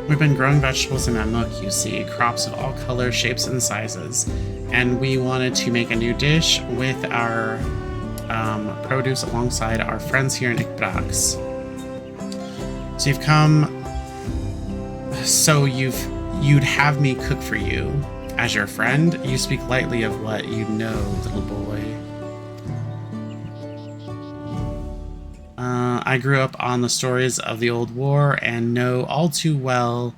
We've been growing vegetables in Amok, you see, crops of all colors, shapes, and sizes, and we wanted to make a new dish with our produce alongside our friends here in Ikbrax. So you've come, so you'd have me cook for you. As your friend, you speak lightly of what you know, little boy. I grew up on the stories of the old war and know all too well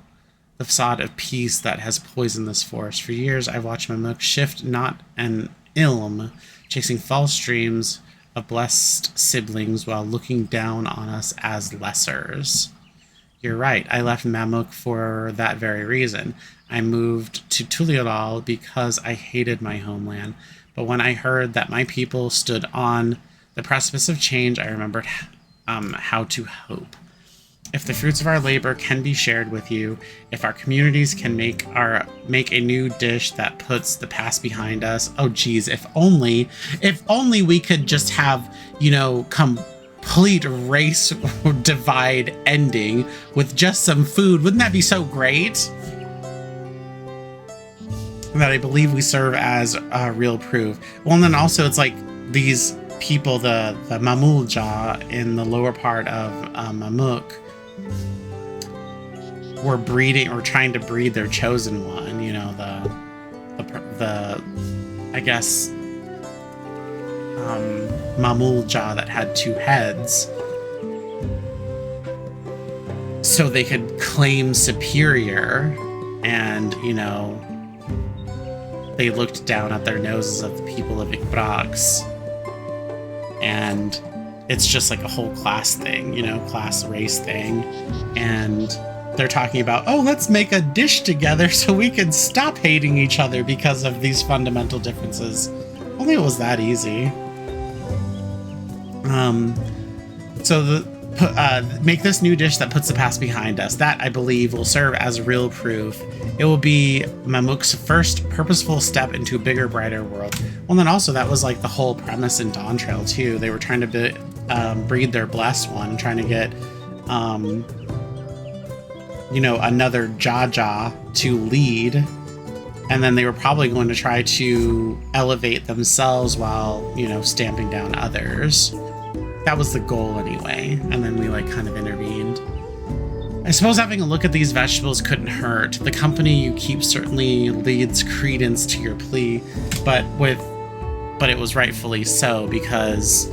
the facade of peace that has poisoned this forest. For years, I've watched Mamuk shift not an ilm, chasing false dreams of blessed siblings while looking down on us as lessers. You're right, I left Mamuk for that very reason. I moved to Tuliodol because I hated my homeland, but when I heard that my people stood on the precipice of change, I remembered how to hope. If the fruits of our labor can be shared with you, if our communities can make a new dish that puts the past behind us, oh geez, if only we could just have, you know, complete race divide ending with just some food. Wouldn't that be so great? That I believe we serve as real proof. Well, and then also it's like these people, the Mamulja in the lower part of Mamuk, were breeding or trying to breed their chosen one. You know, the I guess Mamulja that had two heads, so they could claim superior, and you know, they looked down at their noses of the people of Ikbrax. And it's just like a whole class thing, you know, class race thing. And they're talking about, oh, let's make a dish together so we can stop hating each other because of these fundamental differences. Only it was that easy. So make this new dish that puts the past behind us. That, I believe, will serve as real proof. It will be Mamuk's first purposeful step into a bigger, brighter world. Well, then also that was like the whole premise in Dawn Trail too. They were trying to breed their blessed one, trying to get, you know, another Jaja to lead, and then they were probably going to try to elevate themselves while, you know, stamping down others. That was the goal anyway, and then we like kind of intervened. I suppose having a look at these vegetables couldn't hurt. The company you keep certainly leads credence to your plea, but it was rightfully so, because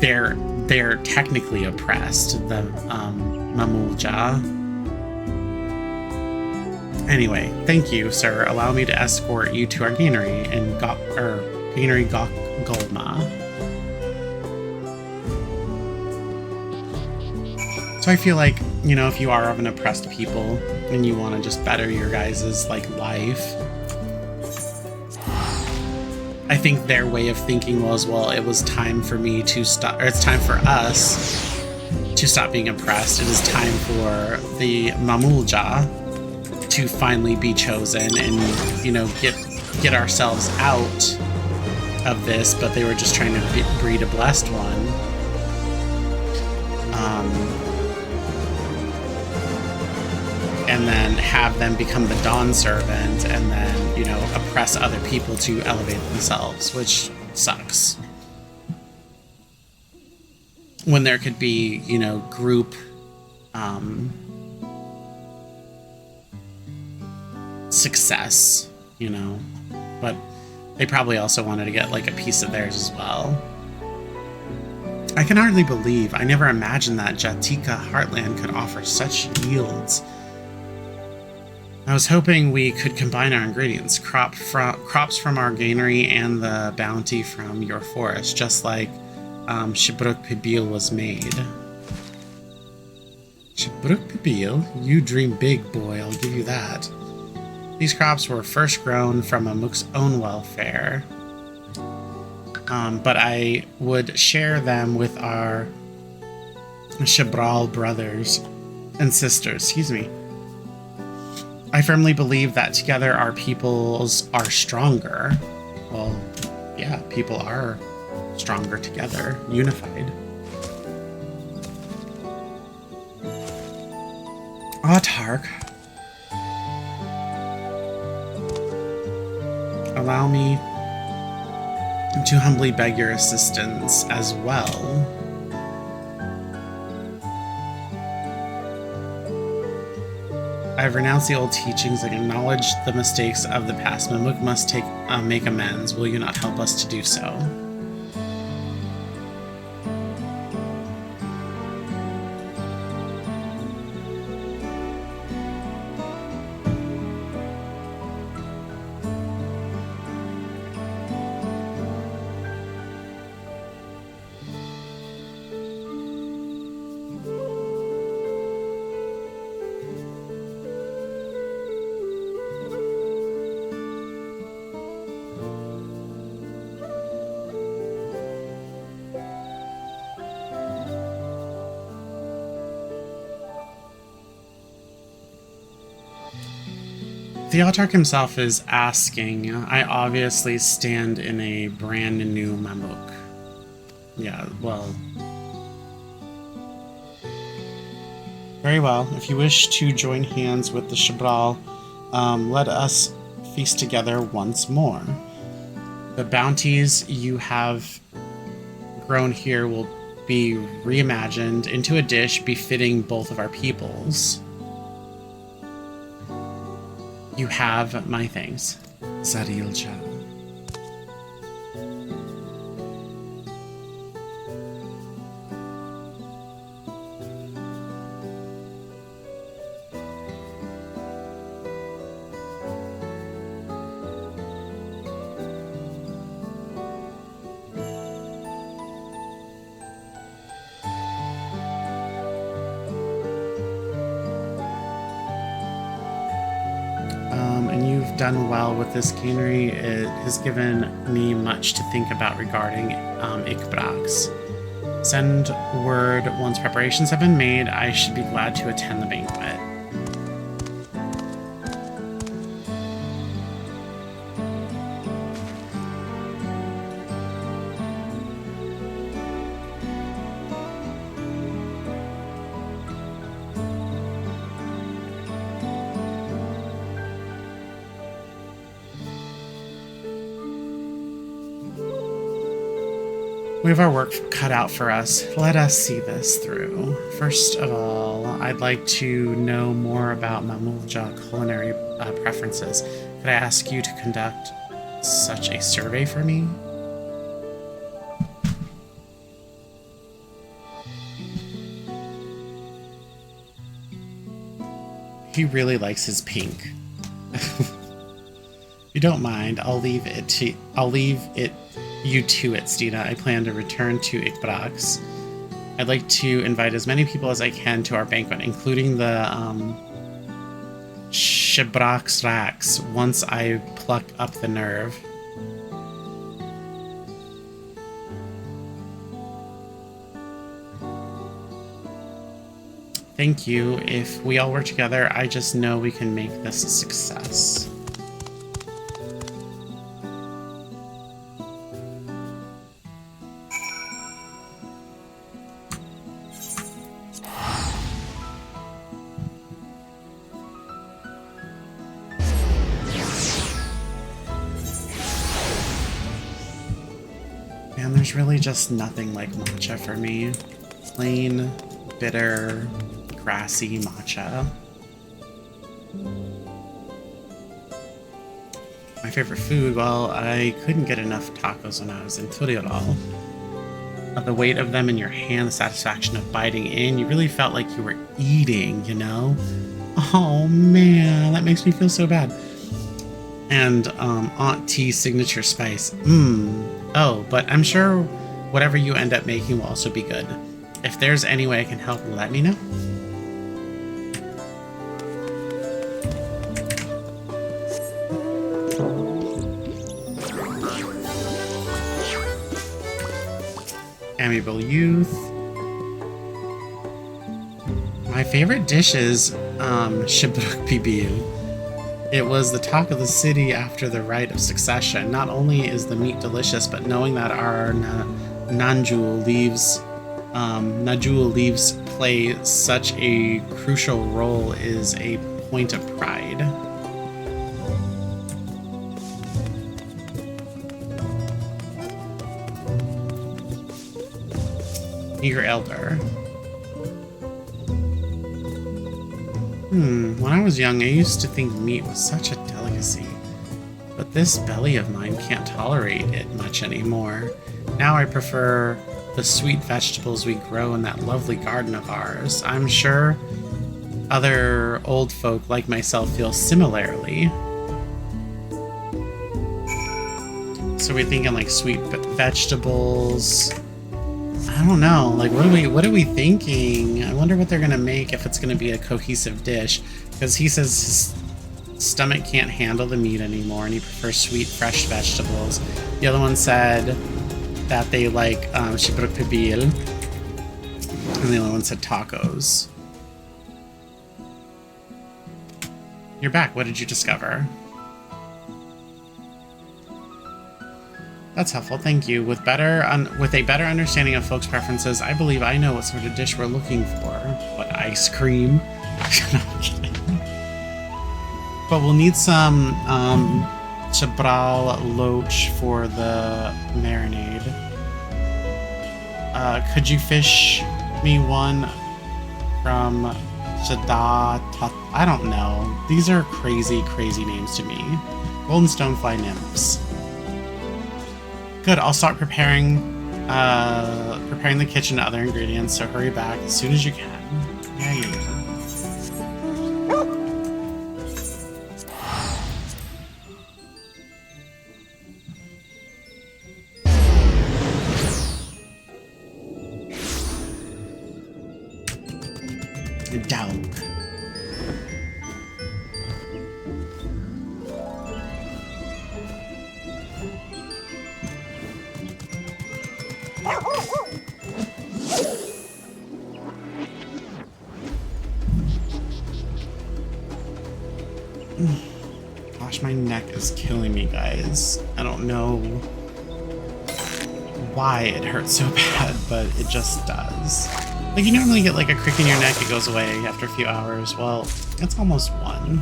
they're technically oppressed, the Mamulja. Anyway, thank you, sir. Allow me to escort you to our granary in Granary Golma. So I feel like, you know, if you are of an oppressed people and you want to just better your guys' like life, I think their way of thinking was, well, it was time for me to stop, or it's time for us to stop being oppressed. It is time for the Mamulja to finally be chosen and, you know, get ourselves out of this, but they were just trying to breed a blessed one. And then have them become the Dawn Servant, and then, you know, oppress other people to elevate themselves, which sucks. When there could be, you know, group success, you know, but they probably also wanted to get like a piece of theirs as well. I can hardly believe I never imagined that Jatika Heartland could offer such yields. I was hoping we could combine our ingredients, crops from our granary and the bounty from your forest, just like Shibruk Pibil was made. Shibruk Pibil? You dream big, boy, I'll give you that. These crops were first grown from Amuk's own welfare, but I would share them with our Shibral brothers and sisters, excuse me. I firmly believe that together our peoples are stronger. Well, yeah, people are stronger together, unified. Tark. Allow me to humbly beg your assistance as well. I've renounced the old teachings and acknowledged the mistakes of the past. Mamuk must make amends. Will you not help us to do so? The Autarch himself is asking, I obviously stand in a brand new Mamuk. Yeah, well. Very well. If you wish to join hands with the Shibral, let us feast together once more. The bounties you have grown here will be reimagined into a dish befitting both of our peoples. You have my thanks, Zarilja. Done well with this cannery. It has given me much to think about regarding Ikbrax. Send word once preparations have been made. I should be glad to attend the banquet. We have our work cut out for us. Let us see this through. First of all, I'd like to know more about Mamulja culinary preferences. Could I ask you to conduct such a survey for me? He really likes his pink. If you don't mind, I'll leave it you to it, Stina. I plan to return to Ikbrax. I'd like to invite as many people as I can to our banquet, including the Shibrax Rax, once I pluck up the nerve. Thank you. If we all work together, I just know we can make this a success. Man, there's really just nothing like matcha for me. Plain, bitter, grassy matcha. My favorite food, well, I couldn't get enough tacos when I was in Turiral. The weight of them in your hand, the satisfaction of biting in, you really felt like you were eating, you know? Oh man, that makes me feel so bad. And Aunt T's signature spice. Oh, but I'm sure whatever you end up making will also be good. If there's any way I can help, let me know. Amiable youth. My favorite dish is Shibruk Pibil. It was the talk of the city after the rite of succession. Not only is the meat delicious, but knowing that our Najul leaves play such a crucial role is a point of pride. Eager elder. When I was young, I used to think meat was such a delicacy, but this belly of mine can't tolerate it much anymore. Now I prefer the sweet vegetables we grow in that lovely garden of ours. I'm sure other old folk like myself feel similarly. So we're thinking like sweet vegetables. I don't know, like what are we thinking? I wonder what they're gonna make, if it's gonna be a cohesive dish, because he says his stomach can't handle the meat anymore and he prefers sweet fresh vegetables. The other one said that they like Shibruk Pibil, and the other one said tacos. You're back. What did you discover? That's helpful, thank you. With a better understanding of folks' preferences, I believe I know what sort of dish we're looking for. What, ice cream? No, I'm kidding. But we'll need some Chabral Loach for the marinade. Could you fish me one from Shada? I don't know. These are crazy, crazy names to me. Golden Stonefly Nymphs. Good, I'll start preparing the kitchen to other ingredients, so hurry back as soon as you can. Yeah. Dog. Gosh, my neck is killing me, guys. I don't know why it hurts so bad, but it just does. Like, you normally get like a crick in your neck, it goes away after a few hours. Well, it's almost one.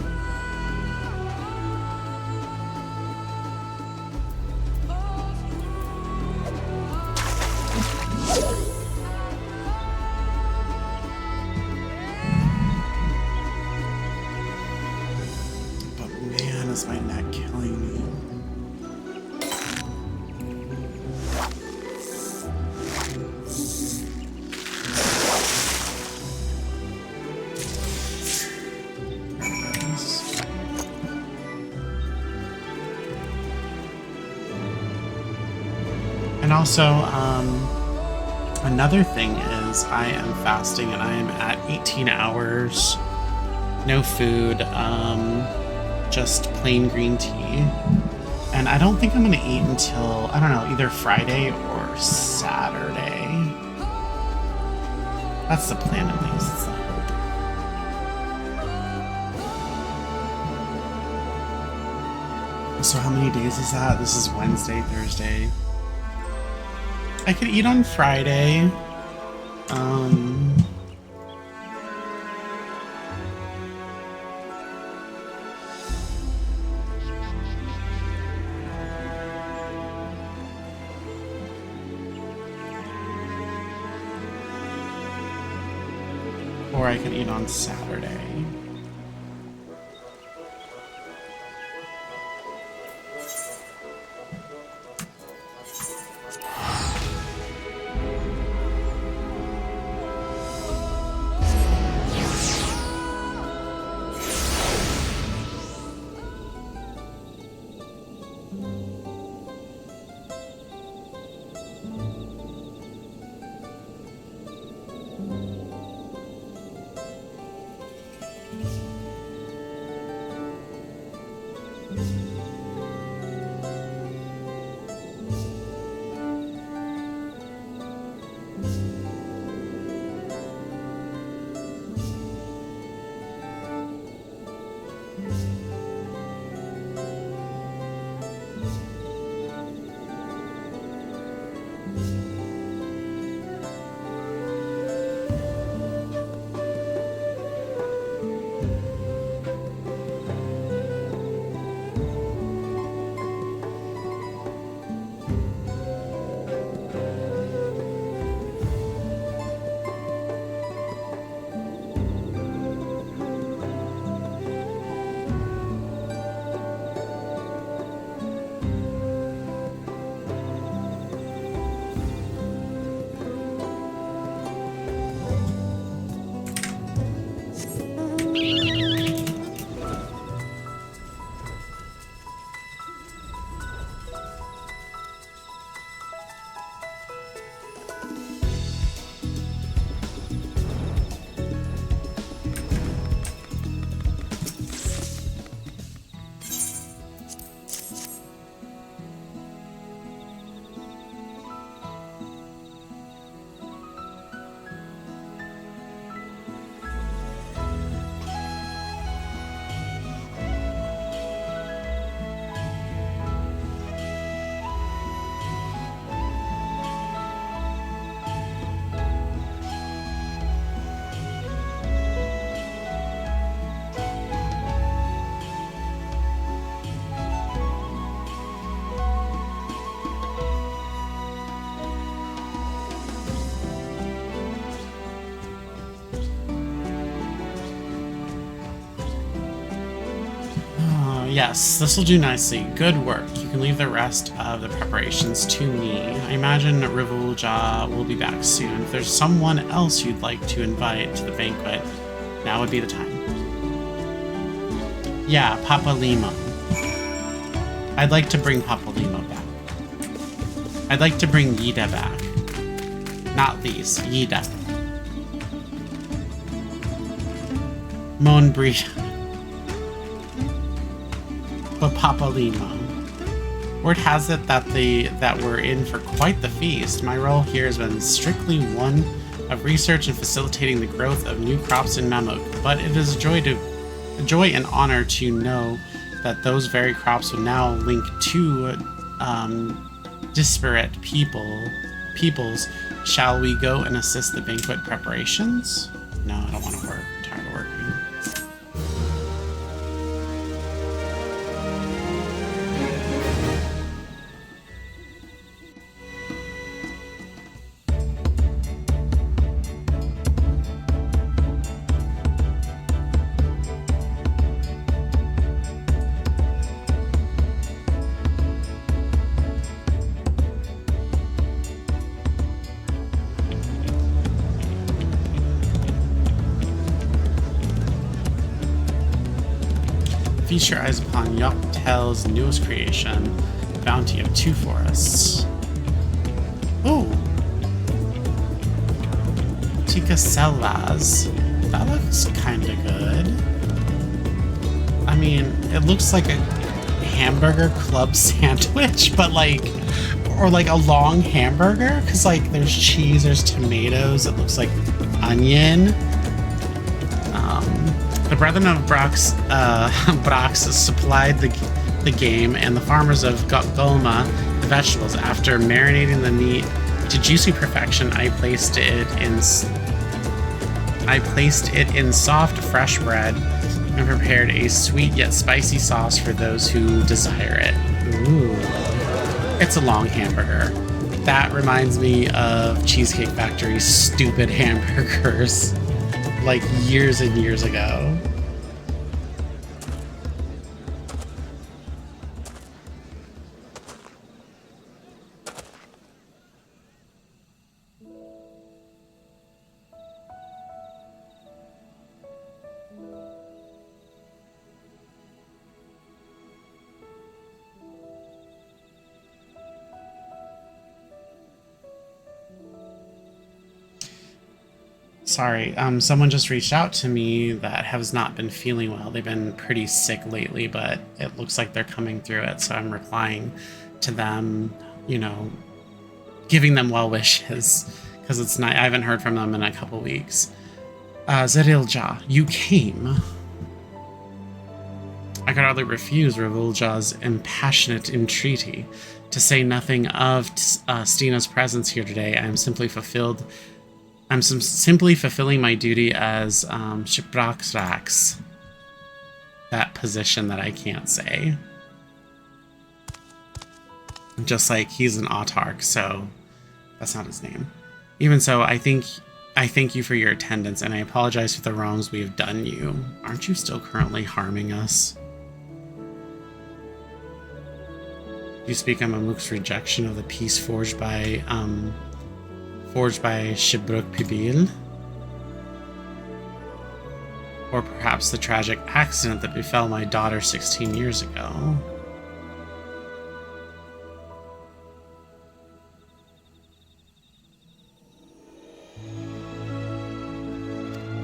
is my neck killing me? And also, another thing is I am fasting and I am at 18 hours, no food, just plain green tea. And I don't think I'm gonna eat until, I don't know, either Friday or Saturday. That's the plan at least, it's the hope. So how many days is that? This is Wednesday, Thursday. I could eat on Friday. Or I could eat on Saturday. Yes, this will do nicely. Good work. You can leave the rest of the preparations to me. I imagine Rivuja will be back soon. If there's someone else you'd like to invite to the banquet, now would be the time. Yeah, Papa Limo. I'd like to bring Papa Limo back. I'd like to bring Yida back. Not these, Yida. Mon Brie. But Papa Lima. Word has it that we're in for quite the feast. My role here has been strictly one of research and facilitating the growth of new crops in Mammoth, but it is a joy and honor to know that those very crops will now link to disparate peoples. Shall we go and assist the banquet preparations? No, I don't want to work. I'm tired of working. Feast your eyes upon Yoctel's newest creation, the bounty of 2 forests. Ooh. Tika Selvas. That looks kinda good. I mean, it looks like a hamburger club sandwich, but like, or like a long hamburger, because like there's cheese, there's tomatoes, it looks like onion. The Brethren of Brax supplied the game and the farmers of Golma the vegetables. After marinating the meat to juicy perfection, I placed it in soft, fresh bread and prepared a sweet yet spicy sauce for those who desire it. Ooh. It's a long hamburger. That reminds me of Cheesecake Factory's stupid hamburgers, like years and years ago. Sorry, someone just reached out to me that has not been feeling well. They've been pretty sick lately, but it looks like they're coming through it, so I'm replying to them, you know, giving them well wishes, because it's not, I haven't heard from them in a couple weeks. Zerilja, you came. I could hardly refuse Revilja's impassionate entreaty. To say nothing of Stina's presence here today, I'm simply fulfilling my duty as Shipraxrax. That position that I can't say. Just like he's an autarch, so that's not his name. Even so, I thank you for your attendance, and I apologize for the wrongs we have done you. Aren't you still currently harming us? You speak on Mamuk's rejection of the peace forged by Shibruk Pibil? Or perhaps the tragic accident that befell my daughter 16 years ago?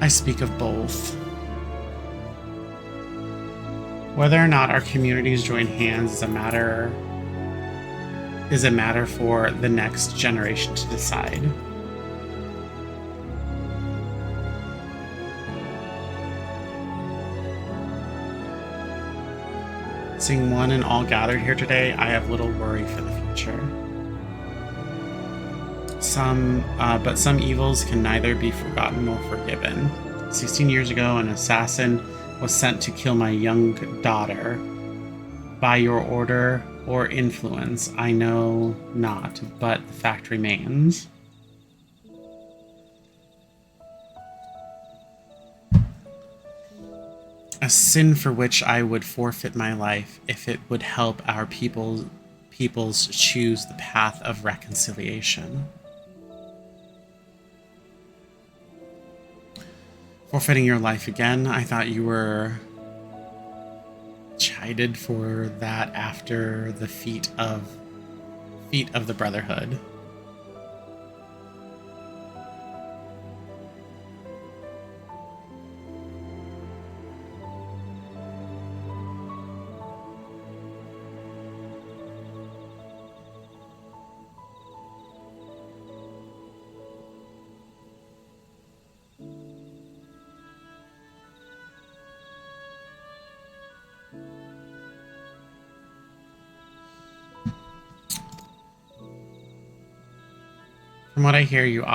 I speak of both. Whether or not our communities join hands is a matter for the next generation to decide. Seeing one and all gathered here today, I have little worry for the future. But some evils can neither be forgotten nor forgiven. 16 years ago, an assassin was sent to kill my young daughter. By your order or influence, I know not, but the fact remains. A sin for which I would forfeit my life if it would help our peoples choose the path of reconciliation. Forfeiting your life again? I thought you were chided for that after the feat of the Brotherhood. From what I hear, you were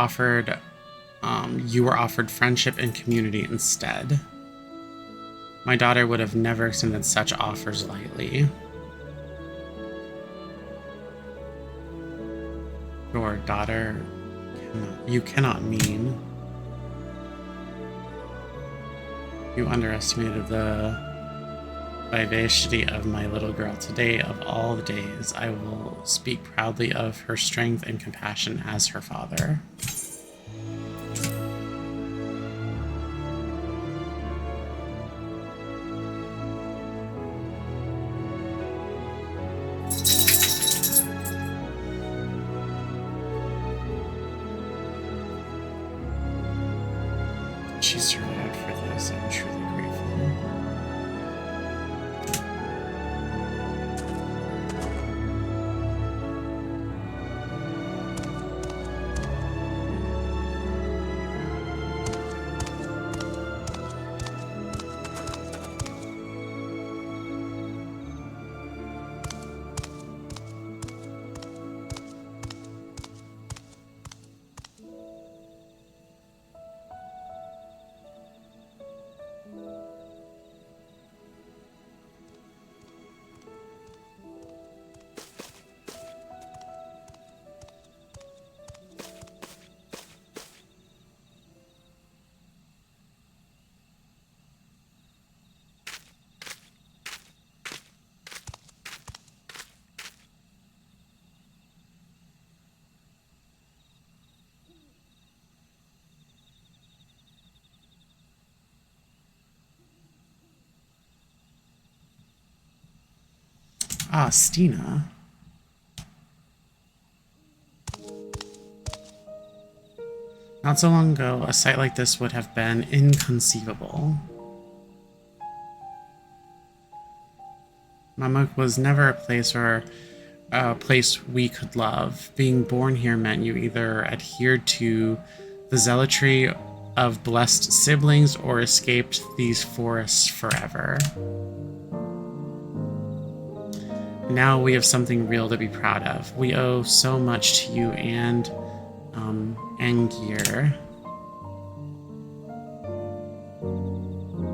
offered friendship and community instead. My daughter would have never extended such offers lightly. Your daughter, you cannot mean. You underestimated the vivacity of my little girl. Today, of all the days, I will speak proudly of her strength and compassion as her father. she survived for this. I'm truly grateful. Ah, Stina. Not so long ago, a site like this would have been inconceivable. Mammoth was never a place we could love. Being born here meant you either adhered to the zealotry of blessed siblings or escaped these forests forever. Now we have something real to be proud of. We owe so much to you and Angier.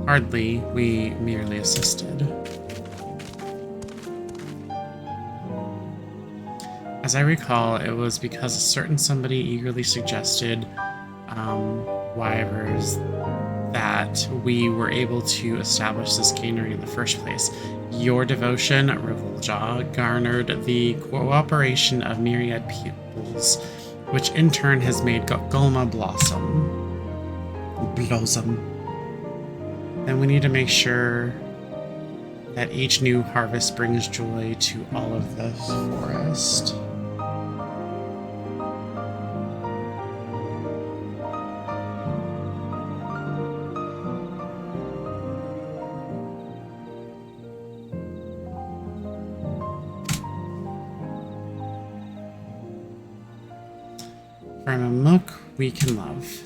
Hardly, we merely assisted. As I recall, it was because a certain somebody eagerly suggested Wyvers that we were able to establish this cannery in the first place. Your devotion, Revoljaw, garnered the cooperation of myriad pupils, which in turn has made Gulma blossom. Then we need to make sure that each new harvest brings joy to all of this forest. From a mook we can love.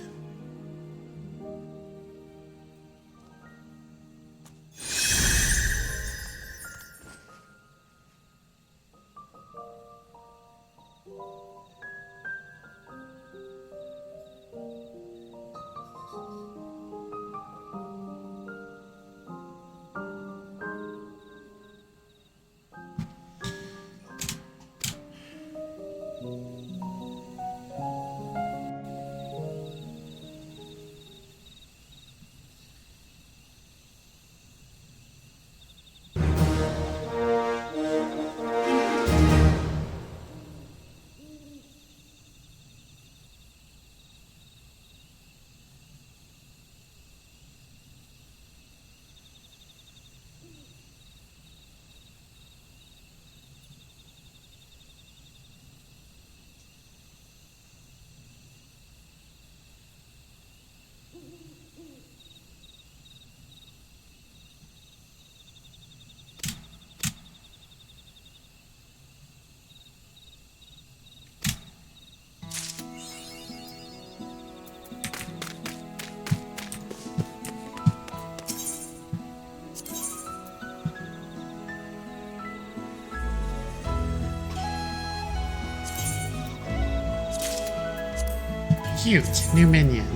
Cute, new minion.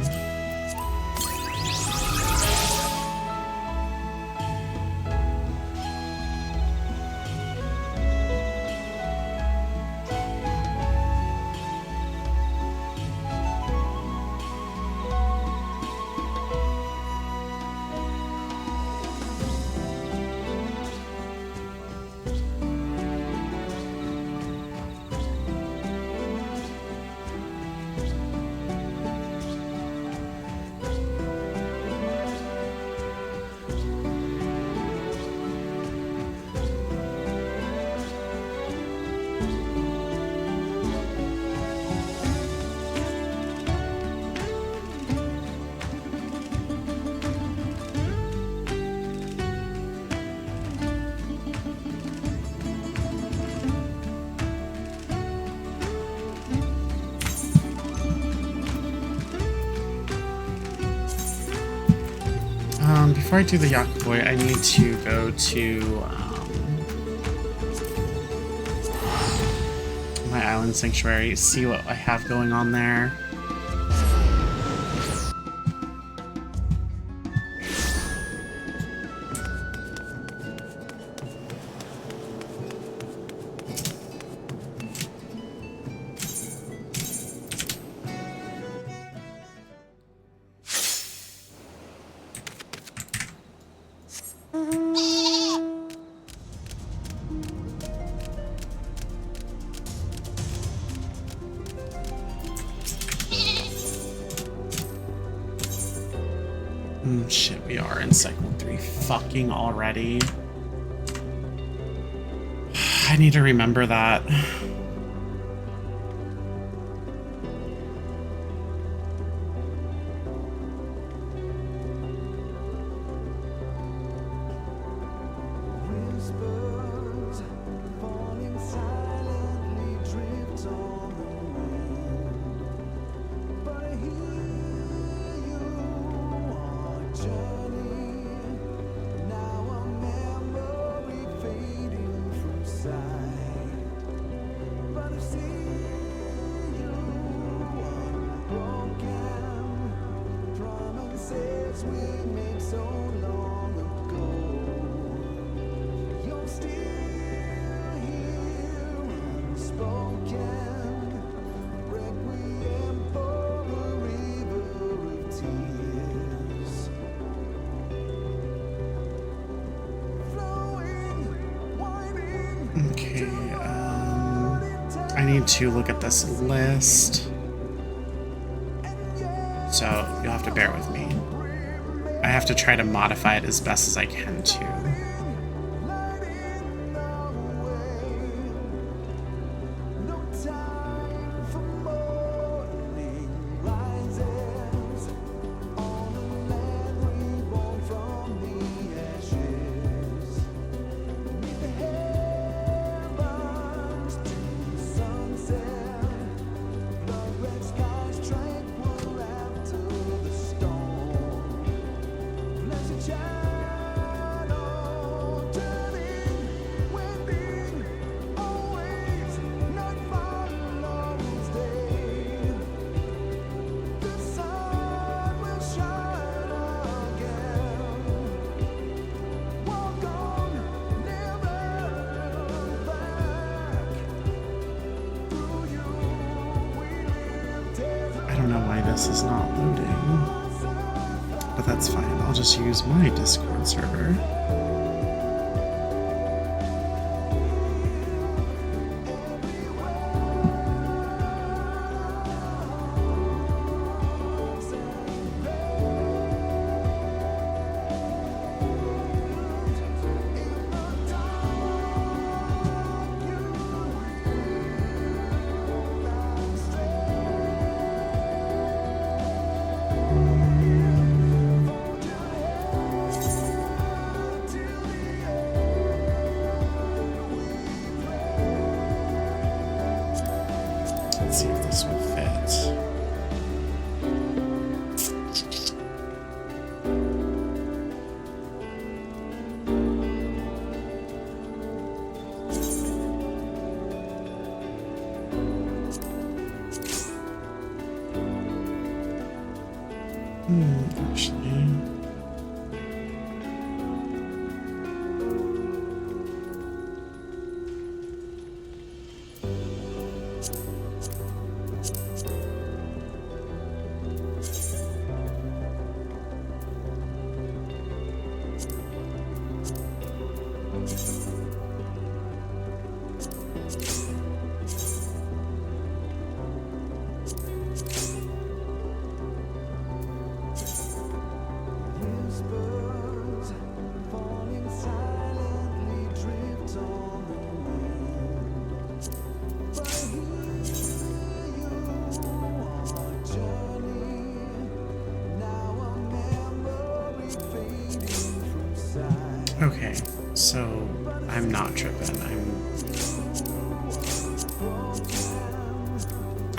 Before I do the Yakuboi, I need to go to my island sanctuary, see what I have going on there. Shit, we are in cycle 3 fucking already. I need to remember that. To look at this list, so you'll have to bear with me. I have to try to modify it as best as I can too. This is not loading, but that's fine. I'll just use my Discord server. Let's see if this will fit. Actually. Okay, so I'm not tripping.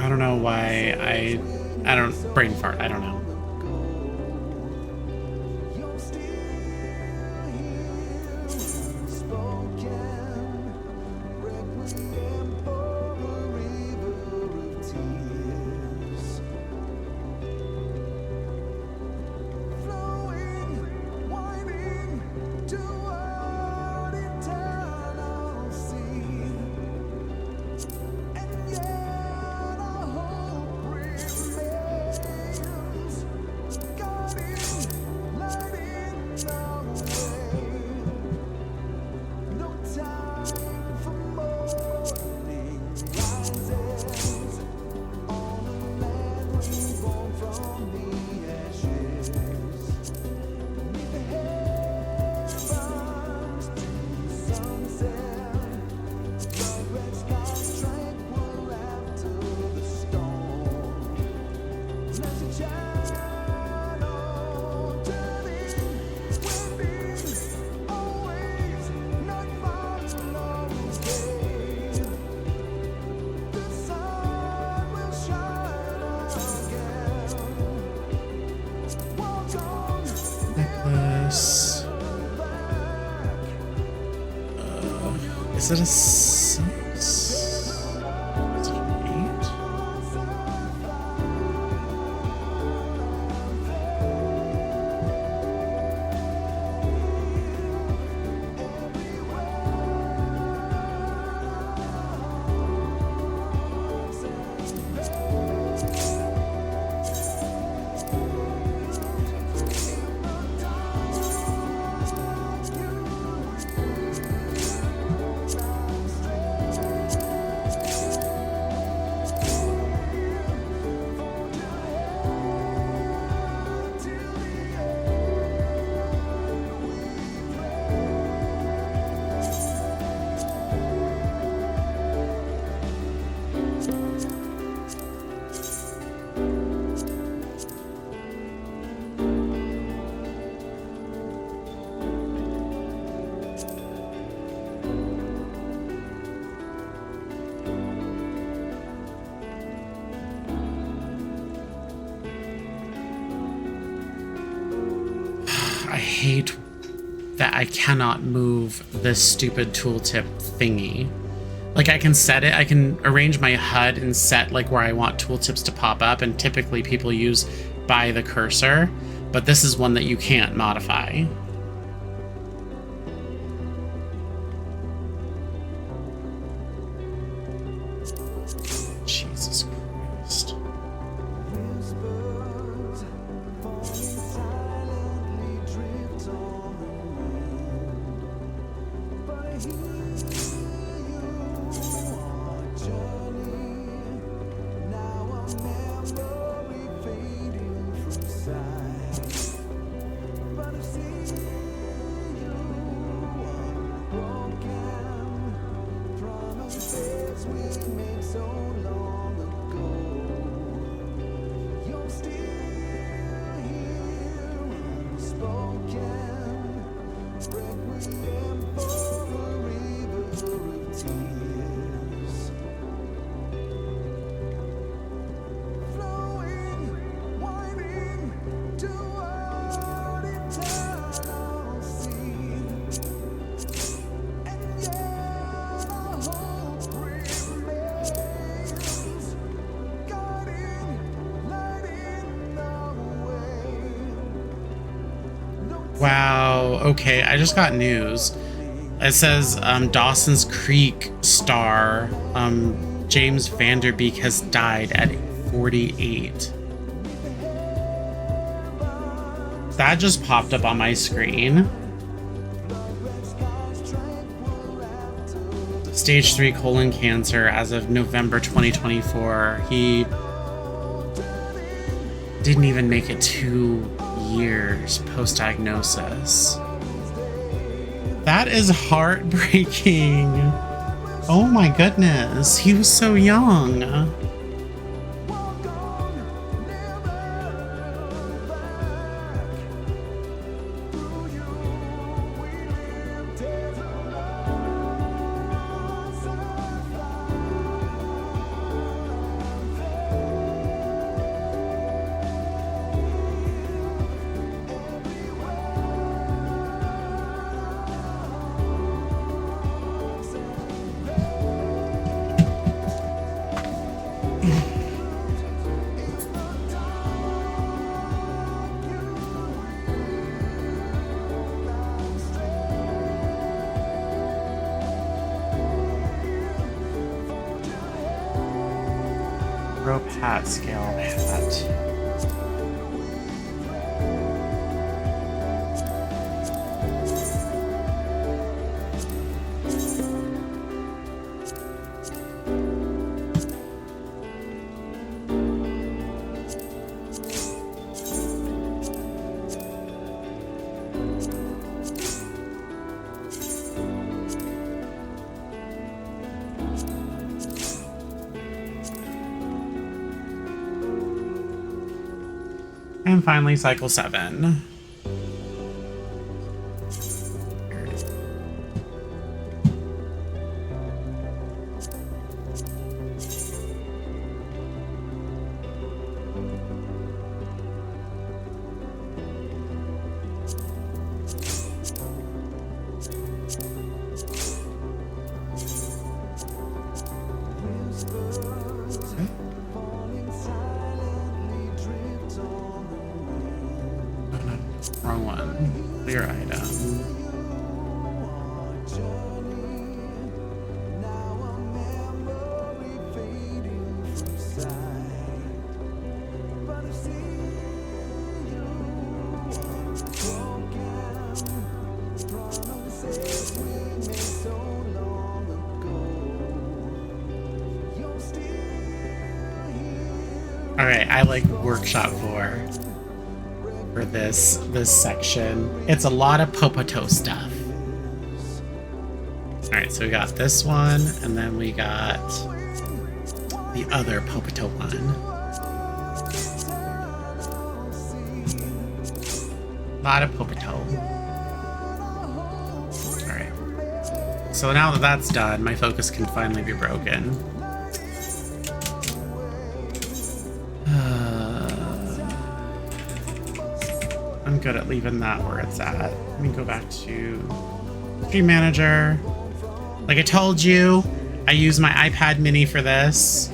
I don't know why I don't brain fart. I don't know. Necklace. Is it a 6? Is it an 8? I hate that I cannot move this stupid tooltip thingy. Like, I can set it, I can arrange my HUD and set like where I want tooltips to pop up, and typically people use by the cursor, but this is one that you can't modify. Jesus Christ. Wow, okay, I just got news. It says Dawson's Creek star James Vanderbeek has died at 48. That just popped up on my screen. Stage 3 colon cancer as of November 2024. He didn't even make it 2 years post-diagnosis. That is heartbreaking. Oh my goodness, he was so young. Rope hat, scale hat. And finally, cycle 7. Wrong one. Clear item. Alright, I like workshop for this section. It's a lot of Popoto stuff. Alright, so we got this one, and then we got the other Popoto one. A lot of Popoto. Alright. So now that that's done, my focus can finally be broken. I'm good at leaving that where it's at. Let me go back to Stream Manager. Like I told you, I use my iPad mini for this.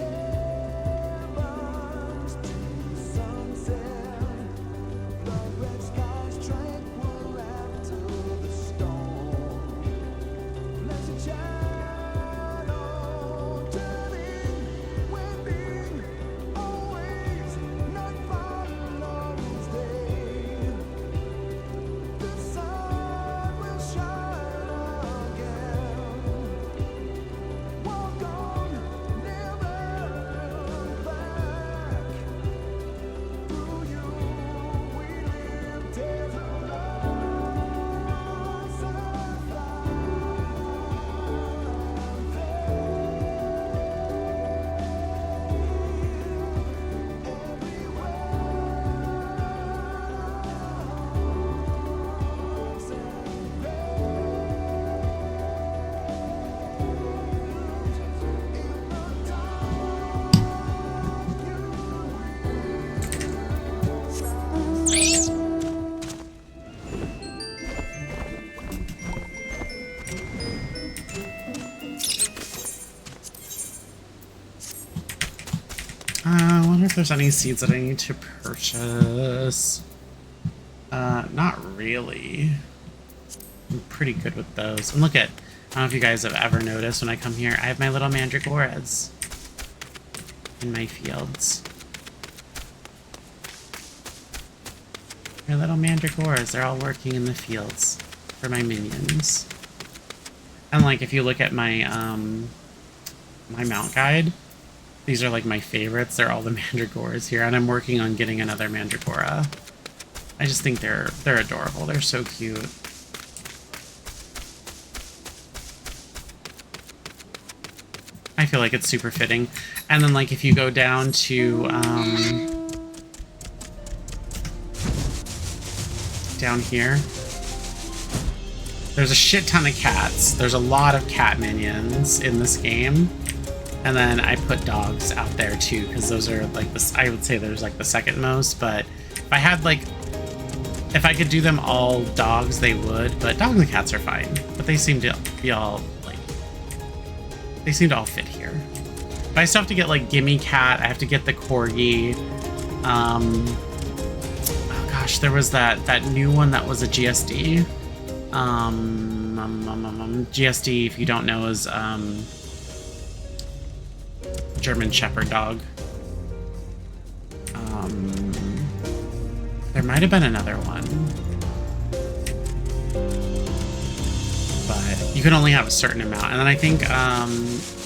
I wonder if there's any seeds that I need to purchase. Not really. I'm pretty good with those. And look at, I don't know if you guys have ever noticed when I come here, I have my little mandragoras in my fields. My little mandragoras, they're all working in the fields for my minions. And like, if you look at my, my mount guide, these are like my favorites. They're all the mandragoras here, and I'm working on getting another mandragora. I just think they're adorable. They're so cute. I feel like it's super fitting. And then like if you go down to down here, there's a shit ton of cats. There's a lot of cat minions in this game. And then I put dogs out there too, because those are like this. I would say there's like the second most, but if I had like, if I could do them all dogs, they would. But dogs and cats are fine. But they seem to be all like, they seem to all fit here. But I still have to get like Gimme Cat. I have to get the Corgi. Oh gosh, there was that new one that was a GSD. GSD, if you don't know, is German Shepherd dog. There might have been another one, but you can only have a certain amount. And then I think,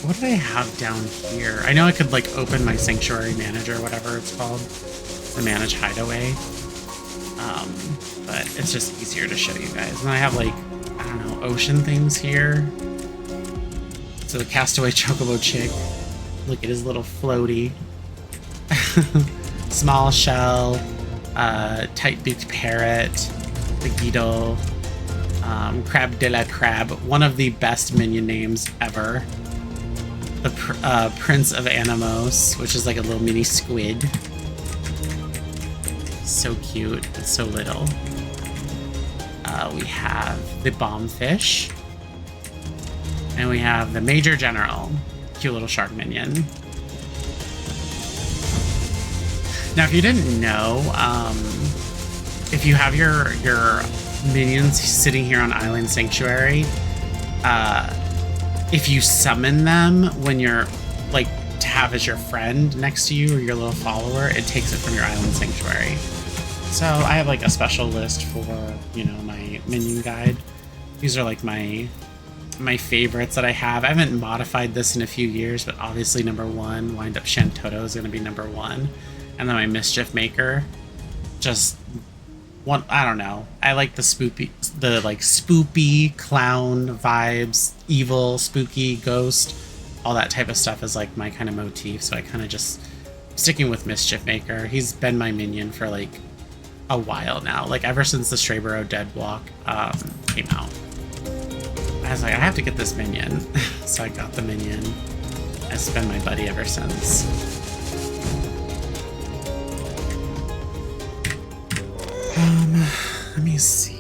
what did I have down here? I know I could like open my Sanctuary Manager, whatever it's called, the Manage Hideaway. But it's just easier to show you guys. And I have like, I don't know, ocean things here. So the Castaway Chocobo Chick. Look at his little floaty. Small shell. tight-beaked parrot, the Guido, Crab de la Crab, one of the best minion names ever. The Prince of Animos, which is like a little mini squid. So cute. It's so little. We have the Bombfish. And we have the Major General. Cute little shark minion. Now, if you didn't know, if you have your minions sitting here on Island Sanctuary, if you summon them when you're, like, to have as your friend next to you or your little follower, it takes it from your Island Sanctuary. So I have, like, a special list for, you know, my minion guide. These are, like, my favorites that I have. I haven't modified this in a few years, but obviously number one, Wind Up Shantoto is going to be number one. And then my Mischief Maker, just one, I don't know. I like the spoopy clown vibes, evil, spooky, ghost, all that type of stuff is like my kind of motif. So I kind of just sticking with Mischief Maker. He's been my minion for like a while now, like ever since the Strayborough Deadwalk came out. I was like, I have to get this minion. So I got the minion. It's been my buddy ever since. Let me see.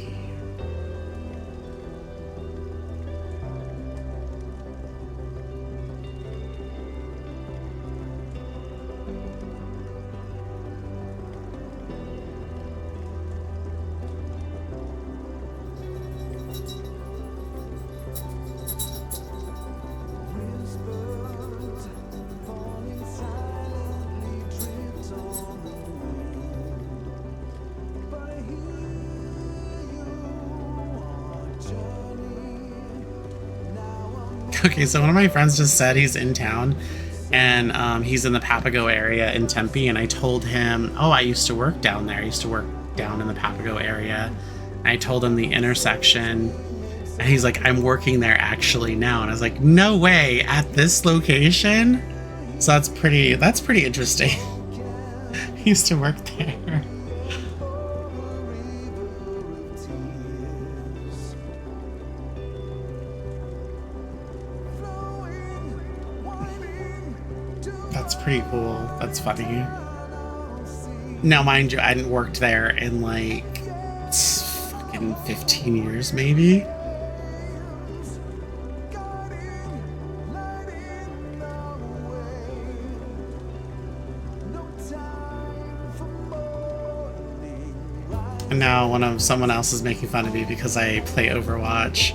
Okay, so one of my friends just said he's in town, and he's in the Papago area in Tempe, and I told him, oh, I used to work down there. I used to work down in the Papago area. And I told him the intersection, and he's like, I'm working there actually now. And I was like, no way, at this location? So that's pretty interesting. He used to work there. That's pretty cool. That's funny. Now, mind you, I hadn't worked there in like fucking 15 years, maybe. And now someone else is making fun of me because I play Overwatch.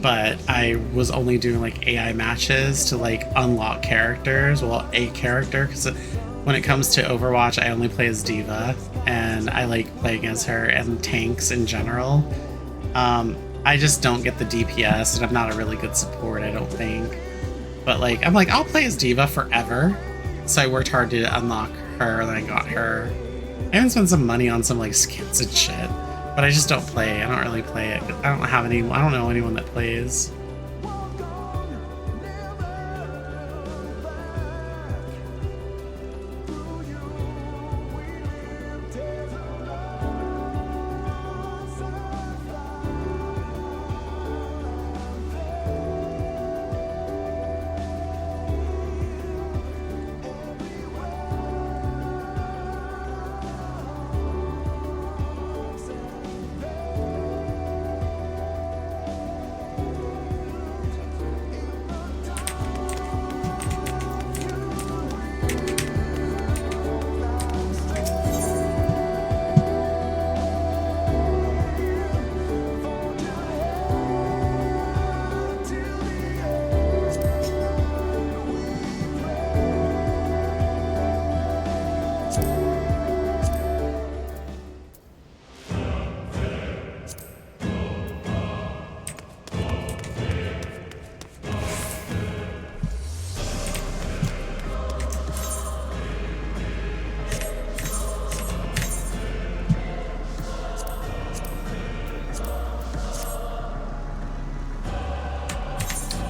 But I was only doing like AI matches to like unlock characters, well, a character, because when it comes to Overwatch, I only play as D.Va, and I like playing as her and tanks in general. I just don't get the DPS, and I'm not a really good support, I don't think. But like, I'm like, I'll play as D.Va forever. So I worked hard to unlock her, and I got her. I even spent some money on some like skins and shit. But I just don't play. I don't really play it. I don't know anyone that plays.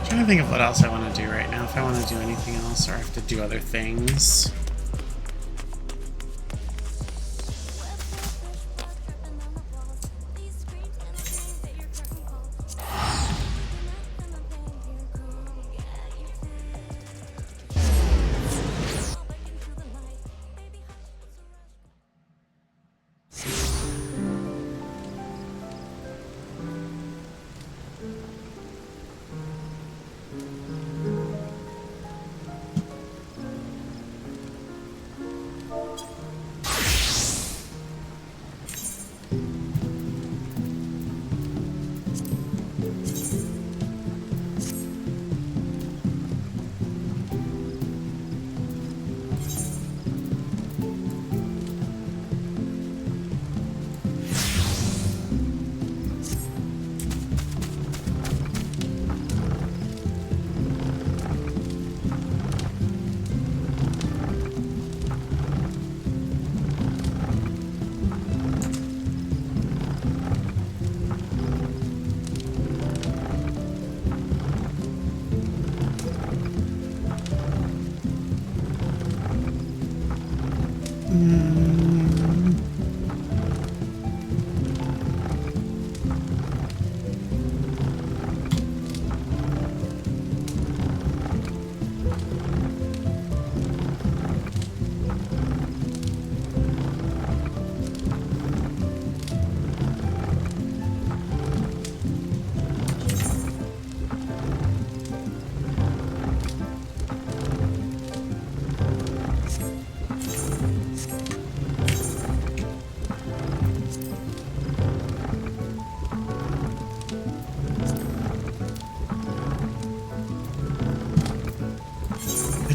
I'm trying to think of what else I want to do right now. If I want to do anything else or I have to do other things.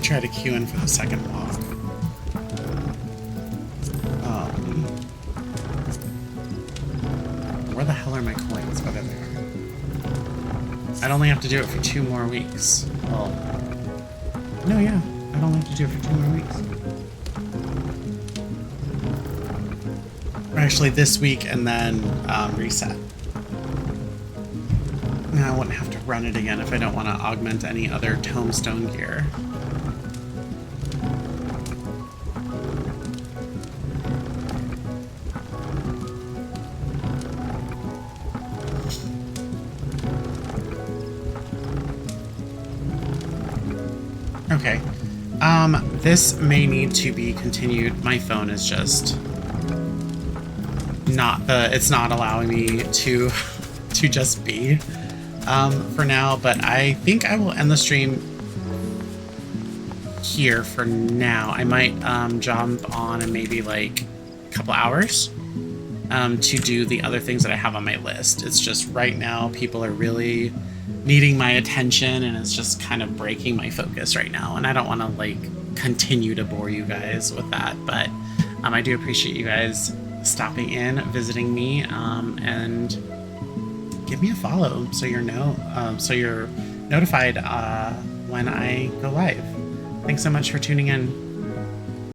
Try to queue in for the second walk. Where the hell are my coins? Oh, there they are. I'd only have to do it for 2 more weeks. Well, no, yeah. I'd only have to do it for 2 more weeks. Or actually, this week and then reset. Now I wouldn't have to run it again if I don't want to augment any other tombstone gear. Okay. This may need to be continued. My phone is just it's not allowing me to just be for now, but I think I will end the stream here for now. I might jump on in maybe like a couple hours to do the other things that I have on my list. It's just right now people are really needing my attention, and it's just kind of breaking my focus right now, and I don't want to like continue to bore you guys with that, but I do appreciate you guys stopping in, visiting me, and give me a follow so you're notified when I go live. Thanks so much for tuning in.